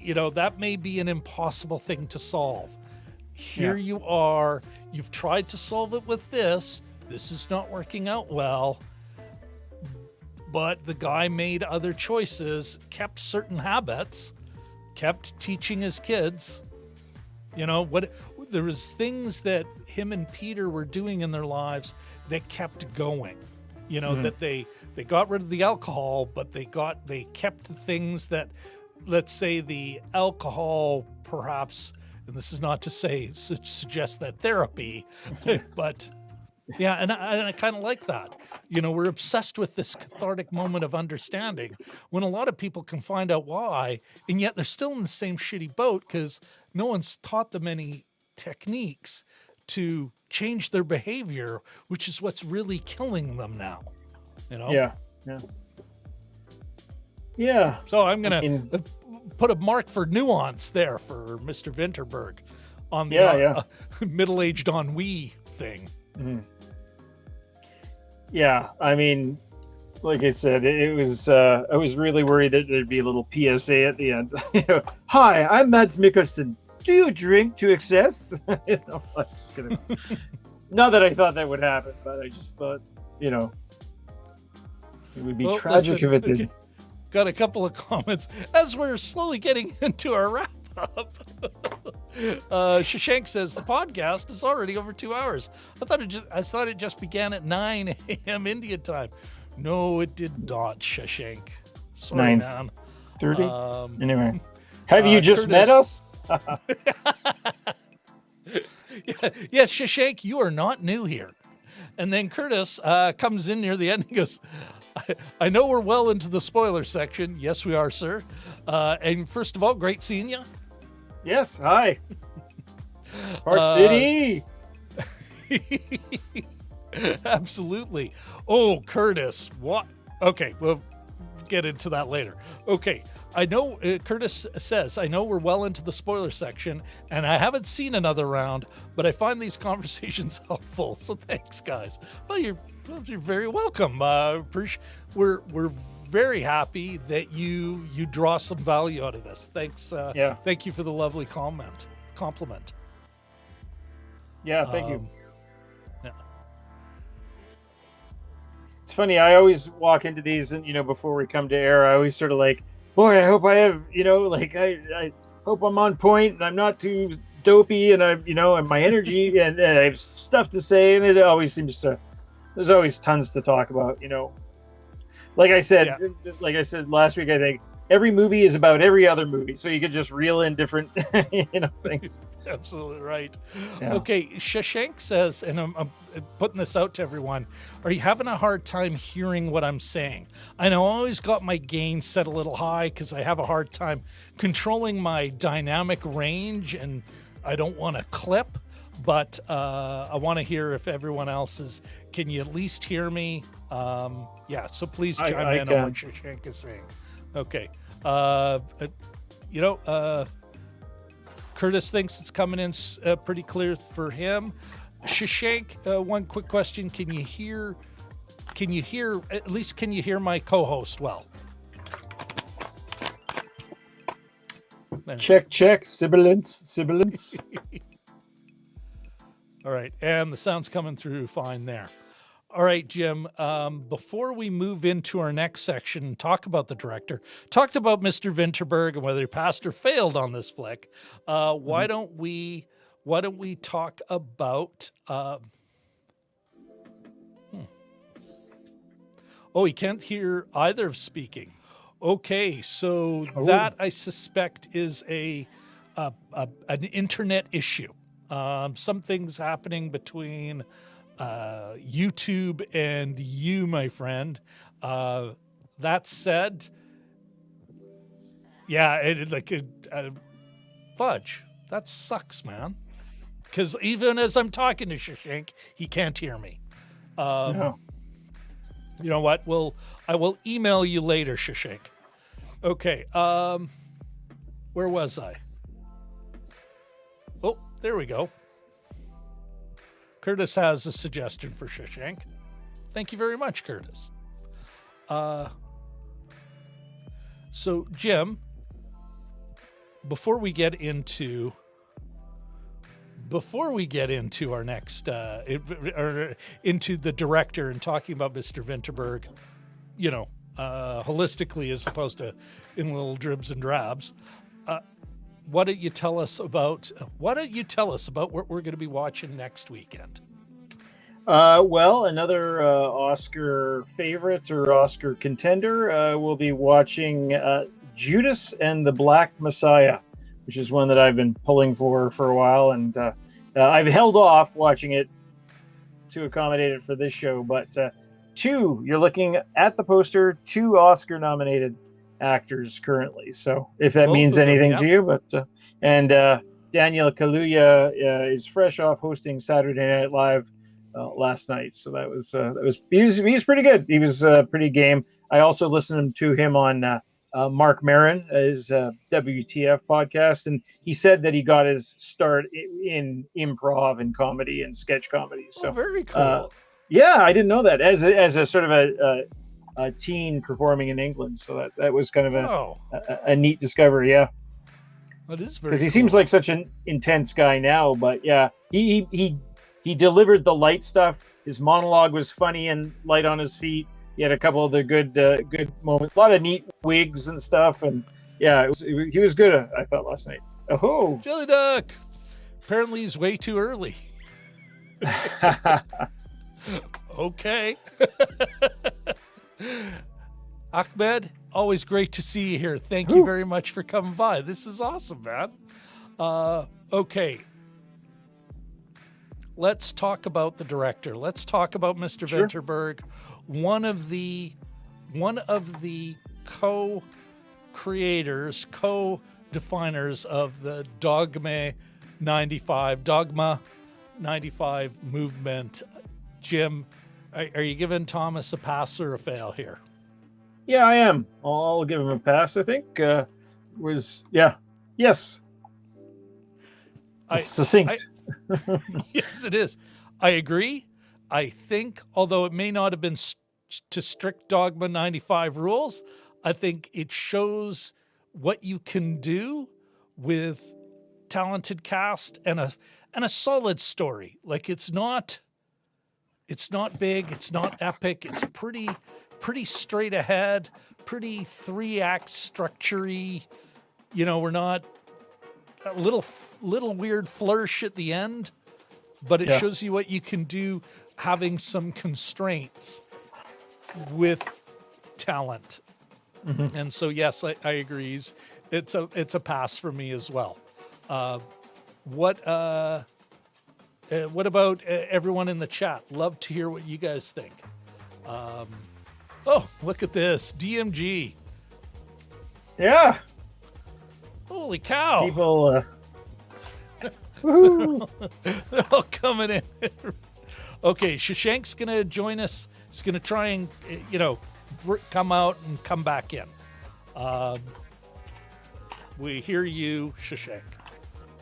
that may be an impossible thing to solve. Here you are, you've tried to solve it with this is not working out well, but the guy made other choices, kept certain habits, kept teaching his kids. There was things that him and Peter were doing in their lives that kept going. That they got rid of the alcohol, but they kept the things that, let's say, the alcohol perhaps, and this is not to suggest that therapy, but yeah, and I kind of like that. We're obsessed with this cathartic moment of understanding when a lot of people can find out why, and yet they're still in the same shitty boat because no one's taught them any techniques to change their behavior, which is what's really killing them now. Yeah. So I'm gonna put a mark for nuance there for Mr. Vinterberg on the middle-aged ennui thing. Yeah, I mean, like I said, it was. I was really worried that there'd be a little PSA at the end. Hi, I'm Mads Mikkelsen. Do you drink to excess? I'm just gonna. Not that I thought that would happen, but I just thought, it would be tragic if it did. Got a couple of comments as we're slowly getting into our wrap up. Shashank says the podcast is already over 2 hours. I thought it just began at 9 a.m. Indian time. No, it did not, Shashank. Sorry, man. 9:30. Anyway, have you just met us? Yes, Shashank, you are not new here. And then Curtis comes in near the end and goes, I know we're well into the spoiler section. Yes, we are, sir. And first of all, great seeing you. Yes, hi. Park City. Absolutely. Oh, Curtis, what? Okay, we'll get into that later. Okay, I know, Curtis says, I know we're well into the spoiler section, and I haven't seen another round, but I find these conversations helpful, so thanks, guys. Well, you're very welcome. We're very happy that you draw some value out of this. Thanks. Thank you for the lovely compliment. Yeah, thank you. Yeah. It's funny, I always walk into these and, before we come to air, I always sort of like, boy, I hope I have, I hope I'm on point and I'm not too dopey and and my energy and I have stuff to say, and it always seems to, there's always tons to talk about, Like I said last week, I think every movie is about every other movie, so you could just reel in different, things. Absolutely right. Yeah. Okay, Shashank says, and I'm putting this out to everyone, are you having a hard time hearing what I'm saying? I know I always got my gain set a little high because I have a hard time controlling my dynamic range, and I don't want to clip, but I want to hear if everyone else is, can you at least hear me? So please chime in on what Shashank is saying. Okay. Curtis thinks it's coming in pretty clear for him. Shashank, one quick question. Can you hear, at least can you hear my co-host well? Check. Sibilance. All right. And the sound's coming through fine there. All right, Jim, before we move into our next section and talk about the director, talked about Mr. Vinterberg and whether he passed or failed on this flick, why don't we talk about Oh, he can't hear either speaking. Okay, so Oh. that I suspect is an internet issue. Something's happening between YouTube and you, my friend. That said, yeah, fudge. That sucks, man. Because even as I'm talking to Shashank, he can't hear me. Yeah. You know what? I will email you later, Shashank. Okay. Where was I? Oh, there we go. Curtis has a suggestion for Shashank. Thank you very much, Curtis. So, Jim, before we get into our next into the director and talking about Mr. Vinterberg, holistically as opposed to in little dribs and drabs, why don't you tell us about what we're going to be watching next weekend? Well, another Oscar favorite or Oscar contender. We'll be watching Judas and the Black Messiah, which is one that I've been pulling for a while, and I've held off watching it to accommodate it for this show. But you're looking at the poster, 2 Oscar-nominated actors currently. So if that Both means of them, anything yeah. to you, but Daniel Kaluuya is fresh off hosting Saturday Night Live last night, so that was he was pretty good. He was pretty game. I also listened to him on Mark Maron, his WTF podcast, and he said that he got his start in improv and comedy and sketch comedy. So very cool. Yeah, I didn't know that as a sort of a teen performing in England. So that was kind of a neat discovery. Yeah, that is very because he cool. seems like such an intense guy now, but yeah, he delivered the light stuff. His monologue was funny and light on his feet. He had a couple of the good moments, a lot of neat wigs and stuff, and yeah, he was good. I thought last night. Oh, Jelly Duck. Apparently, he's way too early. Okay. Ahmed, always great to see you here. Thank you very much for coming by. This is awesome, man. Okay. Let's talk about the director. Let's talk about Mr. Sure. Vinterberg, one of the co-creators, co-definers of the Dogma 95 movement. Jim, are you giving Thomas a pass or a fail here? Yeah, I am. I'll give him a pass. I think yes. Succinct. Yes, it is. I agree. I think, although it may not have been to strict Dogma 95 rules, I think it shows what you can do with talented cast and a solid story. Like it's not big, it's not epic, it's pretty straight ahead, pretty 3-act structure-y. We're not a little weird flourish at the end, but it shows you what you can do having some constraints with talent. Mm-hmm. And so, yes, I agree. It's a pass for me as well. What about everyone in the chat? Love to hear what you guys think. Oh, look at this. DMG. Yeah. Holy cow. People they're all coming in. Okay, Shashank's going to join us. He's going to try and, come out and come back in. We hear you, Shashank.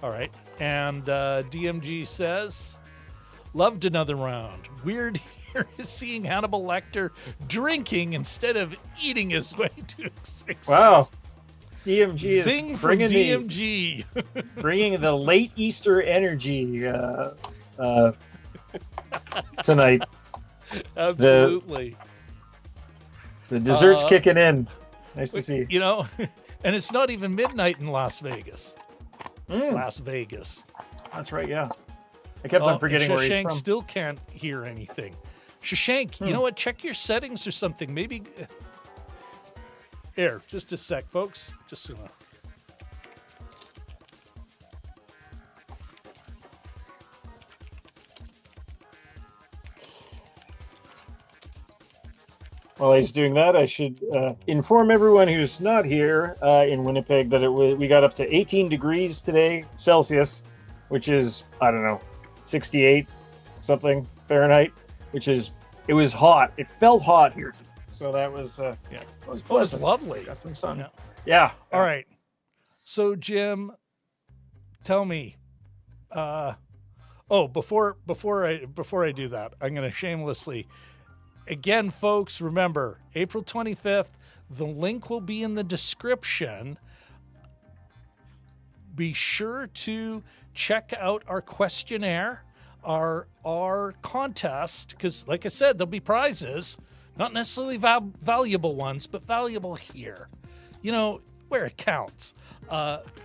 All right. And DMG says, loved another round. Weird here is seeing Hannibal Lecter drinking instead of eating his way to success. Wow. DMG is Zing from DMG. Bringing the late Easter energy tonight. Absolutely. The dessert's kicking in. Nice to see. And it's not even midnight in Las Vegas. Las Vegas. That's right, yeah. I kept on forgetting where he's Shashank from. still can't hear anything. Shashank, you know what? Check your settings or something. Maybe. Here, just a sec, folks. Just so. While he's doing that, I should inform everyone who's not here in Winnipeg that we got up to 18 degrees today Celsius, which is, I don't know, 68 something Fahrenheit, it was hot. It felt hot here today. So that was, it was pleasant. It was lovely. Got some sun. Yeah. Yeah. All right. So, Jim, tell me, before I do that, I'm going to shamelessly, again, folks, remember, April 25th, the link will be in the description. Be sure to check out our questionnaire, our contest, because like I said, there'll be prizes, not necessarily valuable ones, but valuable here, where it counts,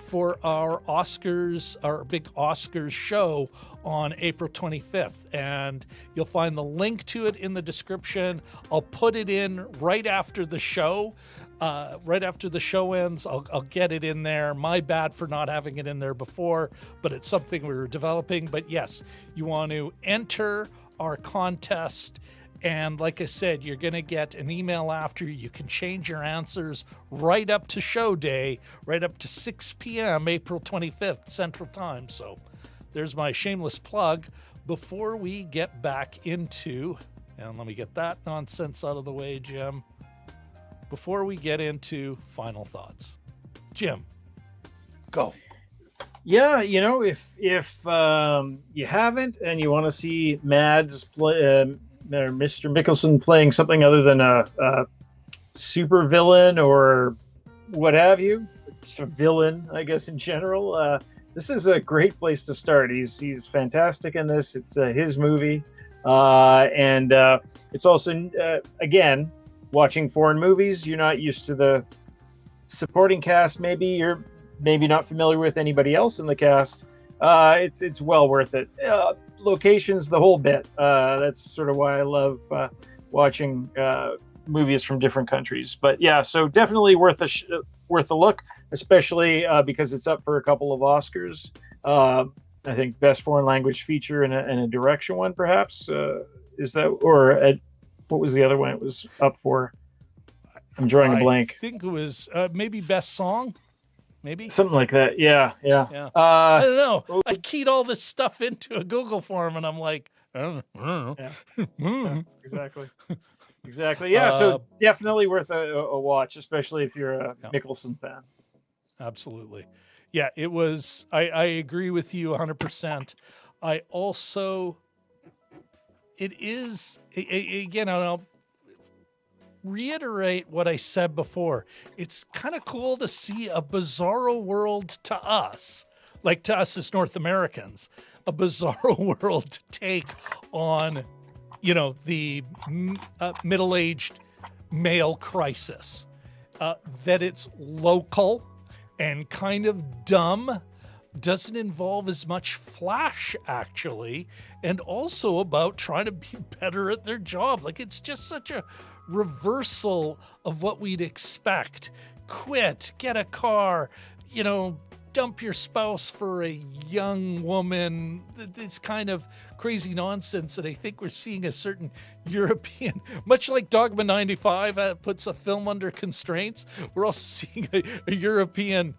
for our Oscars, our big Oscars show on April 25th. And you'll find the link to it in the description. I'll put it in right after the show. Right after the show ends, I'll get it in there. My bad for not having it in there before, but it's something we were developing. But yes, you want to enter our contest. And like I said, you're going to get an email after. You can change your answers right up to show day, right up to 6 p.m., April 25th, Central Time. So there's my shameless plug. Before we get back into, and let me get that nonsense out of the way, Jim. Before we get into final thoughts, Jim, go. Yeah, if you haven't and you want to see Mads play, or Mr. Mikkelsen playing something other than a super villain or what have you, just a villain, I guess, in general, this is a great place to start. He's fantastic in this. It's his movie, and it's also again, watching foreign movies, you're not used to the supporting cast. Maybe you're not familiar with anybody else in the cast. It's well worth it. Locations, the whole bit. That's sort of why I love watching movies from different countries. But yeah, so definitely worth a look, especially because it's up for a couple of Oscars. I think best foreign language feature and a direction one, perhaps. Is that, or what was the other one it was up for? I'm drawing a blank. I think it was maybe best song. Maybe something like that. Yeah. I don't know. I keyed all this stuff into a Google form, and I'm like, I don't know. Yeah, exactly. Yeah. So definitely worth a watch, especially if you're a Mikkelsen fan. Absolutely. Yeah, it was. I agree with you 100%. I also, it is again. I'll reiterate what I said before. It's kind of cool to see a bizarro world to us, like to us as North Americans, a bizarro world take on, the middle-aged male crisis. That it's local and kind of dumb, doesn't involve as much flash, actually, and also about trying to be better at their job. Like, it's just such a reversal of what we'd expect. Quit, get a car, dump your spouse for a young woman. It's kind of crazy nonsense that I think we're seeing a certain European, much like Dogma 95 puts a film under constraints, we're also seeing a European,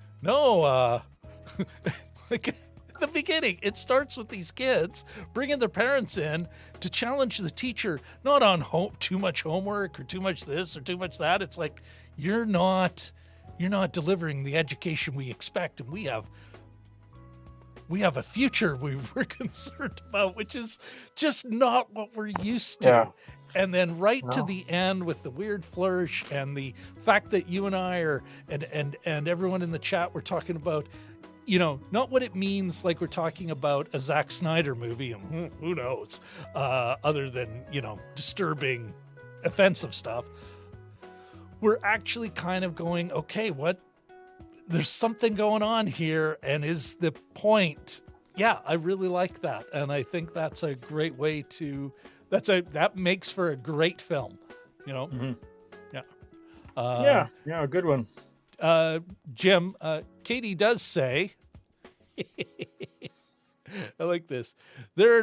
like at the beginning, it starts with these kids bringing their parents in to challenge the teacher, not on too much homework or too much this or too much that. It's like, you're not delivering the education we expect, and we have a future we're concerned about, which is just not what we're used to. Yeah. And then to the end with the weird flourish and the fact that you and I are and everyone in the chat were talking about, not what it means, like we're talking about a Zack Snyder movie, and who knows, other than, disturbing, offensive stuff. We're actually kind of going, okay, there's something going on here, and is the point yeah, I really like that, and I think that's a great way to. That makes for a great film, you know. Mm-hmm. Yeah. Yeah, a good one. Jim, Katie does say, I like this. There are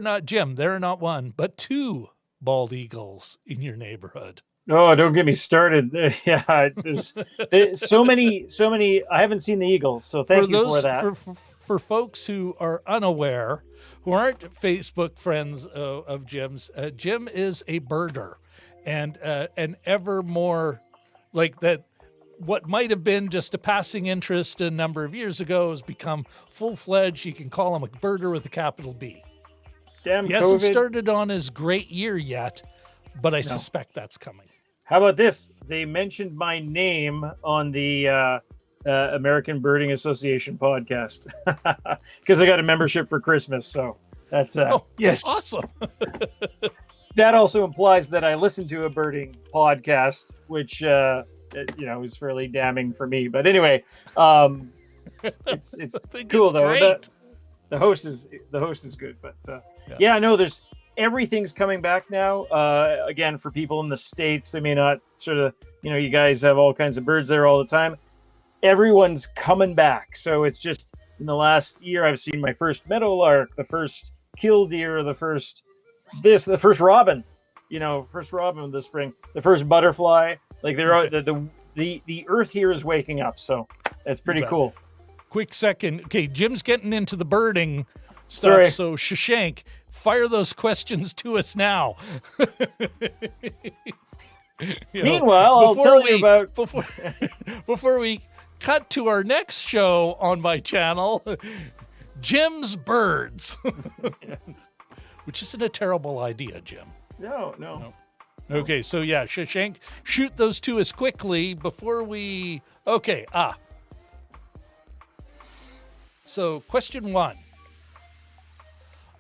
not one, but two bald eagles in your neighborhood. Oh, don't get me started. Yeah, there's so many. I haven't seen the Eagles, so thank you for that. For folks who are unaware, who aren't Facebook friends of Jim's, Jim is a birder, and an ever more like that. What might have been just a passing interest a number of years ago has become full-fledged. You can call him a birder with a capital B. Damn, He COVID. hasn't started on his great year yet, but I suspect that's coming. How about this? They mentioned my name on the American Birding Association podcast because I got a membership for Christmas. So that's yes, awesome. That also implies that I listen to a birding podcast, which is fairly damning for me. But anyway, it's cool though. The host is good, but there's everything's coming back now. Again, for people in the States, they may not sort of, you guys have all kinds of birds there all the time. Everyone's coming back. So it's just in the last year, I've seen my first meadowlark, the first killdeer, the first robin, first robin of the spring, the first butterfly. Like the earth here is waking up. So it's pretty cool. Quick second. Okay, Jim's getting into the birding stuff. Sorry. So Shashank, fire those questions to us now. Meanwhile, I'll tell you about before we cut to our next show on my channel, Jim's Birds, which isn't a terrible idea, Jim. No. Okay, so yeah, Shashank, shoot those to us quickly before we. Okay, So, question 1.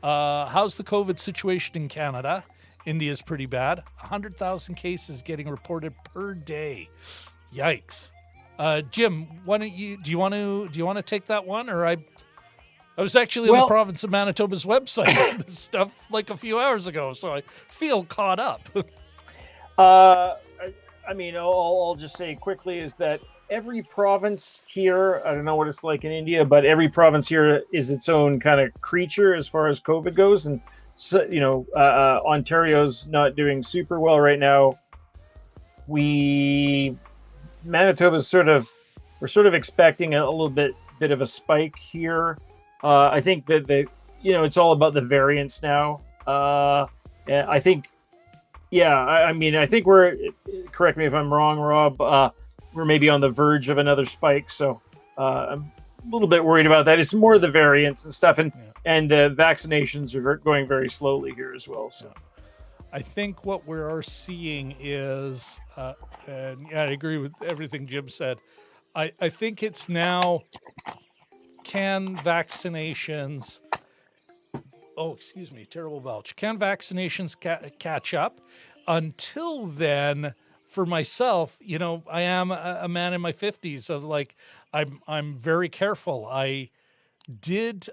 How's the COVID situation in Canada? India's pretty bad. 100,000 cases getting reported per day. Yikes. Jim, why don't you? Do you want to take that one, or I was actually on the province of Manitoba's website on this stuff like a few hours ago, so I feel caught up. I'll just say quickly is that every province here, I don't know what it's like in India, but every province here is its own kind of creature as far as COVID goes. And, so, Ontario's not doing super well right now. Manitoba's we're sort of expecting a little bit of a spike here. I think that it's all about the variants now. I think we're, correct me if I'm wrong, Rob, we're maybe on the verge of another spike. So I'm a little bit worried about that. It's more the variants and stuff. And the vaccinations are going very slowly here as well. So I think what we are seeing is, and I agree with everything Jim said. I think it's now, can vaccinations, terrible belch. Can vaccinations catch up? Until then, for myself, I am a man in my 50s. So like, I'm very careful. I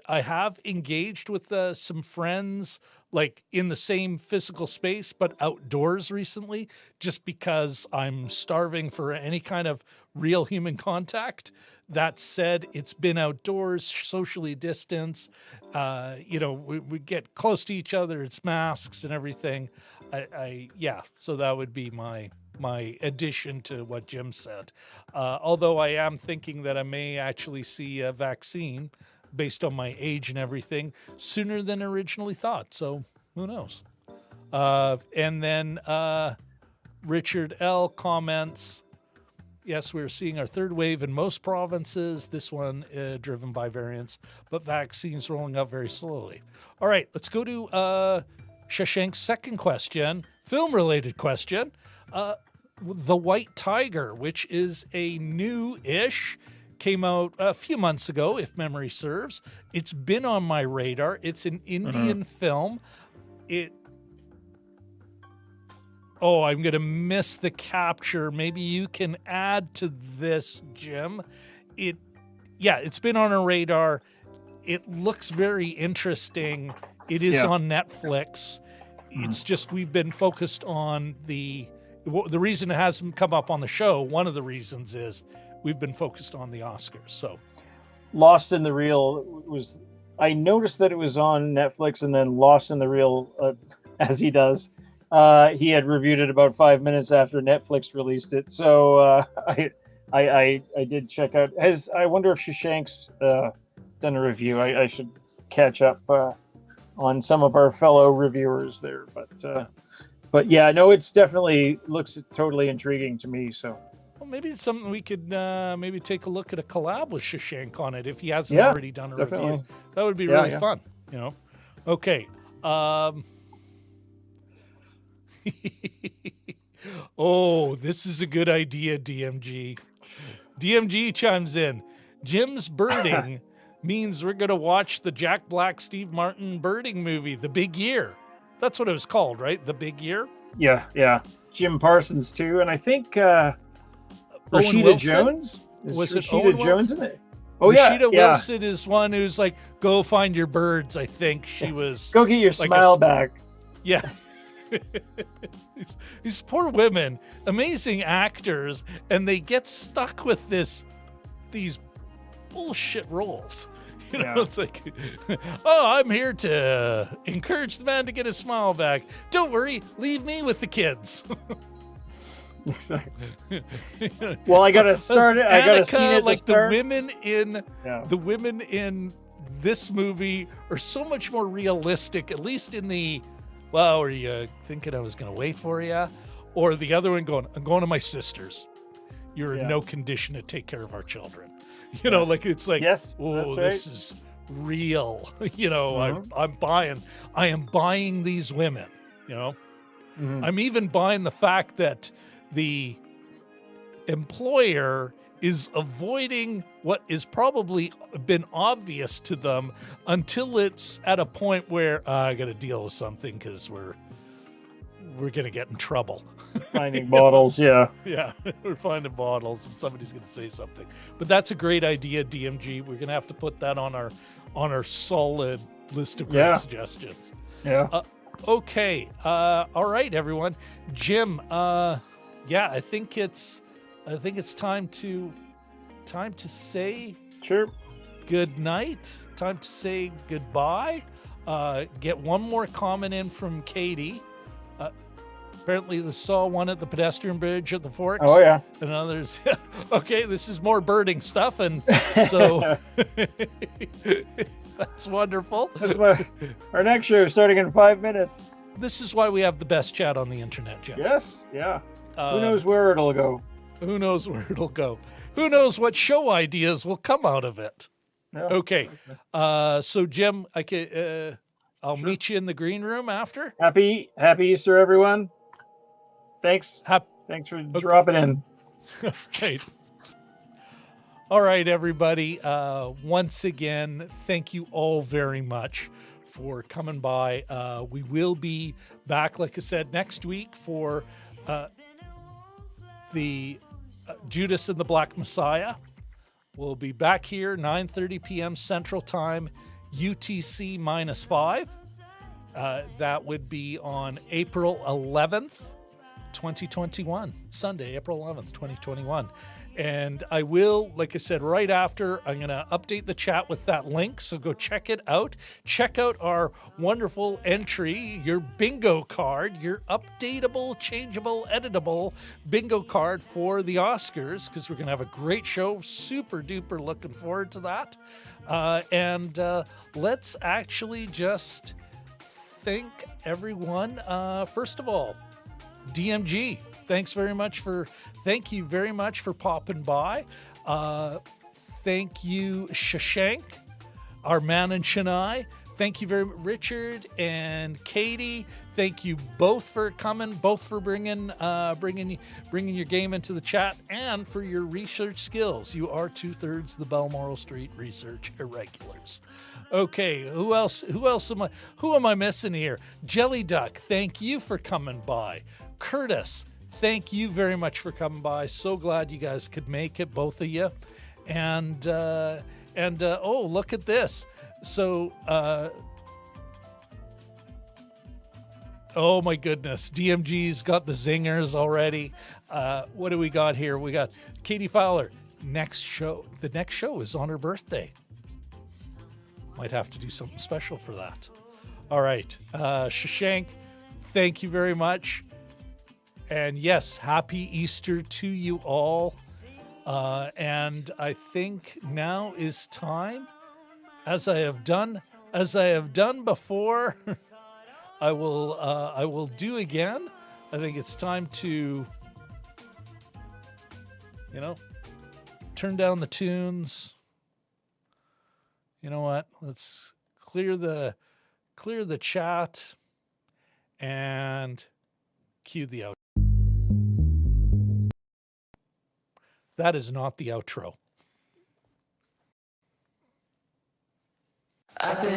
have engaged with some friends like in the same physical space, but outdoors recently, just because I'm starving for any kind of real human contact. That said, it's been outdoors, socially distanced. We get close to each other. It's masks and everything. So that would be my addition to what Jim said. Although I am thinking that I may actually see a vaccine based on my age and everything sooner than originally thought. So who knows? And then Richard L. comments, yes, we're seeing our third wave in most provinces. This one driven by variants, but vaccines rolling out very slowly. All right, let's go to Shashank's second question, film-related question. The White Tiger, which is a new-ish, came out a few months ago, if memory serves. It's been on my radar. It's an Indian film. I'm going to miss the capture. Maybe you can add to this, Jim. It's been on our radar. it looks very interesting. It is on Netflix. It's just we've been focused on the reason it hasn't come up on the show. One of the reasons is we've been focused on the Oscars. So Lost in the Reel was. I noticed that it was on Netflix, and then Lost in the Reel, as he does. He had reviewed it about 5 minutes after Netflix released it. So I did check out. I wonder if Shashank's done a review. I should catch up on some of our fellow reviewers there. But yeah, no, it's definitely looks totally intriguing to me. So. Well, maybe it's something we could maybe take a look at a collab with Shashank on it if he hasn't already done a review. That would be really fun, you know. Okay. Oh, this is a good idea, DMG. DMG chimes in. Jim's birding means we're going to watch the Jack Black, Steve Martin birding movie, The Big Year. That's what it was called, right? The Big Year? Yeah. Jim Parsons, too. And I think Rashida Jones? Was it Rashida Owen Jones Wilson? in it? Oh, Rashida Wilson is one who's like, go find your birds. I think she was. Go get your smile back. Yeah. These poor women, amazing actors, and they get stuck with these bullshit roles. You know, it's like, oh, I'm here to encourage the man to get his smile back. Don't worry, leave me with the kids. Exactly. Well, I gotta start it. I gotta see it. Like the women in this movie are so much more realistic. At least in the, well, are you thinking I was gonna wait for you, or the other one going, I'm going to my sister's. You're in no condition to take care of our children. You know, like it's like, oh, this is real. You know, I am buying these women. You know, I'm even buying the fact that the employer is avoiding what is probably been obvious to them until it's at a point where I got to deal with something because we're going to get in trouble. Finding bottles, yeah, we're finding bottles, and somebody's going to say something. But that's a great idea, DMG. We're going to have to put that on our solid list of great suggestions. Yeah. Okay. All right, everyone. Jim. I think it's time to say good night. Time to say goodbye. Get one more comment in from Katie. Apparently, they saw one at the pedestrian bridge at the Forks. Oh yeah, and others. Okay, this is more birding stuff, and so that's wonderful. Our next show is starting in 5 minutes. This is why we have the best chat on the internet, Jim. Yes, yeah. Who knows where it'll go? Who knows where it'll go? Who knows what show ideas will come out of it? Yeah. Okay. So Jim, I'll meet you in the green room after. Happy Easter, everyone. Thanks. Thanks for dropping in. Great. All right, everybody. Once again, thank you all very much for coming by. We will be back, like I said, next week for the Judas and the Black Messiah. We'll be back here 9:30 p.m. Central Time, UTC -5. That would be on April 11th, 2021. Sunday, April 11th, 2021. And I will, like I said, right after, I'm going to update the chat with that link. So go check it out. Check out our wonderful entry, your bingo card, your updatable, changeable, editable bingo card for the Oscars, because we're going to have a great show. Super duper looking forward to that. And let's actually just thank everyone. First of all, DMG. Thank you very much for popping by. Thank you, Shashank, our man in Chennai. Thank you very much, Richard and Katie. Thank you both for coming, both for bringing your game into the chat, and for your research skills. You are 2/3 the Balmoral Street research irregulars. Okay, who am I missing here? Jelly Duck, thank you for coming by. Curtis, thank you very much for coming by. So glad you guys could make it, both of you. And oh, look at this. So, oh my goodness, DMG's got the zingers already. What do we got here? We got Katie Fowler. The next show is on her birthday. Might have to do something special for that. All right, Shashank, thank you very much. And yes, happy Easter to you all. And I think now is time, as I have done before, I will do again. I think it's time to, turn down the tunes. You know what? Let's clear the chat and cue the outro. That is not the outro. I've been